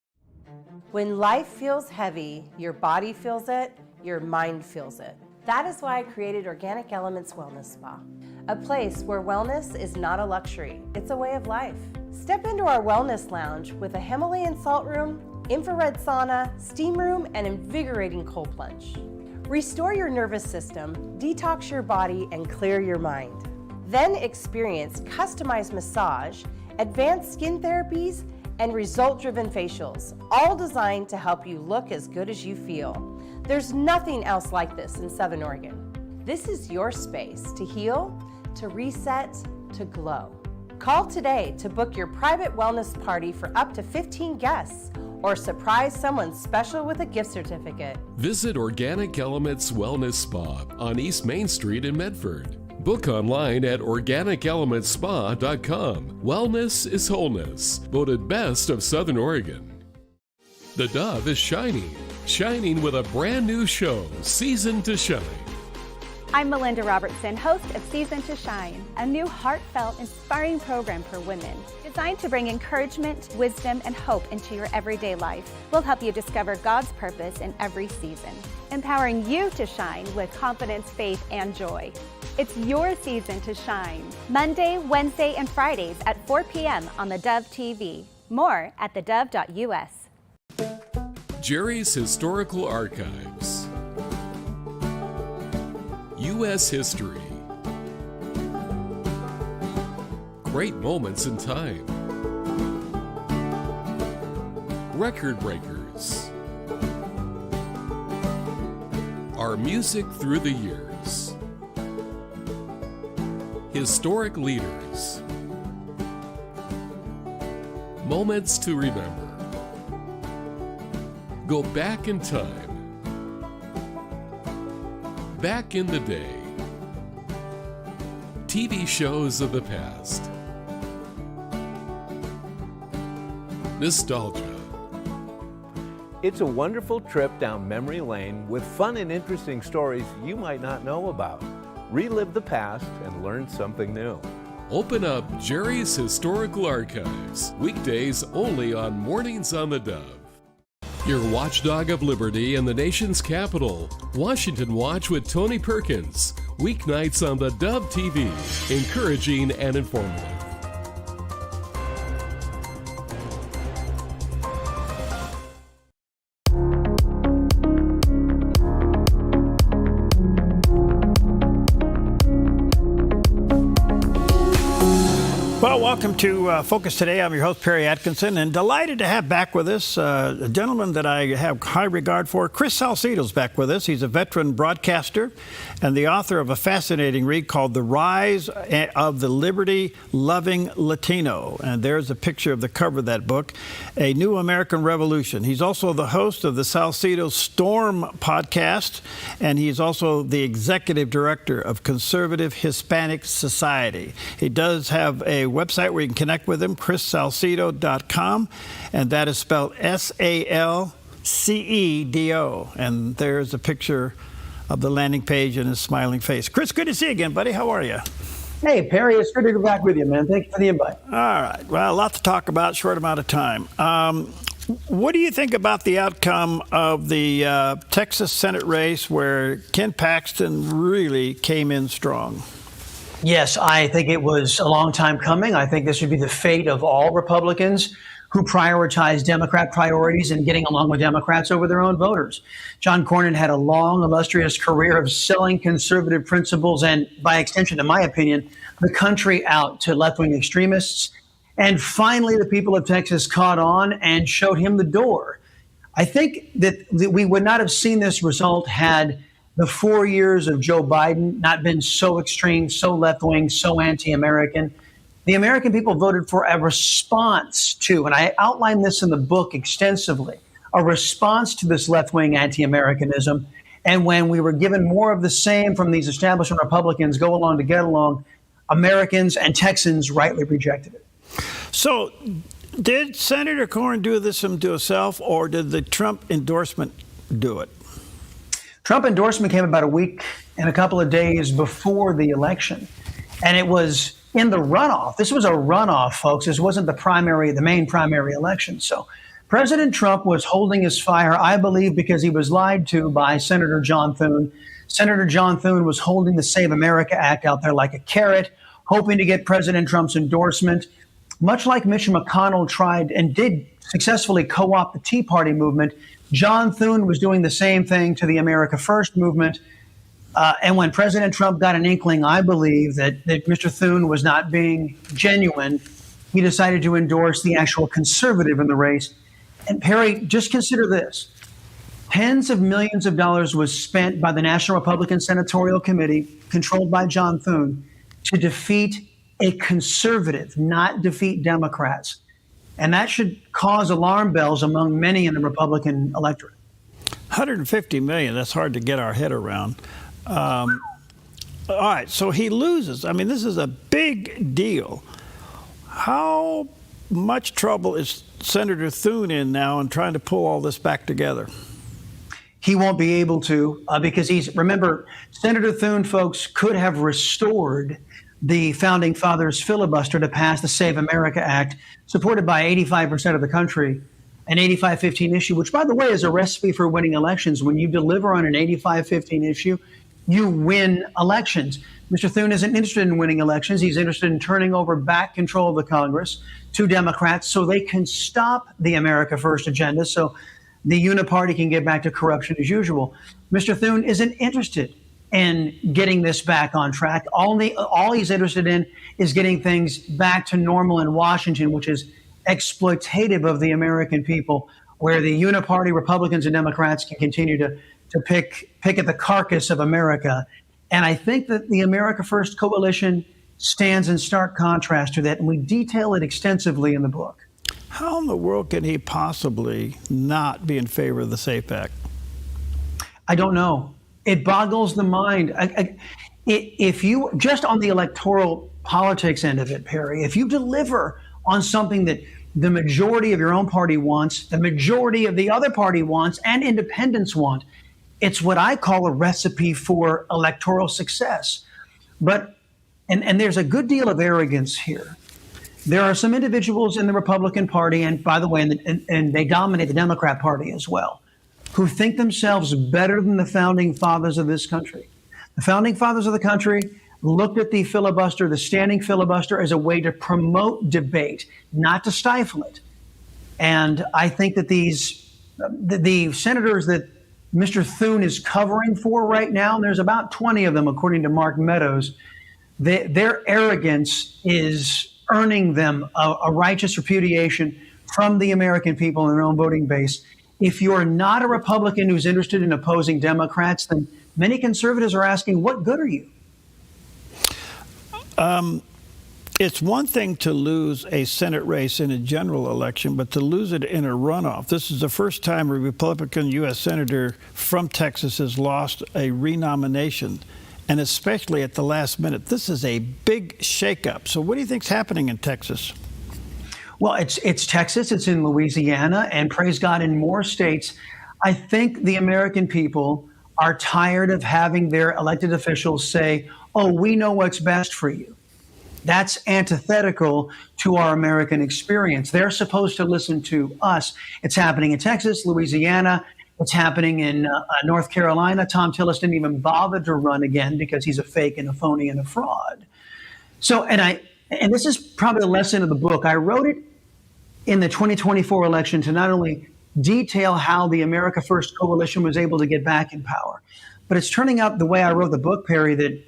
When life feels heavy, your body feels it, your mind feels it. That is why I created Organic Elements Wellness Spa, a place where wellness is not a luxury, it's a way of life. Step into our wellness lounge with a Himalayan salt room, infrared sauna, steam room, and invigorating cold plunge. Restore your nervous system, detox your body, and clear your mind. Then experience customized massage, advanced skin therapies, and result-driven facials, all designed to help you look as good as you feel. There's nothing else like this in Southern Oregon. This is your space to heal, to reset, to glow. Call today to book your private wellness party for up to 15 guests or surprise someone special with a gift certificate. Visit Organic Elements Wellness Spa on East Main Street in Medford. Book online at organicelementspa.com. Wellness is wholeness. Voted best of Southern Oregon. The Dove is shining. Shining with a brand new show, Season to Shine. I'm Melinda Robertson, host of Season to Shine, a new heartfelt, inspiring program for women designed to bring encouragement, wisdom, and hope into your everyday life. We'll help you discover God's purpose in every season, empowering you to shine with confidence, faith, and joy. It's your season to shine. Monday, Wednesday, and Fridays at 4 p.m. on the Dove TV. More at thedove.us. Jerry's Historical Archives. U.S. history. Great moments in time. Record breakers. Our music through the years. Historic leaders. Moments to remember. Go back in time. Back in the day. TV shows of the past. Nostalgia. It's a wonderful trip down memory lane with fun and interesting stories you might not know about. Relive the past and learn something new. Open up Jerry's Historical Archives. Weekdays only on Mornings on the Dove. Your watchdog of liberty in the nation's capital. Washington Watch with Tony Perkins. Weeknights on the Dove TV. Encouraging and informative. Well, welcome to Focus Today. I'm your host, Perry Atkinson, and delighted to have back with us a gentleman that I have high regard for. Chris Salcedo's back with us. He's a veteran broadcaster and the author of a fascinating read called The Rise of the Liberty-Loving Latino. And there's a picture of the cover of that book, A New American Revolution. He's also the host of the Salcedo Storm podcast, and he's also the executive director of Conservative Hispanic Society. He does have a website where you can connect with him, chrissalcedo.com, and that is spelled Salcedo. And there's a picture of the landing page and his smiling face. Chris, good to see you again, buddy. How are you? Hey, Perry, it's good to be back with you, man. Thank you for the invite. All right. Well, a lot to talk about, short amount of time. What do you think about the outcome of the Texas Senate race where Ken Paxton really came in strong? Yes, I think it was a long time coming. I think this would be the fate of all Republicans who prioritize Democrat priorities and getting along with Democrats over their own voters. John Cornyn had a long, illustrious career of selling conservative principles and, by extension, in my opinion, the country out to left-wing extremists. And finally, the people of Texas caught on and showed him the door. I think that we would not have seen this result had the 4 years of Joe Biden not been so extreme, so left-wing, so anti-American. The American people voted for a response to, and I outline this in the book extensively, a response to this left-wing anti-Americanism. And when we were given more of the same from these establishment Republicans, go along to get along, Americans and Texans rightly rejected it. So did Senator Cornyn do this to himself, or did the Trump endorsement do it? Trump endorsement came about a week and a couple of days before the election. And it was in the runoff. This was a runoff, folks. This wasn't the main primary election. So President Trump was holding his fire, I believe, because he was lied to by Senator John Thune. Senator John Thune was holding the Save America Act out there like a carrot, hoping to get President Trump's endorsement. Much like Mitch McConnell tried and did successfully co-opt the Tea Party movement, John Thune was doing the same thing to the America First movement. And when President Trump got an inkling, I believe, that Mr. Thune was not being genuine, he decided to endorse the actual conservative in the race. And Perry, just consider this. Tens of millions of dollars was spent by the National Republican Senatorial Committee, controlled by John Thune, to defeat a conservative, not defeat Democrats. And that should cause alarm bells among many in the Republican electorate. 150 million, that's hard to get our head around. All right, so he loses. I mean, this is a big deal. How much trouble is Senator Thune in now in trying to pull all this back together? He won't be able to because remember, Senator Thune, folks, could have restored the Founding Fathers filibuster to pass the Save America Act, supported by 85% of the country, an 85-15 issue, which, by the way, is a recipe for winning elections. When you deliver on an 85-15 issue, you win elections. Mr. Thune isn't interested in winning elections. He's interested in turning over back control of the Congress to Democrats so they can stop the America First agenda, so the uniparty can get back to corruption as usual. Mr. Thune isn't interested in getting this back on track. All he's interested in is getting things back to normal in Washington, which is exploitative of the American people, where the uniparty Republicans and Democrats can continue to pick at the carcass of America. And I think that the America First coalition stands in stark contrast to that, and we detail it extensively in the book. How in the world can he possibly not be in favor of the SAFE Act? I don't know. It boggles the mind. If you, just on the electoral politics end of it, Perry, if you deliver on something that the majority of your own party wants, the majority of the other party wants, and independents want, it's what I call a recipe for electoral success. But, and there's a good deal of arrogance here. There are some individuals in the Republican Party, and by the way, and they dominate the Democrat Party as well, who think themselves better than the founding fathers of this country. The founding fathers of the country looked at the filibuster, the standing filibuster, as a way to promote debate, not to stifle it. And I think that the senators that Mr. Thune is covering for right now, and there's about 20 of them, according to Mark Meadows, their arrogance is earning them a righteous repudiation from the American people in their own voting base. If you're not a Republican who's interested in opposing Democrats, then many conservatives are asking, what good are you? It's one thing to lose a Senate race in a general election, but to lose it in a runoff. This is the first time a Republican U.S. Senator from Texas has lost a renomination, and especially at the last minute. This is a big shakeup. So what do you think's happening in Texas? Well, it's Texas, it's in Louisiana, and praise God, in more states. I think the American people are tired of having their elected officials say, oh, we know what's best for you. That's antithetical to our American experience. They're supposed to listen to us. It's happening in Texas, Louisiana. It's happening in North Carolina. Tom Tillis didn't even bother to run again because he's a fake and a phony and a fraud. So, and this is probably the lesson of the book. I wrote it in the 2024 election to not only detail how the America First coalition was able to get back in power, but it's turning out the way I wrote the book, Perry, that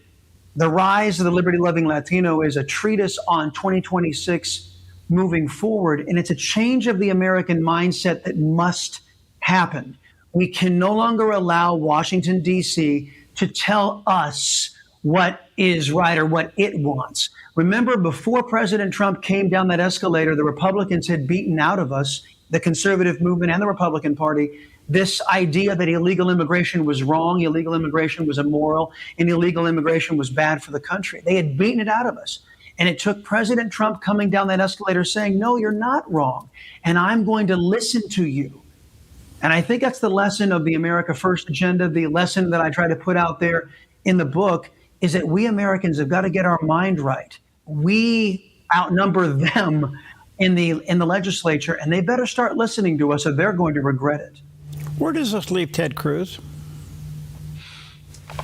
The Rise of the Liberty-Loving Latino is a treatise on 2026 moving forward, and it's a change of the American mindset that must happen. We can no longer allow Washington, D.C. to tell us what is right or what it wants. Remember, before President Trump came down that escalator, the Republicans had beaten out of us, the conservative movement and the Republican Party, this idea that illegal immigration was wrong, illegal immigration was immoral, and illegal immigration was bad for the country. They had beaten it out of us. And it took President Trump coming down that escalator saying, no, you're not wrong, and I'm going to listen to you. And I think that's the lesson of the America First agenda. The lesson that I try to put out there in the book is that we Americans have got to get our mind right. We outnumber them in the legislature, and they better start listening to us or they're going to regret it. Where does this leave Ted Cruz?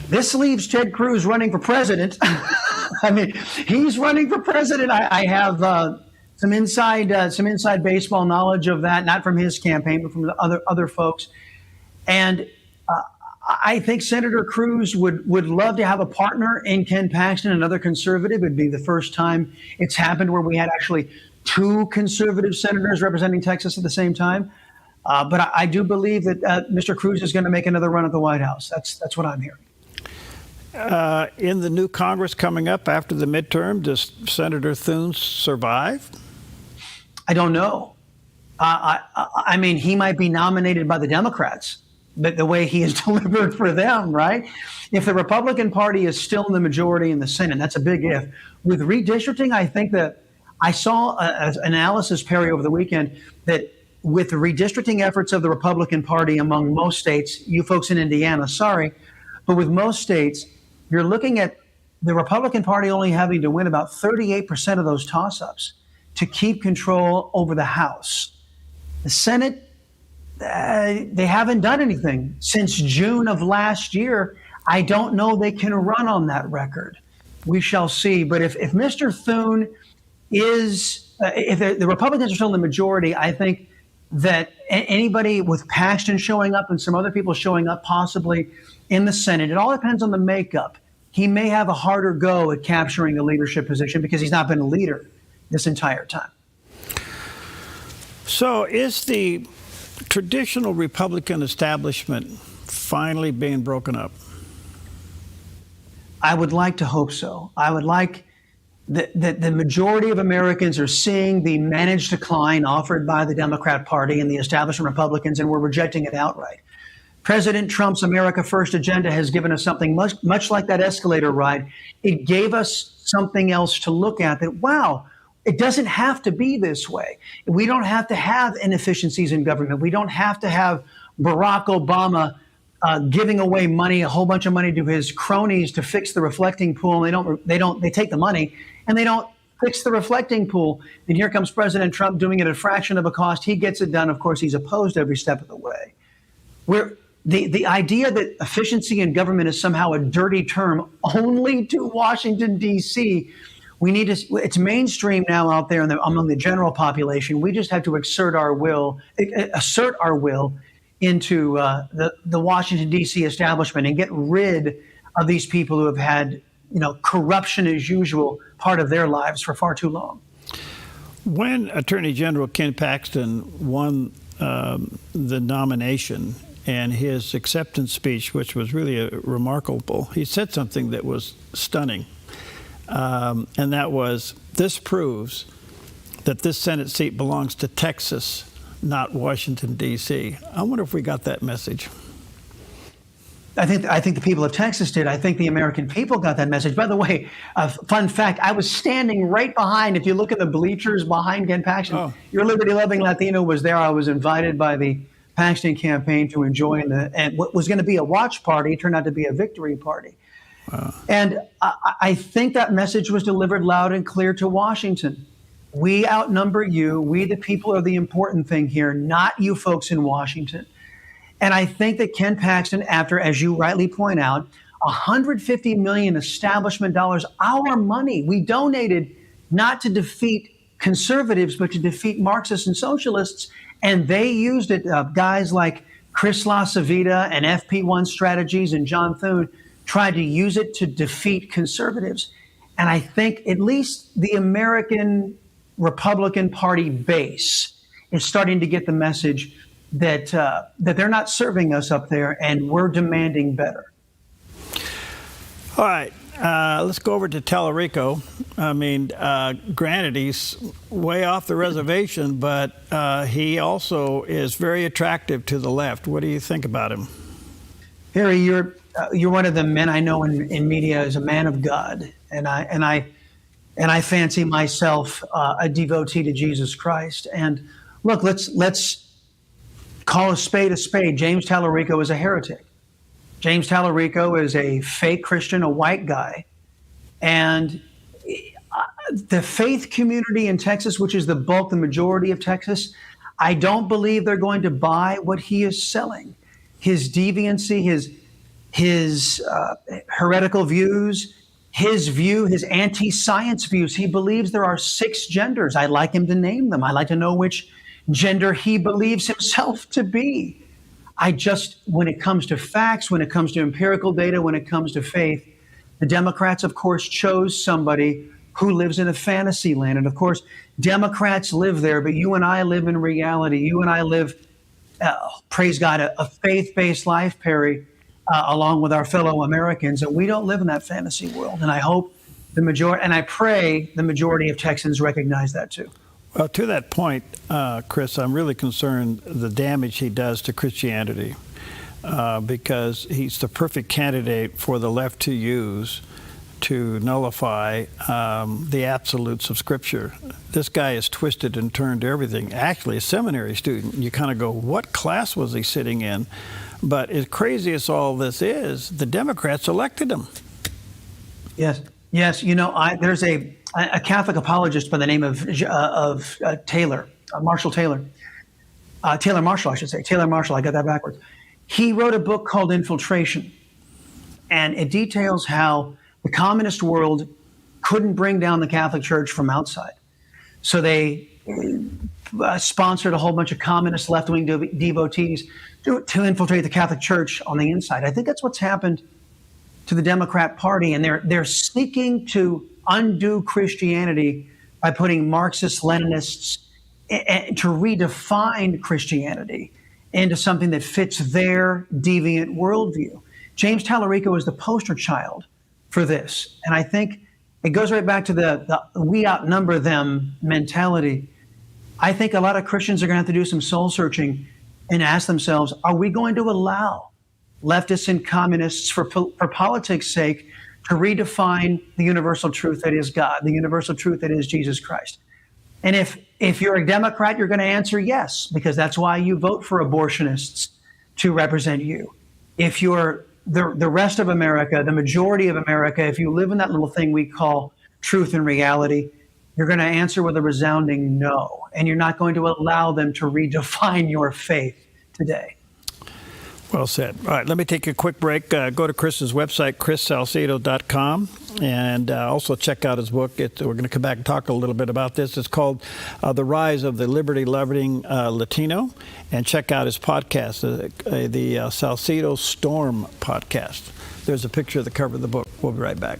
This leaves Ted Cruz running for president. I mean, he's running for president. I have some inside baseball knowledge of that, not from his campaign, but from the other folks. And I think Senator Cruz would love to have a partner in Ken Paxton, another conservative. It'd be the first time it's happened where we had actually two conservative senators representing Texas at the same time. But I do believe that Mr. Cruz is going to make another run at the White House. That's what I'm hearing. In the new Congress coming up after the midterm, does Senator Thune survive? I don't know. I mean, he might be nominated by the Democrats, but the way he is delivered for them, right? If the Republican Party is still in the majority in the Senate, that's a big if. With redistricting, I think that I saw an analysis, Perry, over the weekend that with the redistricting efforts of the Republican Party among most states, you folks in Indiana, sorry, but with most states, you're looking at the Republican Party only having to win about 38% of those toss-ups to keep control over the House. The Senate, they haven't done anything since June of last year. I don't know they can run on that record. We shall see. But if Mr. Thune is, if the Republicans are still in the majority, I think that anybody with Paxton showing up and some other people showing up possibly in the Senate, it all depends on the makeup. He may have a harder go at capturing a leadership position because he's not been a leader this entire time. So is the traditional Republican establishment finally being broken up? I would like to hope so. I would like that the majority of Americans are seeing the managed decline offered by the Democrat Party and the establishment Republicans, and we're rejecting it outright. President Trump's America First agenda has given us something much like that escalator ride. It gave us something else to look at that, wow, it doesn't have to be this way. We don't have to have inefficiencies in government. We don't have to have Barack Obama giving away money, a whole bunch of money to his cronies to fix the reflecting pool. They take the money and they don't fix the reflecting pool. And here comes President Trump doing it at a fraction of a cost. He gets it done. Of course, he's opposed every step of the way. The idea that efficiency in government is somehow a dirty term only to Washington, D.C., it's mainstream now out there among the general population. We just have to assert our will into the Washington, D.C. establishment and get rid of these people who have had, corruption as usual part of their lives for far too long. When Attorney General Ken Paxton won the nomination and his acceptance speech, which was really remarkable, he said something that was stunning. And that was, this proves that this Senate seat belongs to Texas, not Washington, D.C. I wonder if we got that message. I think the people of Texas did. I think the American people got that message. By the way, fun fact, I was standing right behind, if you look at the bleachers behind Ken Paxton, your liberty-loving Latino was there. I was invited by the Paxton campaign to join and what was going to be a watch party turned out to be a victory party. Wow. And I think that message was delivered loud and clear to Washington. We outnumber you. We, the people, are the important thing here, not you folks in Washington. And I think that Ken Paxton, after, as you rightly point out, $150 million establishment dollars, our money, we donated not to defeat conservatives, but to defeat Marxists and socialists. And they used it, guys like Chris LaCivita and FP1 Strategies and John Thune tried to use it to defeat conservatives. And I think at least the American Republican Party base is starting to get the message that they're not serving us up there and we're demanding better. All right. let's go over to Tallarico. I mean, granted, he's way off the reservation, but he also is very attractive to the left. What do you think about him? Harry, you're one of the men I know in media as a man of God, and I fancy myself a devotee to Jesus Christ. And look, let's call a spade a spade. James Tallarico is a heretic. James Tallarico is a fake Christian, a white guy. And the faith community in Texas, which is the majority of Texas, I don't believe they're going to buy what he is selling. His deviancy, his heretical views, his anti-science views. He believes there are 6 genders. I'd like him to name them. I'd like to know which gender he believes himself to be. When it comes to facts, when it comes to empirical data, when it comes to faith, the Democrats, of course, chose somebody who lives in a fantasy land. And of course, Democrats live there, but you and I live in reality. You and I live, praise God, a faith-based life, Perry, along with our fellow Americans. And we don't live in that fantasy world. And I hope I pray the majority of Texans recognize that too. Well, to that point, Chris, I'm really concerned the damage he does to Christianity because he's the perfect candidate for the left to use to nullify the absolutes of Scripture. This guy is twisted and turned to everything. Actually, a seminary student, you kind of go, what class was he sitting in? But as crazy as all this is, the Democrats elected him. Yes. There's a Catholic apologist by the name of Taylor, Marshall Taylor. Taylor Marshall, I should say. Taylor Marshall, I got that backwards. He wrote a book called Infiltration, and it details how the communist world couldn't bring down the Catholic Church from outside. So they sponsored a whole bunch of communist left-wing devotees to infiltrate the Catholic Church on the inside. I think that's what's happened to the Democrat Party, and they're seeking to undo Christianity by putting Marxist-Leninists to redefine Christianity into something that fits their deviant worldview. James Tallarico is the poster child for this, and I think it goes right back to the we outnumber them mentality. I think a lot of Christians are going to have to do some soul searching and ask themselves, are we going to allow leftists and communists for politics' sake to redefine the universal truth that is God, the universal truth that is Jesus Christ? And if you're a Democrat, you're going to answer yes, because that's why you vote for abortionists to represent you. If you're the rest of America, the majority of America, if you live in that little thing we call truth and reality, you're going to answer with a resounding no, and you're not going to allow them to redefine your faith today. Well said. All right, let me take a quick break. Go to Chris's website, chrissalcedo.com, and also check out his book. We're going to come back and talk a little bit about this. It's called The Rise of the Liberty-Loving Latino, and check out his podcast, the Salcedo Storm podcast. There's a picture of the cover of the book. We'll be right back.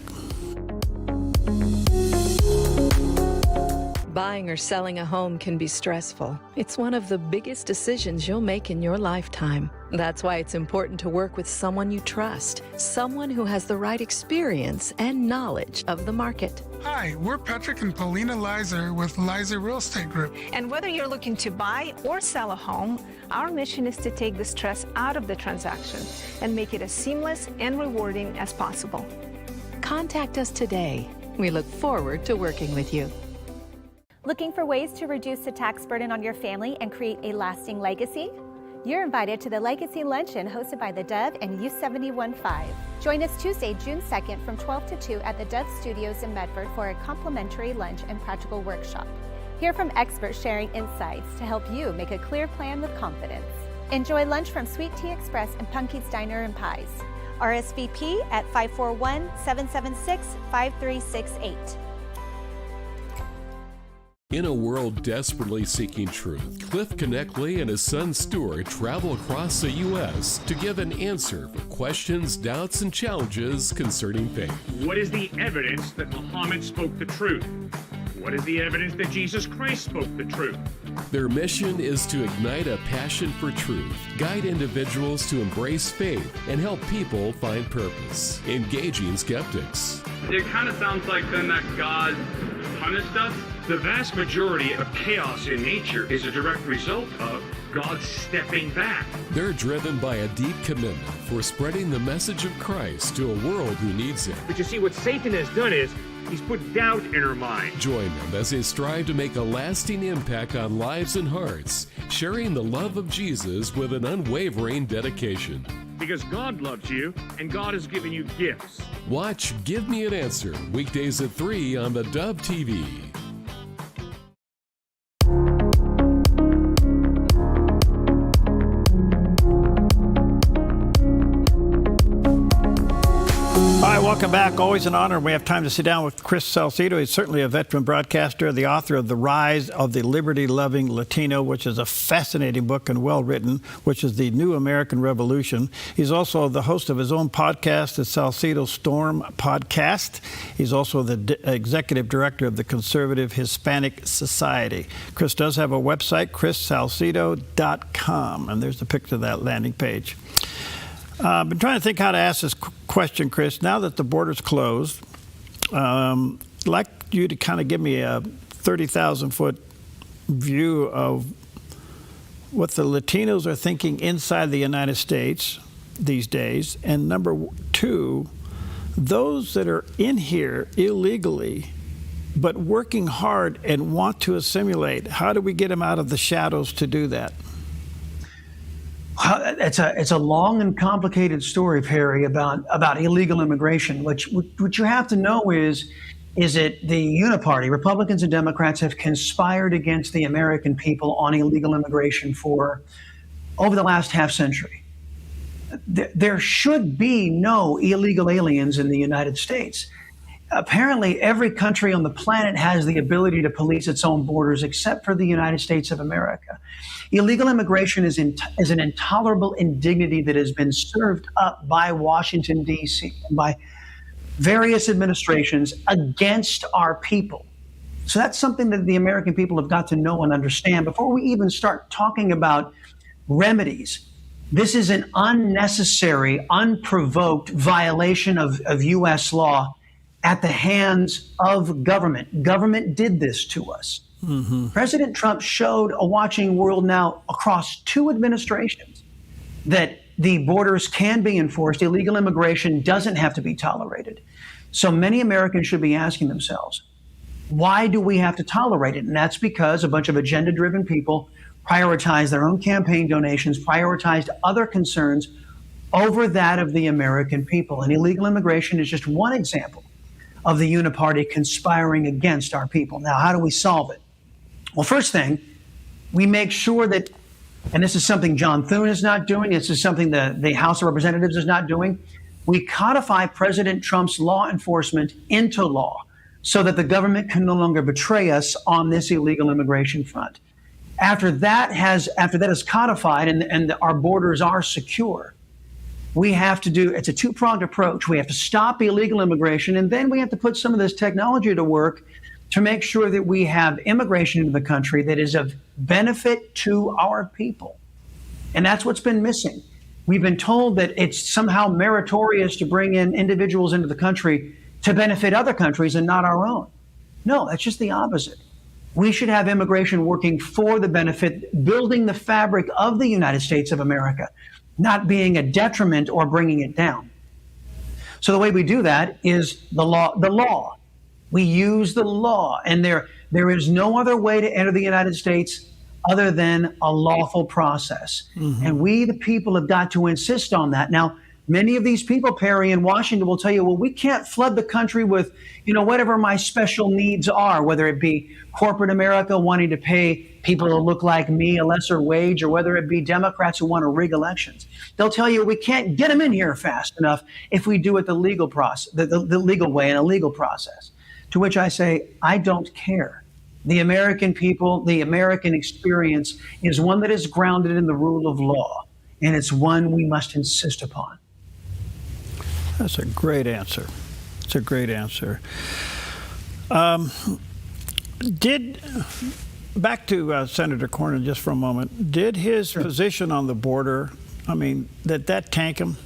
Buying or selling a home can be stressful. It's one of the biggest decisions you'll make in your lifetime. That's why it's important to work with someone you trust, someone who has the right experience and knowledge of the market. Hi, we're Patrick and Paulina Leiser with Leiser Real Estate Group. And whether you're looking to buy or sell a home, our mission is to take the stress out of the transaction and make it as seamless and rewarding as possible. Contact us today. We look forward to working with you. Looking for ways to reduce the tax burden on your family and create a lasting legacy? You're invited to the Legacy Luncheon hosted by theDove and U715. Join us Tuesday, June 2nd from 12 to 2 at the Dove Studios in Medford for a complimentary lunch and practical workshop. Hear from experts sharing insights to help you make a clear plan with confidence. Enjoy lunch from Sweet Tea Express and Punky's Diner and Pies. RSVP at 541-776-5368. In a world desperately seeking truth, Cliff Connectley and his son Stuart travel across the U.S. to give an answer for questions, doubts, and challenges concerning faith. What is the evidence that Muhammad spoke the truth? What is the evidence that Jesus Christ spoke the truth? Their mission is to ignite a passion for truth, guide individuals to embrace faith, and help people find purpose. Engaging skeptics. It kind of sounds like then that God punished us. The vast majority of chaos in nature is a direct result of God stepping back. They're driven by a deep commitment for spreading the message of Christ to a world who needs it. But you see, what Satan has done is he's put doubt in our mind. Join them as they strive to make a lasting impact on lives and hearts, sharing the love of Jesus with an unwavering dedication. Because God loves you, and God has given you gifts. Watch Give Me an Answer, weekdays at 3 on the Dove TV. All right, welcome back. Always an honor. We have time to sit down with Chris Salcedo. He's certainly a veteran broadcaster, the author of The Rise of the Liberty-Loving Latino, which is a fascinating book and well-written, which is the New American Revolution. He's also the host of his own podcast, the Salcedo Storm Podcast. He's also the executive director of the Conservative Hispanic Society. Chris does have a website, chrissalcedo.com, and there's a picture of that landing page. I've been trying to think how to ask this question, Chris. Now that the border's closed, I'd like you to kind of give me a 30,000-foot view of what the Latinos are thinking inside the United States these days. And number two, those that are in here illegally but working hard and want to assimilate, how do we get them out of the shadows to do that? It's a long and complicated story, Perry, about illegal immigration. What you have to know is that the Uniparty, Republicans and Democrats, have conspired against the American people on illegal immigration for over the last half century. There should be no illegal aliens in the United States. Apparently, every country on the planet has the ability to police its own borders except for the United States of America. Illegal immigration is an intolerable indignity that has been served up by Washington, D.C., and by various administrations against our people. So that's something that the American people have got to know and understand. Before we even start talking about remedies, this is an unnecessary, unprovoked violation of U.S. law at the hands of government. Government did this to us. Mm-hmm. President Trump showed a watching world now across two administrations that the borders can be enforced. Illegal immigration doesn't have to be tolerated. So many Americans should be asking themselves, why do we have to tolerate it? And that's because a bunch of agenda-driven people prioritize their own campaign donations, prioritized other concerns over that of the American people. And illegal immigration is just one example of the Uniparty conspiring against our people. Now, how do we solve it? Well, first thing, we make sure that, and this is something John Thune is not doing, this is something the House of Representatives is not doing, we codify President Trump's law enforcement into law so that the government can no longer betray us on this illegal immigration front. After that is codified and our borders are secure, we have to do, it's a two-pronged approach. We have to stop illegal immigration, and then we have to put some of this technology to work to make sure that we have immigration into the country that is of benefit to our people. And that's what's been missing. We've been told that it's somehow meritorious to bring in individuals into the country to benefit other countries and not our own. No, that's just the opposite. We should have immigration working for the benefit, building the fabric of the United States of America, not being a detriment or bringing it down. So the way we do that is the law. We use the law, and there is no other way to enter the United States other than a lawful process. Mm-hmm. And we, the people, have got to insist on that. Now, many of these people, Perry, in Washington will tell you, well, we can't flood the country with, whatever my special needs are, whether it be corporate America wanting to pay people who look like me a lesser wage, or whether it be Democrats who want to rig elections. They'll tell you we can't get them in here fast enough if we do it the legal process, the legal way and a legal process. To which I say, I don't care. The American people, the American experience is one that is grounded in the rule of law, and it's one we must insist upon. That's a great answer. It's a great answer. back to Senator Cornyn just for a moment. Did his position on the border, did that tank him?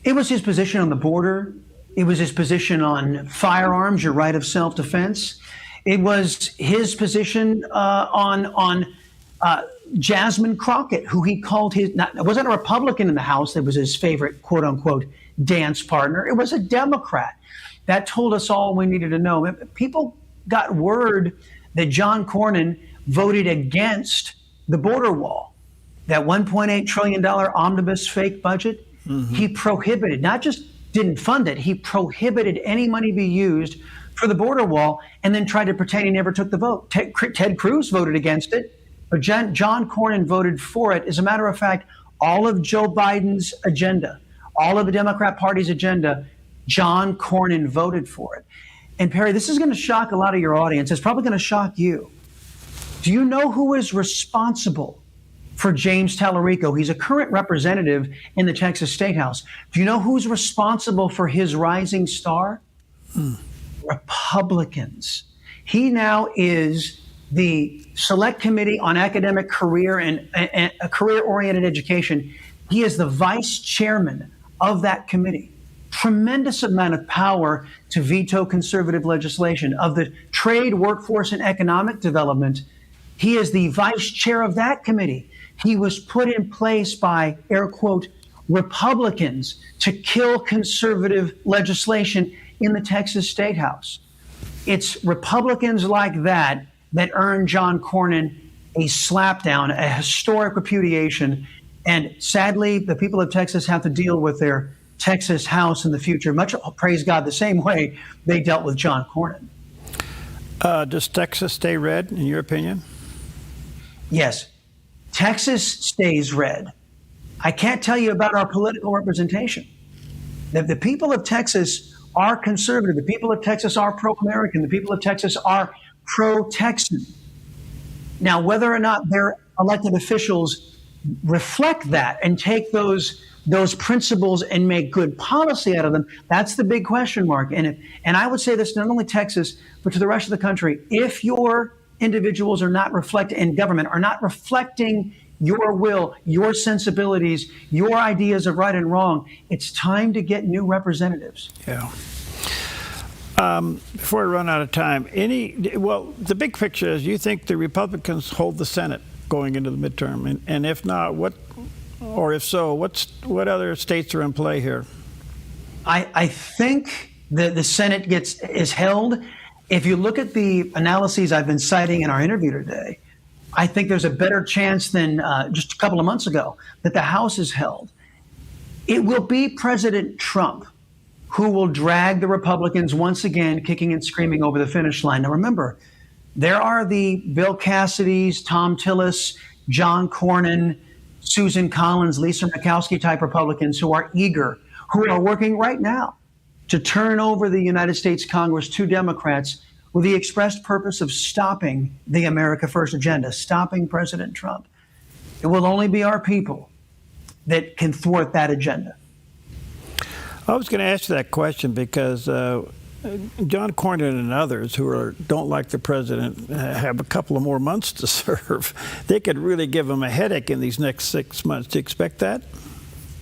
It was his position on the border. It was his position on firearms, your right of self-defense. It was his position on Jasmine Crockett, who he called it wasn't a Republican in the House that was his favorite, quote unquote, dance partner. It was a Democrat. That told us all we needed to know. People got word that John Cornyn voted against the border wall, that $1.8 trillion omnibus fake budget. Mm-hmm. He prohibited, not just didn't fund it, he prohibited any money be used for the border wall and then tried to pretend he never took the vote. Ted Cruz voted against it, but John Cornyn voted for it. As a matter of fact, all of Joe Biden's agenda, all of the Democrat Party's agenda, John Cornyn voted for it. And Perry, this is going to shock a lot of your audience. It's probably going to shock you. Do you know who is responsible for James Tallarico? He's a current representative in the Texas State House. Do you know who's responsible for his rising star? Republicans. He now is the Select Committee on Academic Career and Career-Oriented Education. He is the vice chairman of that committee. Tremendous amount of power to veto conservative legislation. Of the Trade, Workforce, and Economic Development, he is the vice chair of that committee. He was put in place by, air quote, Republicans to kill conservative legislation in the Texas State House. It's Republicans like that that earned John Cornyn a slapdown, a historic repudiation. And sadly, the people of Texas have to deal with their Texas House in the future, much, praise God, the same way they dealt with John Cornyn. Does Texas stay red, in your opinion? Yes. Texas stays red. I can't tell you about our political representation. The people of Texas are conservative. The people of Texas are pro-American. The people of Texas are pro-Texan. Now, whether or not their elected officials reflect that and take those principles and make good policy out of them, that's the big question mark. And I would say this not only Texas, but to the rest of the country. If your individuals are not reflecting in government, are not reflecting your will, your sensibilities, your ideas of right and wrong, it's time to get new representatives. Yeah. Before I run out of time, the big picture is you think the Republicans hold the Senate going into the midterm, and if not, if so, what other states are in play here? I think the Senate is held. If you look at the analyses I've been citing in our interview today, I think there's a better chance than just a couple of months ago that the House is held. It will be President Trump who will drag the Republicans once again kicking and screaming over the finish line. Now remember, there are the Bill Cassidys, Tom Tillis, John Cornyn, Susan Collins, Lisa Murkowski type Republicans who are eager, who are working right now to turn over the United States Congress to Democrats with the expressed purpose of stopping the America First agenda, stopping President Trump. It will only be our people that can thwart that agenda. I was going to ask you that question because John Cornyn and others who don't like the president have a couple of more months to serve. They could really give him a headache in these next 6 months. Do you expect that?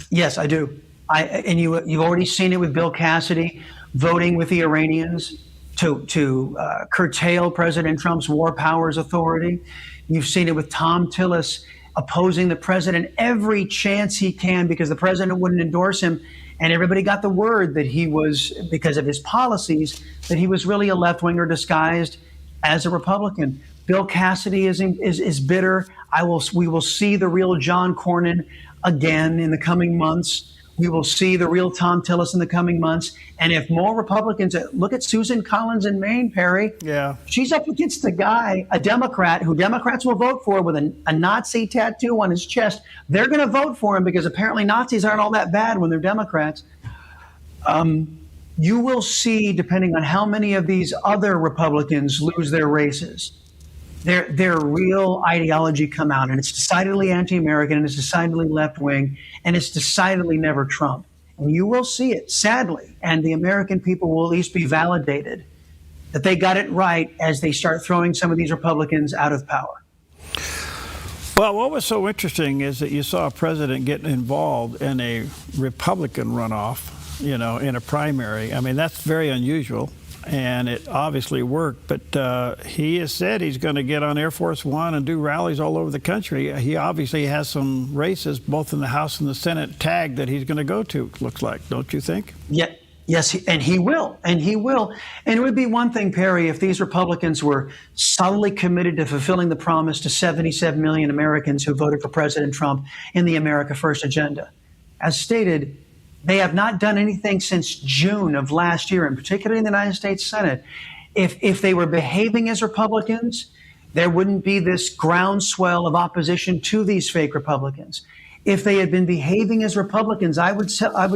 Yes, I do. You've already seen it with Bill Cassidy voting with the Iranians to curtail President Trump's war powers authority. You've seen it with Tom Tillis opposing the president every chance he can because the president wouldn't endorse him. And everybody got the word that he was, because of his policies, that he was really a left-winger disguised as a Republican. Bill Cassidy is bitter. We will see the real John Cornyn again in the coming months. We will see the real Tom Tillis in the coming months. And if more Republicans, look at Susan Collins in Maine, Perry. Yeah. She's up against a guy, a Democrat, who Democrats will vote for with a Nazi tattoo on his chest. They're going to vote for him because apparently Nazis aren't all that bad when they're Democrats. You will see, depending on how many of these other Republicans lose their races, their real ideology come out, and it's decidedly anti-American, and it's decidedly left-wing, and it's decidedly never Trump. And you will see it, sadly, and the American people will at least be validated that they got it right as they start throwing some of these Republicans out of power. Well, what was so interesting is that you saw a president getting involved in a Republican runoff, you know, in a primary. I mean, that's very unusual, and it obviously worked. But he has said he's going to get on Air Force One and do rallies all over the country. He obviously has some races, both in the House and the Senate, tagged that he's going to go to, looks like, don't you think? Yeah. Yes, and he will, and he will. And it would be one thing, Perry, if these Republicans were solidly committed to fulfilling the promise to 77 million Americans who voted for President Trump in the America First agenda. As stated, they have not done anything since June of last year, and particularly in the United States Senate. If they were behaving as Republicans, there wouldn't be this groundswell of opposition to these fake Republicans. If they had been behaving as Republicans, I would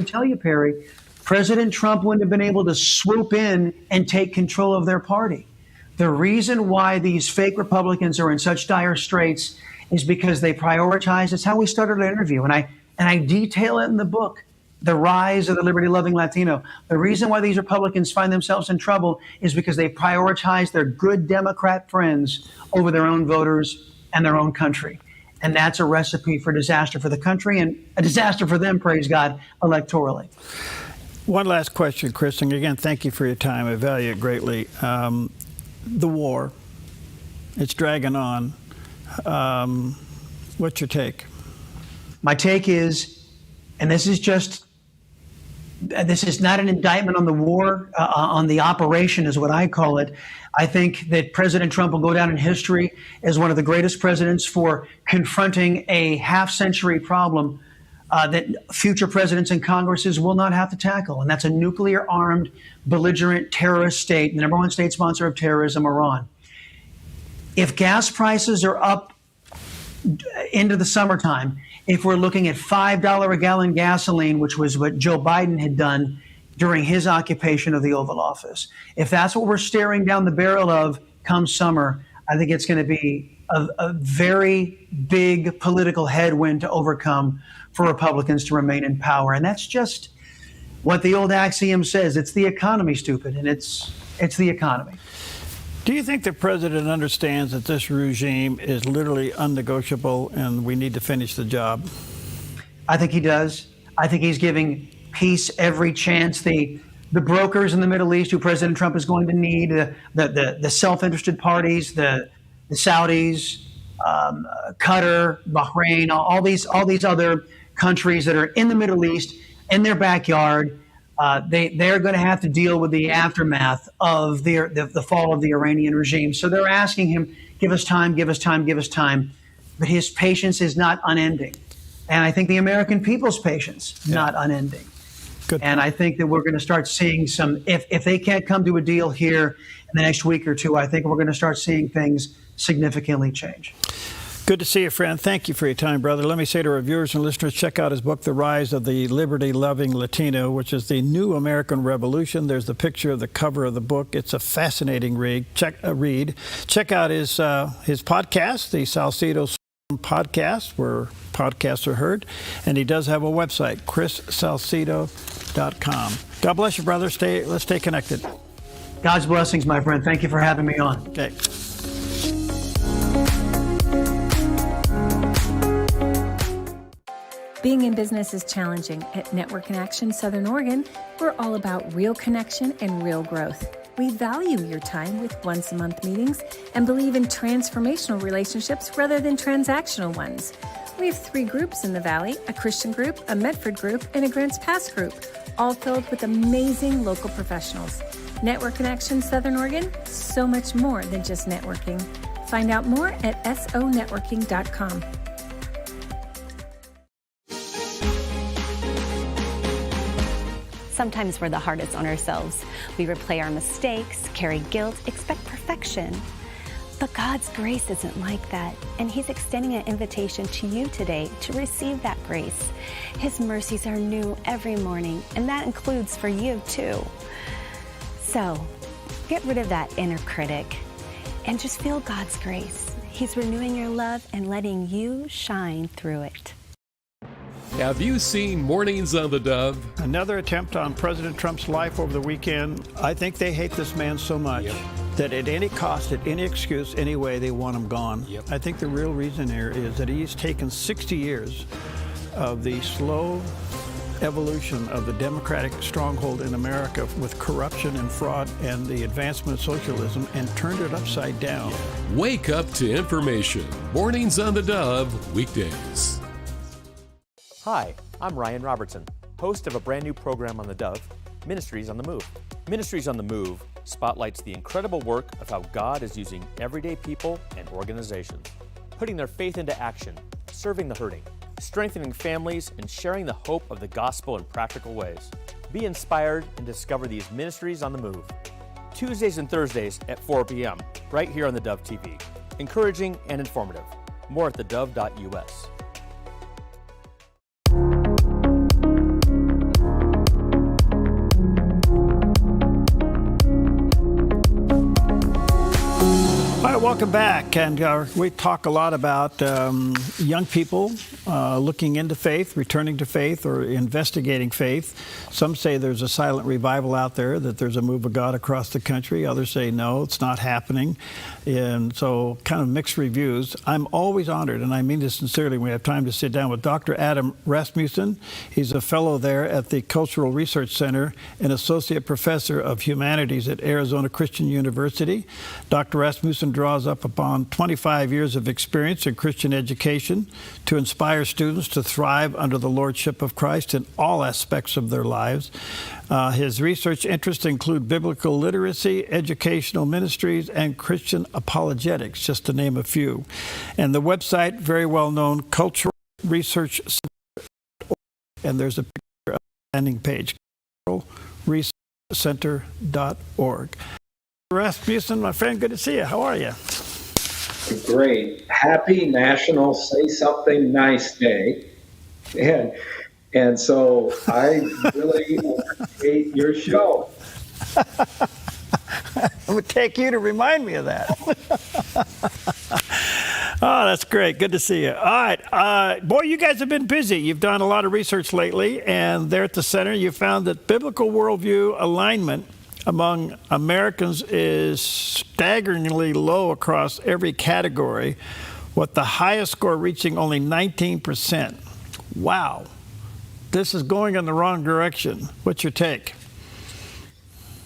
tell you, Perry, President Trump wouldn't have been able to swoop in and take control of their party. The reason why these fake Republicans are in such dire straits is because they prioritize. It's how we started our interview, and I detail it in the book, The Rise of the Liberty-Loving Latino. The reason why these Republicans find themselves in trouble is because they prioritize their good Democrat friends over their own voters and their own country. And that's a recipe for disaster for the country and a disaster for them, praise God, electorally. One last question, Chris, and again, thank you for your time. I value it greatly. The war, it's dragging on. What's your take? My take is, and this is not an indictment on the war, on the operation is what I call it. I think that President Trump will go down in history as one of the greatest presidents for confronting a half-century problem that future presidents and Congresses will not have to tackle, and that's a nuclear-armed, belligerent terrorist state, the number one state sponsor of terrorism, Iran. If gas prices are up into the summertime, if we're looking at $5 a gallon gasoline, which was what Joe Biden had done during his occupation of the Oval Office, if that's what we're staring down the barrel of come summer, I think it's going to be a very big political headwind to overcome for Republicans to remain in power. And that's just what the old axiom says. It's the economy, stupid, and it's the economy. Do you think the president understands that this regime is literally unnegotiable and we need to finish the job? I think he does. I think he's giving peace every chance. The brokers in the Middle East who President Trump is going to need, the self-interested parties, the Saudis, Qatar, Bahrain, all these other countries that are in the Middle East, in their backyard, they're going to have to deal with the aftermath of the fall of the Iranian regime. So they're asking him, give us time, give us time, give us time. But his patience is not unending. And I think the American people's patience, not unending. Good. And I think that we're going to start seeing if they can't come to a deal here in the next week or two, I think we're going to start seeing things significantly change. Good to see you, friend. Thank you for your time, brother. Let me say to our viewers and listeners, check out his book, The Rise of the Liberty-Loving Latino, which is the new American Revolution. There's the picture of the cover of the book. It's a fascinating read. Check out his podcast, the Salcido Podcast, where podcasts are heard. And he does have a website, chrissalcido.com. God bless you, brother. Let's stay connected. God's blessings, my friend. Thank you for having me on. Okay. Being in business is challenging. At Network in Action Southern Oregon, we're all about real connection and real growth. We value your time with once-a-month meetings and believe in transformational relationships rather than transactional ones. We have 3 groups in the Valley, a Christian group, a Medford group, and a Grants Pass group, all filled with amazing local professionals. Network in Action Southern Oregon, so much more than just networking. Find out more at sonetworking.com. Sometimes we're the hardest on ourselves. We replay our mistakes, carry guilt, expect perfection. But God's grace isn't like that, and He's extending an invitation to you today to receive that grace. His mercies are new every morning, and that includes for you too. So, get rid of that inner critic and just feel God's grace. He's renewing your love and letting you shine through it. Have you seen Mornings on the Dove? Another attempt on President Trump's life over the weekend. I think they hate this man so much that at any cost, at any excuse, any way, they want him gone. I think the real reason here is that he's taken 60 years of the slow evolution of the Democratic stronghold in America with corruption and fraud and the advancement of socialism and turned it upside down. Wake up to information. Mornings on the Dove, weekdays. Hi, I'm Ryan Robertson, host of a brand new program on the Dove, Ministries on the Move. Ministries on the Move spotlights the incredible work of how God is using everyday people and organizations, putting their faith into action, serving the hurting, strengthening families, and sharing the hope of the gospel in practical ways. Be inspired and discover these ministries on the move. Tuesdays and Thursdays at 4 p.m., right here on the Dove TV. Encouraging and informative. More at thedove.us. Welcome back, and we talk a lot about young people looking into faith, returning to faith, or investigating faith. Some say there's a silent revival out there, that there's a move of God across the country. Others say no, it's not happening. And so kind of mixed reviews. I'm always honored, and I mean this sincerely, when we have time to sit down with Dr. Adam Rasmussen. He's a fellow there at the Cultural Research Center and associate professor of humanities at Arizona Christian University. Dr. Rasmussen draws up upon 25 years of experience in Christian education to inspire students to thrive under the lordship of Christ in all aspects of their lives. His research interests include biblical literacy, educational ministries, and Christian apologetics, just to name a few. And the website, very well known, Cultural Research Center, and there's a picture of the landing page, culturalresearchcenter.org. Rasmussen, my friend, good to see you. How are you? Great. Happy National Say Something Nice Day. And so I really appreciate your show. It would take you to remind me of that. Oh, that's great. Good to see you. All right. Boy, you guys have been busy. You've done a lot of research lately, and there at the center, you found that biblical worldview alignment among Americans is staggeringly low across every category, with the highest score reaching only 19%. Wow. This is going in the wrong direction. What's your take?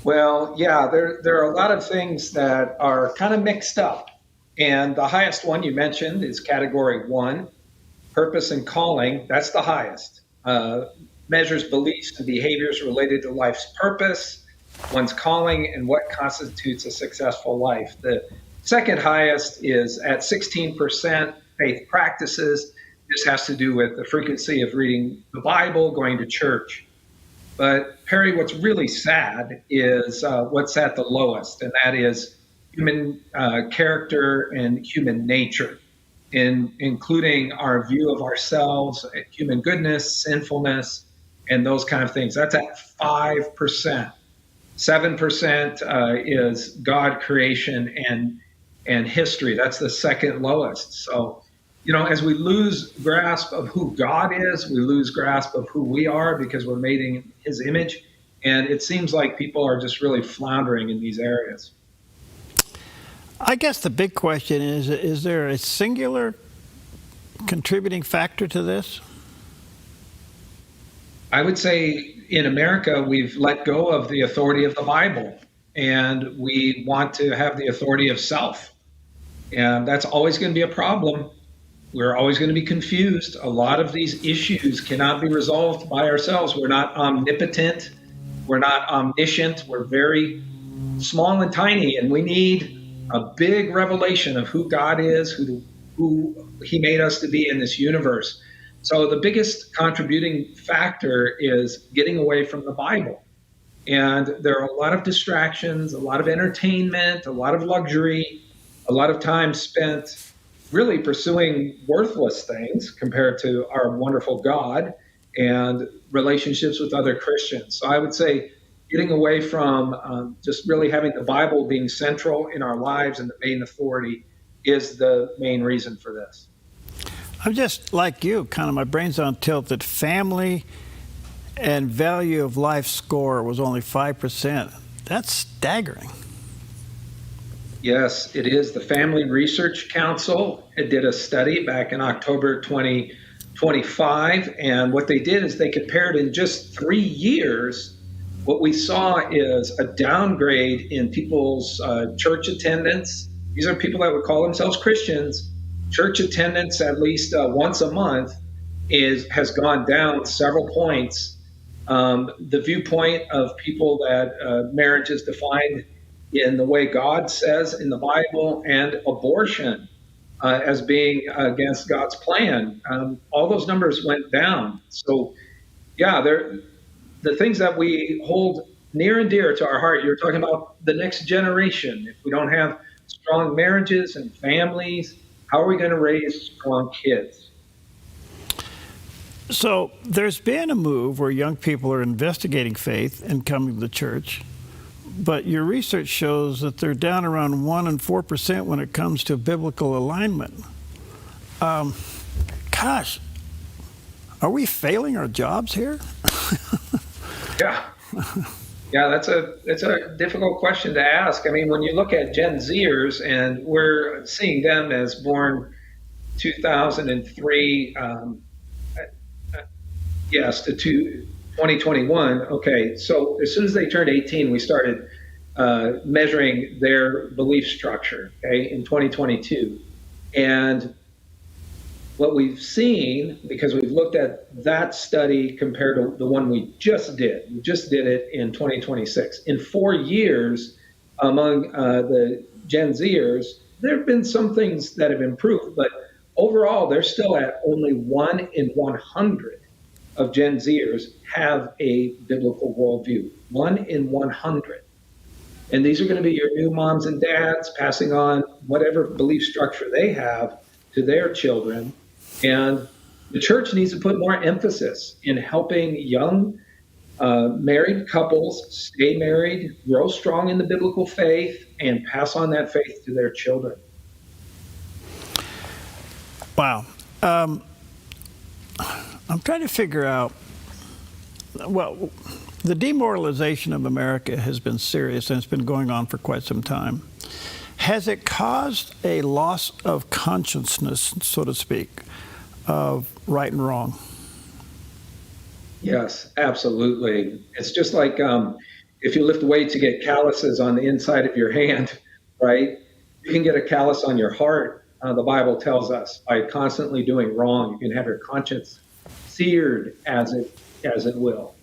Well, yeah, there are a lot of things that are kind of mixed up. And the highest one you mentioned is category 1, purpose and calling. That's the highest. Measures beliefs and behaviors related to life's purpose, one's calling, and what constitutes a successful life. The second highest is at 16%, faith practices. This has to do with the frequency of reading the Bible, going to church. But Perry, what's really sad is what's at the lowest, and that is human character and human nature, including our view of ourselves, human goodness, sinfulness, and those kind of things. That's at 5%. 7% is God, creation, and history. That's the second lowest. So, as we lose grasp of who God is, we lose grasp of who we are because we're made in his image. And it seems like people are just really floundering in these areas. I guess the big question is there a singular contributing factor to this? I would say in America, we've let go of the authority of the Bible, and we want to have the authority of self. And that's always going to be a problem. We're always going to be confused. A lot of these issues cannot be resolved by ourselves. We're not omnipotent. We're not omniscient. We're very small and tiny, and we need a big revelation of who God is, who he made us to be in this universe. So the biggest contributing factor is getting away from the Bible. And there are a lot of distractions, a lot of entertainment, a lot of luxury, a lot of time spent really pursuing worthless things compared to our wonderful God and relationships with other Christians. So I would say getting away from just really having the Bible being central in our lives and the main authority is the main reason for this. I'm just like you, kind of my brain's on tilt that family and value of life score was only 5%. That's staggering. Yes, it is. The Family Research Council did a study back in October 2025, and what they did is they compared in just 3 years. What we saw is a downgrade in people's church attendance. These are people that would call themselves Christians. Church attendance, at least once a month, has gone down several points. The viewpoint of people that marriage is defined in the way God says in the Bible, and abortion as being against God's plan, all those numbers went down. So, yeah, the things that we hold near and dear to our heart, you're talking about the next generation. If we don't have strong marriages and families, how are we going to raise strong kids? So there's been a move where young people are investigating faith and coming to the church, but your research shows that they're down around 1 and 4% when it comes to biblical alignment. Gosh, are we failing our jobs here? Yeah, that's a difficult question to ask. I mean, when you look at Gen Zers, and we're seeing them as born 2003, to 2021. Okay, so as soon as they turned 18, we started measuring their belief structure, okay, in 2022. And what we've seen, because we've looked at that study compared to the one we just did it in 2026. In 4 years, among the Gen Zers, there have been some things that have improved, but overall, they're still at only 1 in 100 of Gen Zers have a biblical worldview. 1 in 100. And these are going to be your new moms and dads passing on whatever belief structure they have to their children. And the church needs to put more emphasis in helping young married couples stay married, grow strong in the biblical faith, and pass on that faith to their children. Wow. I'm trying to figure out, well, the demoralization of America has been serious, and it's been going on for quite some time. Has it caused a loss of consciousness, so to speak, of right and wrong? Yes, absolutely. It's just like if you lift weights, you get calluses on the inside of your hand, right? You can get a callus on your heart. The Bible tells us by constantly doing wrong, you can have your conscience seared as it will.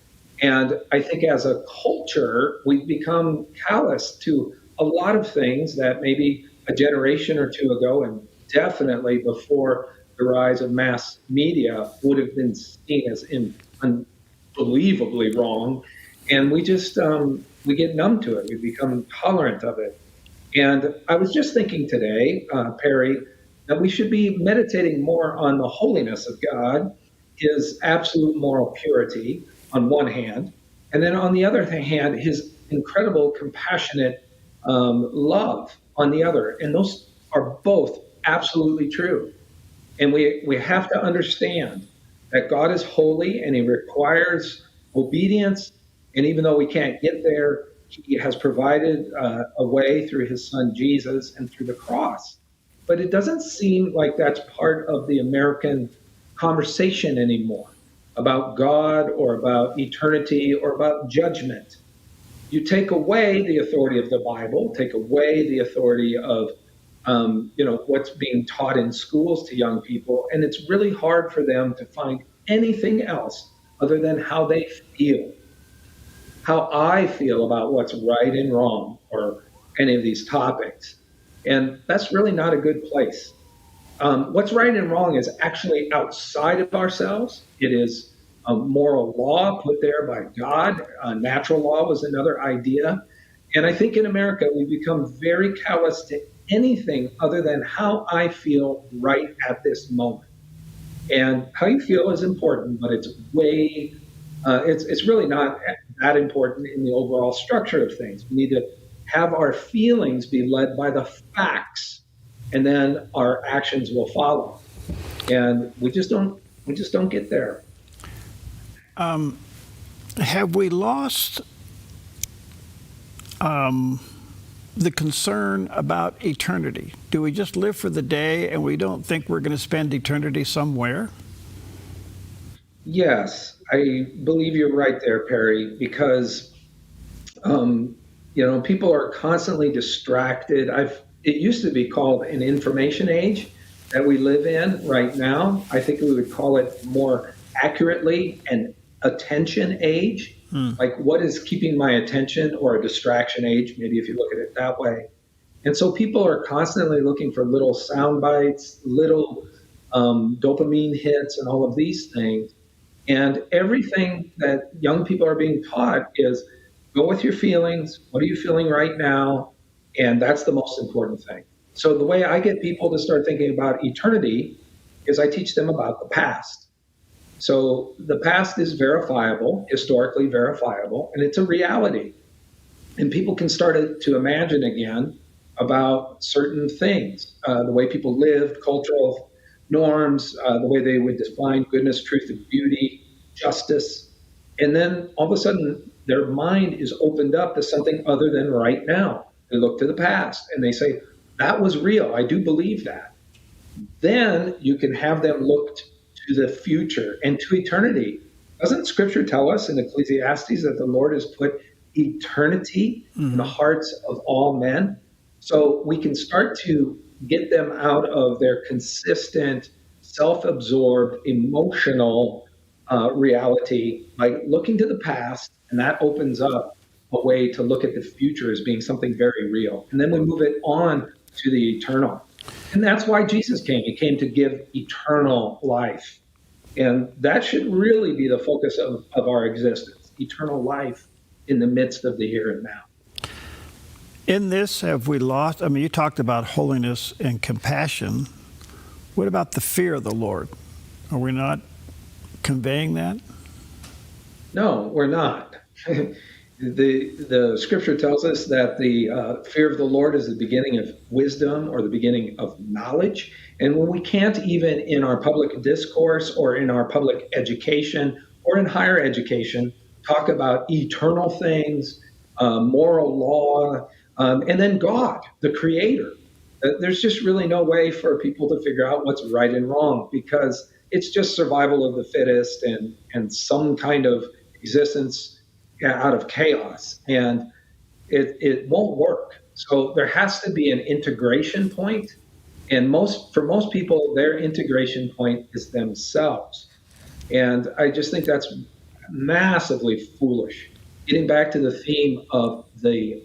And I think as a culture, we've become callous to a lot of things that maybe a generation or two ago, and definitely before the rise of mass media, would have been seen as unbelievably wrong. And we just, we get numb to it. We become tolerant of it. And I was just thinking today, Perry, that we should be meditating more on the holiness of God, his absolute moral purity on one hand, and then on the other hand, his incredible compassionate love on the other. And those are both absolutely true. And we have to understand that God is holy and he requires obedience. And even though we can't get there, he has provided a way through his son Jesus and through the cross. But it doesn't seem like that's part of the American conversation anymore about God or about eternity or about judgment. You take away the authority of the Bible, take away the authority of what's being taught in schools to young people, and it's really hard for them to find anything else other than how they feel, how I feel about what's right and wrong or any of these topics. And that's really not a good place. What's right and wrong is actually outside of ourselves. It is a moral law put there by God. Natural law was another idea. And I think in America, we've become very callous to anything other than how I feel right at this moment. And how you feel is important, but it's it's really not that important in the overall structure of things. We need to have our feelings be led by the facts, and then our actions will follow. and we just don't get there. Have we lost the concern about eternity? Do we just live for the day and we don't think we're going to spend eternity somewhere? Yes, I believe you're right there, Perry, because people are constantly distracted. It used to be called an information age that we live in right now. I think we would call it more accurately an attention age. Like, what is keeping my attention, or a distraction age, maybe if you look at it that way. And so people are constantly looking for little sound bites, little dopamine hits, and all of these things. And everything that young people are being taught is go with your feelings. What are you feeling right now? And that's the most important thing. So the way I get people to start thinking about eternity is I teach them about the past. So the past is verifiable, historically verifiable, and it's a reality. And people can start to imagine again about certain things, the way people lived, cultural norms, the way they would define goodness, truth, and beauty, justice. And then all of a sudden, their mind is opened up to something other than right now. They look to the past and they say, that was real. I do believe that. Then you can have them look to the future and to eternity. Doesn't Scripture tell us in Ecclesiastes that the Lord has put eternity in the hearts of all men? So we can start to get them out of their consistent, self-absorbed, emotional reality by looking to the past, and that opens up a way to look at the future as being something very real. And then we move it on to the eternal. And that's why Jesus came. He came to give eternal life. And that should really be the focus of our existence, eternal life in the midst of the here and now. In this, have we lost? I mean, you talked about holiness and compassion. What about the fear of the Lord? Are we not conveying that? No, we're not. The Scripture tells us that the fear of the Lord is the beginning of wisdom, or the beginning of knowledge. And when we can't even in our public discourse or in our public education or in higher education talk about eternal things, moral law, and then God, the Creator, there's just really no way for people to figure out what's right and wrong, because it's just survival of the fittest and some kind of existence out of chaos, and it won't work. So there has to be an integration point, and for most people, their integration point is themselves. And I just think that's massively foolish. Getting back to the theme of the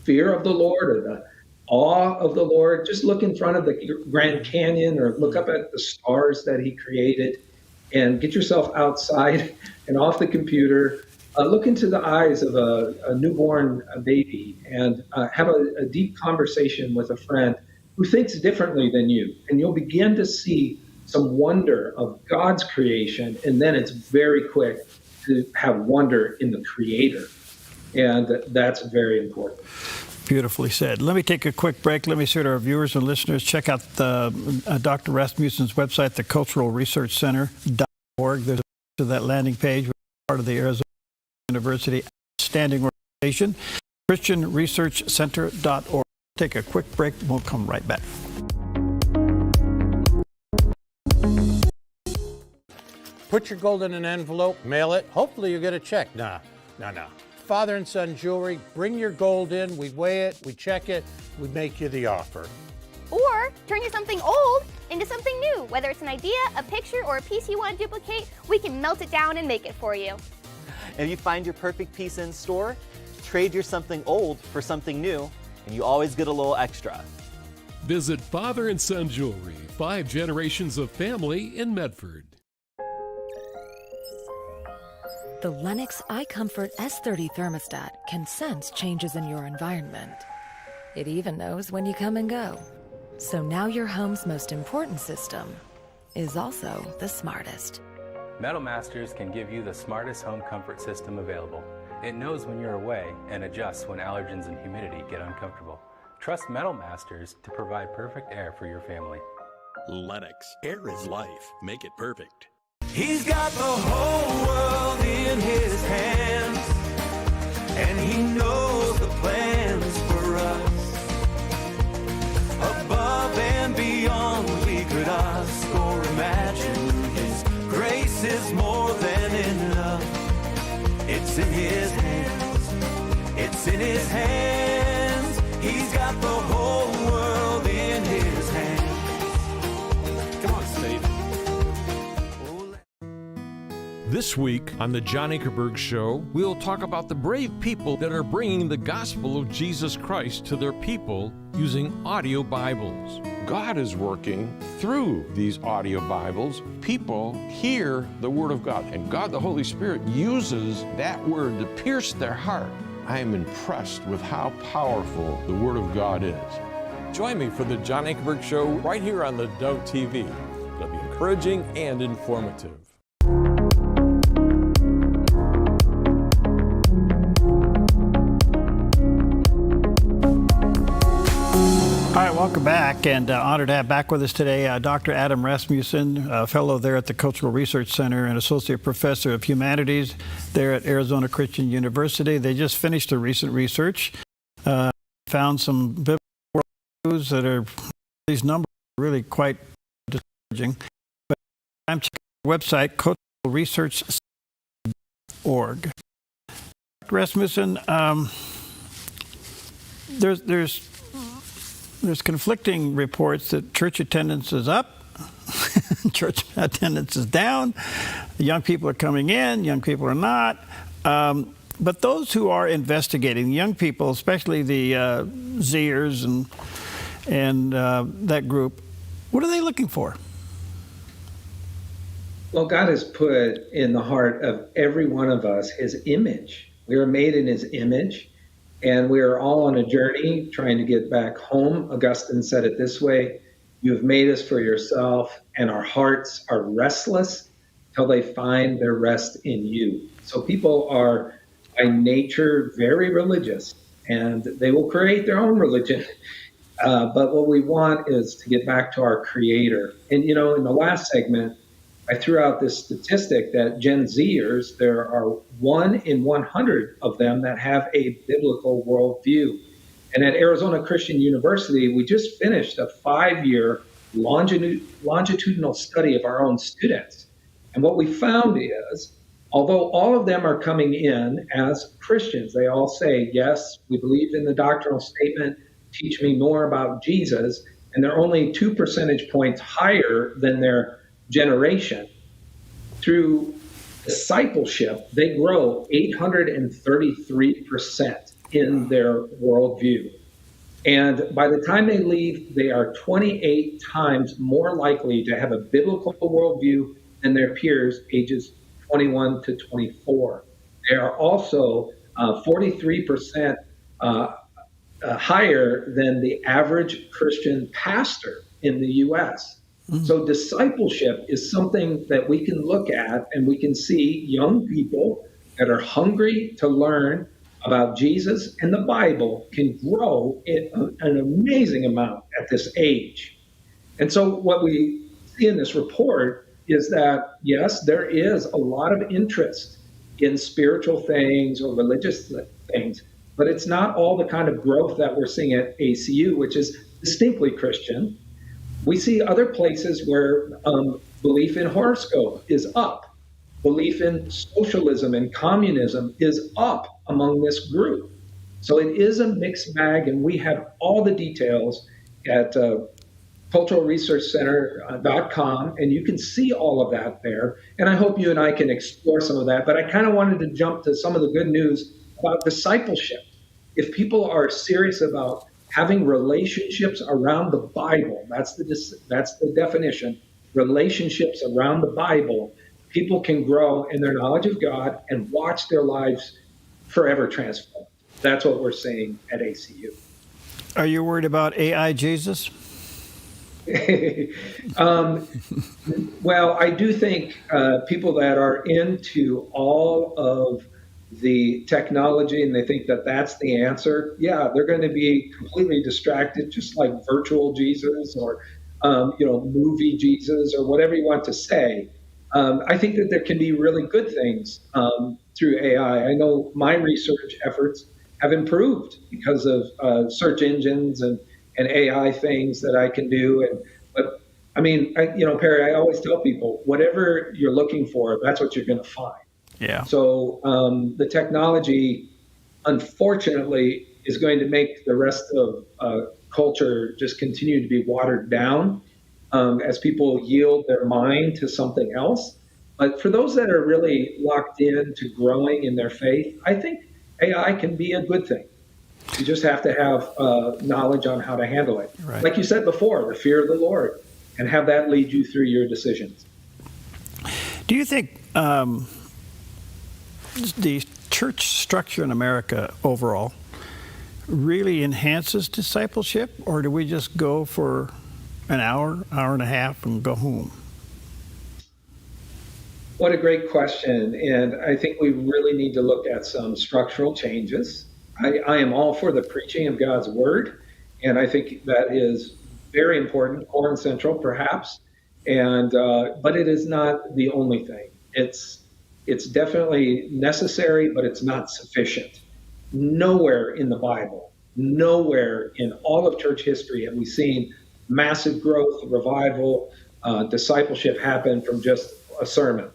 fear of the Lord, or the awe of the Lord, just look in front of the Grand Canyon or look up at the stars that He created, and get yourself outside and off the computer. Look into the eyes of a newborn baby, and have a deep conversation with a friend who thinks differently than you. And you'll begin to see some wonder of God's creation, and then it's very quick to have wonder in the Creator. And that's very important. Beautifully said. Let me take a quick break. Let me say to our viewers and listeners, check out Dr. Rasmussen's website, the Cultural Research Center.org. There's to that landing page, part of the Arizona University Outstanding Organization, ChristianResearchCenter.org. Take a quick break. We'll come right back. Put your gold in an envelope, mail it. Hopefully you get a check. No. Father and son jewelry, bring your gold in. We weigh it, we check it, we make you the offer. Or turn your something old into something new. Whether it's an idea, a picture, or a piece you want to duplicate, we can melt it down and make it for you. If you find your perfect piece in store, trade your something old for something new, and you always get a little extra. Visit Father and Son Jewelry, 5 generations of family in Medford. The Lennox iComfort S30 thermostat can sense changes in your environment. It even knows when you come and go. So now your home's most important system is also the smartest. Metal Masters can give you the smartest home comfort system available. It knows when you're away and adjusts when allergens and humidity get uncomfortable. Trust Metal Masters to provide perfect air for your family. Lennox. Air is life. Make it perfect. He's got the whole world in his hands, and he knows the plans for us. Above and beyond we could ask or imagine, his grace is more than enough. It's in his hands. It's in his hands. He's got the whole world in his hands. Come on, Steve. This week on the John Ankerberg Show, we'll talk about the brave people that are bringing the gospel of Jesus Christ to their people using audio Bibles. God is working through these audio Bibles. People hear the Word of God, and God, the Holy Spirit, uses that Word to pierce their heart. I am impressed with how powerful the Word of God is. Join me for the John Ankerberg Show right here on the Dove TV. It'll be encouraging and informative. All right, welcome back, and honored to have back with us today Dr. Adam Rasmussen, a fellow there at the Cultural Research Center and associate professor of humanities there at Arizona Christian University. They just finished a recent research, found some biblical worldviews that are, these numbers are really quite discouraging. But I'm checking the website, culturalresearch.org. Dr. Rasmussen, there's conflicting reports that church attendance is up, church attendance is down, young people are coming in, young people are not. But those who are investigating, young people, especially the Zers and that group, what are they looking for? Well, God has put in the heart of every one of us his image. We are made in his image. And we are all on a journey trying to get back home. Augustine said it this way: you have made us for yourself, and our hearts are restless till they find their rest in you. So people are by nature very religious, and they will create their own religion. But what we want is to get back to our Creator. And, you know, in the last segment, I threw out this statistic that Gen Zers, there are 1 in 100 of them that have a biblical worldview. And at Arizona Christian University, we just finished a 5-year longitudinal study of our own students. And what we found is, although all of them are coming in as Christians, they all say, yes, we believe in the doctrinal statement, teach me more about Jesus, and they're only 2 percentage points higher than their generation. Through discipleship, they grow 833% in their worldview. And by the time they leave, they are 28 times more likely to have a biblical worldview than their peers ages 21 to 24. They are also 43% higher than the average Christian pastor in the U.S. So discipleship is something that we can look at, and we can see young people that are hungry to learn about Jesus and the Bible can grow in an amazing amount at this age. And so what we see in this report is that, yes, there is a lot of interest in spiritual things or religious things, but it's not all the kind of growth that we're seeing at ACU, which is distinctly Christian. We see other places where belief in horoscope is up. Belief in socialism and communism is up among this group. So it is a mixed bag, and we have all the details at culturalresearchcenter.com, and you can see all of that there. And I hope you and I can explore some of that. But I kind of wanted to jump to some of the good news about discipleship. If people are serious about having relationships around the Bible, that's the definition, relationships around the Bible, people can grow in their knowledge of God and watch their lives forever transformed. That's what we're seeing at ACU. Are you worried about AI Jesus? Well, I do think people that are into all of the technology and they think that that's the answer, yeah, they're going to be completely distracted, just like virtual Jesus or movie Jesus or whatever you want to say. I think that there can be really good things through AI. I know my research efforts have improved because of search engines and AI things that I can do. But I mean, Perry, I always tell people, whatever you're looking for, that's what you're going to find. Yeah. So the technology, unfortunately, is going to make the rest of culture just continue to be watered down as people yield their mind to something else. But for those that are really locked in to growing in their faith, I think AI can be a good thing. You just have to have knowledge on how to handle it. Right. Like you said before, the fear of the Lord, and have that lead you through your decisions. Do you think the church structure in America overall really enhances discipleship, or do we just go for an hour and a half and go home? What a great question. And I think we really need to look at some structural changes. I am all for the preaching of God's word, and I think that is very important, core and central perhaps, but it is not the only thing. It's definitely necessary, but it's not sufficient. Nowhere in the Bible, nowhere in all of church history have we seen massive growth, revival, discipleship happen from just a sermon.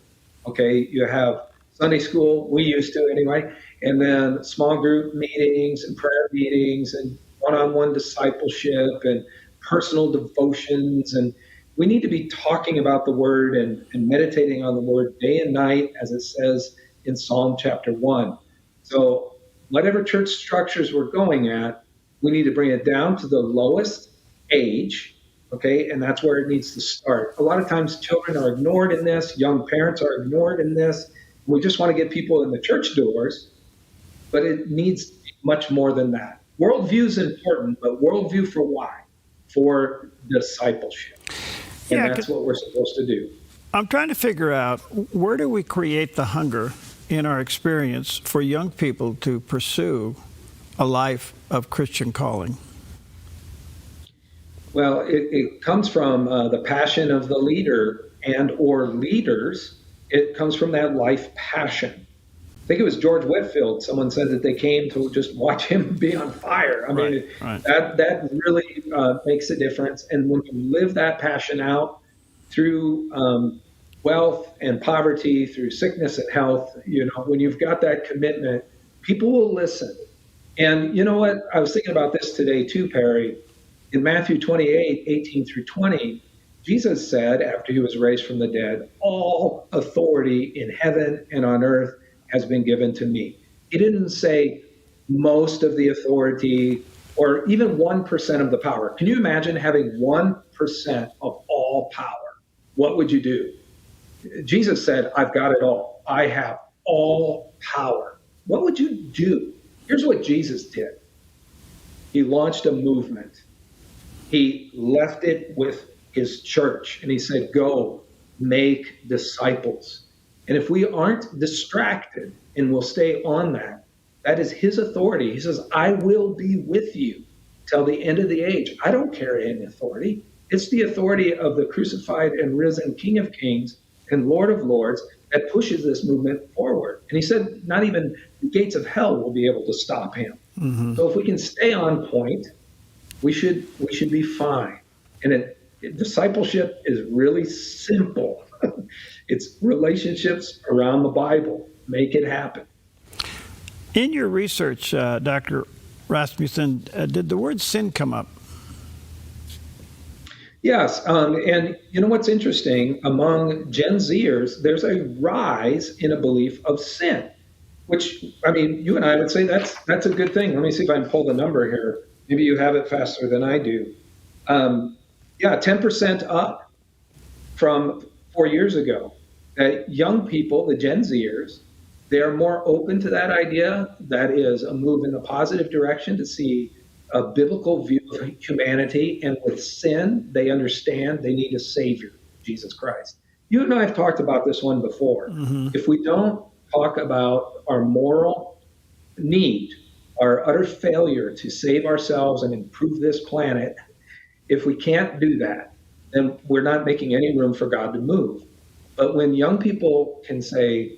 Okay, you have Sunday school, we used to anyway, and then small group meetings and prayer meetings and one-on-one discipleship and personal devotions. And we need to be talking about the word and meditating on the word day and night, as it says in Psalm chapter 1. So whatever church structures we're going at, we need to bring it down to the lowest age, okay? And that's where it needs to start. A lot of times children are ignored in this, young parents are ignored in this. We just want to get people in the church doors, but it needs much more than that. Worldview is important, but worldview for why? For discipleship. And that's what we're supposed to do. I'm trying to figure out, where do we create the hunger in our experience for young people to pursue a life of Christian calling? Well, it comes from the passion of the leader and or leaders. It comes from that life passion. I think it was George Whitefield. Someone said that they came to just watch him be on fire. I mean, that really makes a difference. And when you live that passion out through wealth and poverty, through sickness and health, when you've got that commitment, people will listen. And you know what? I was thinking about this today too, Perry. In Matthew 28, 18 through 20, Jesus said, after he was raised from the dead, all authority in heaven and on earth has been given to me. He didn't say most of the authority or even 1% of the power. Can you imagine having 1% of all power? What would you do? Jesus said, I've got it all. I have all power. What would you do? Here's what Jesus did. He launched a movement. He left it with his church, and he said, go make disciples. And if we aren't distracted and will stay on that, that is his authority. He says, I will be with you till the end of the age. I don't carry any authority. It's the authority of the crucified and risen King of Kings and Lord of Lords that pushes this movement forward. And he said, not even the gates of hell will be able to stop him. Mm-hmm. So if we can stay on point, we should be fine. And discipleship is really simple. It's relationships around the Bible. Make it happen. In your research, Dr. Rasmussen, did the word sin come up? Yes. And you know what's interesting? Among Gen Zers, there's a rise in a belief of sin, which, I mean, you and I would say that's a good thing. Let me see if I can pull the number here. Maybe you have it faster than I do. 10% up from 4 years ago. That young people, the Gen Zers, they are more open to that idea. That is a move in a positive direction to see a biblical view of humanity. And with sin, they understand they need a savior, Jesus Christ. You and I have talked about this one before. Mm-hmm. If we don't talk about our moral need, our utter failure to save ourselves and improve this planet, if we can't do that, then we're not making any room for God to move. But when young people can say,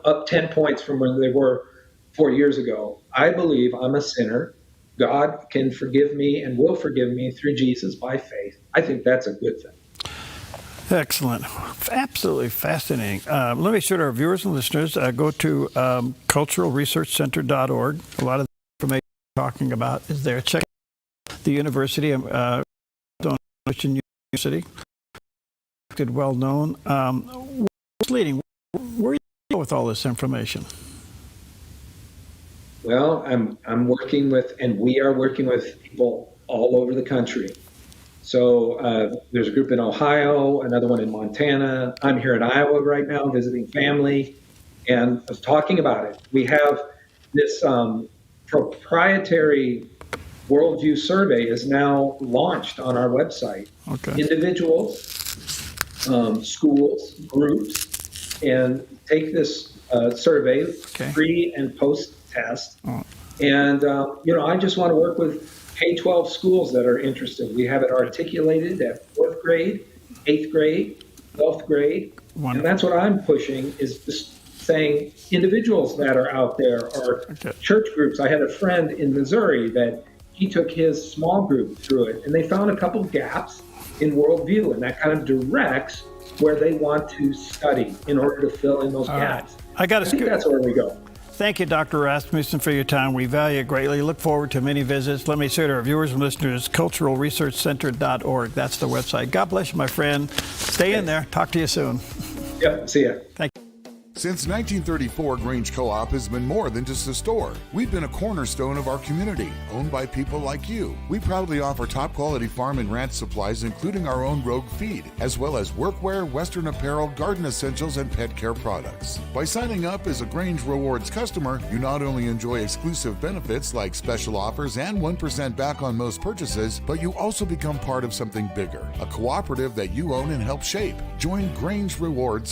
up 10 points from where they were 4 years ago, I believe I'm a sinner. God can forgive me and will forgive me through Jesus by faith. I think that's a good thing. Excellent. Absolutely fascinating. Let me show our viewers and listeners, go to culturalresearchcenter.org. A lot of the information we're talking about is there. Check the university, University, well known. What's leading? Where are you going with all this information? Well, I'm working with, and we are working with people all over the country. So there's a group in Ohio, another one in Montana. I'm here in Iowa right now visiting family, and I was talking about it. We have this proprietary worldview survey is now launched on our website. Okay. Individuals, schools, groups, and take this survey, pre and post test. Oh. And, I just want to work with K-12 schools that are interested. We have it articulated at 4th grade, 8th grade, 12th grade. And that's what I'm pushing, is just saying individuals that are out there, or church groups. I had a friend in Missouri that he took his small group through it, and they found a couple gaps in worldview, and that kind of directs where they want to study in order to fill in those gaps. I think that's where we go. Thank you, Dr. Rasmussen, for your time. We value it greatly. Look forward to many visits. Let me say to our viewers and listeners, culturalresearchcenter.org. That's the website. God bless you, my friend. Stay in there. Talk to you soon. Yep. See ya. Thank you. Since 1934, Grange Co-op has been more than just a store. We've been a cornerstone of our community, owned by people like you. We proudly offer top-quality farm and ranch supplies, including our own Rogue feed, as well as workwear, Western apparel, garden essentials, and pet care products. By signing up as a Grange Rewards customer, you not only enjoy exclusive benefits like special offers and 1% back on most purchases, but you also become part of something bigger, a cooperative that you own and help shape. Join Grange Rewards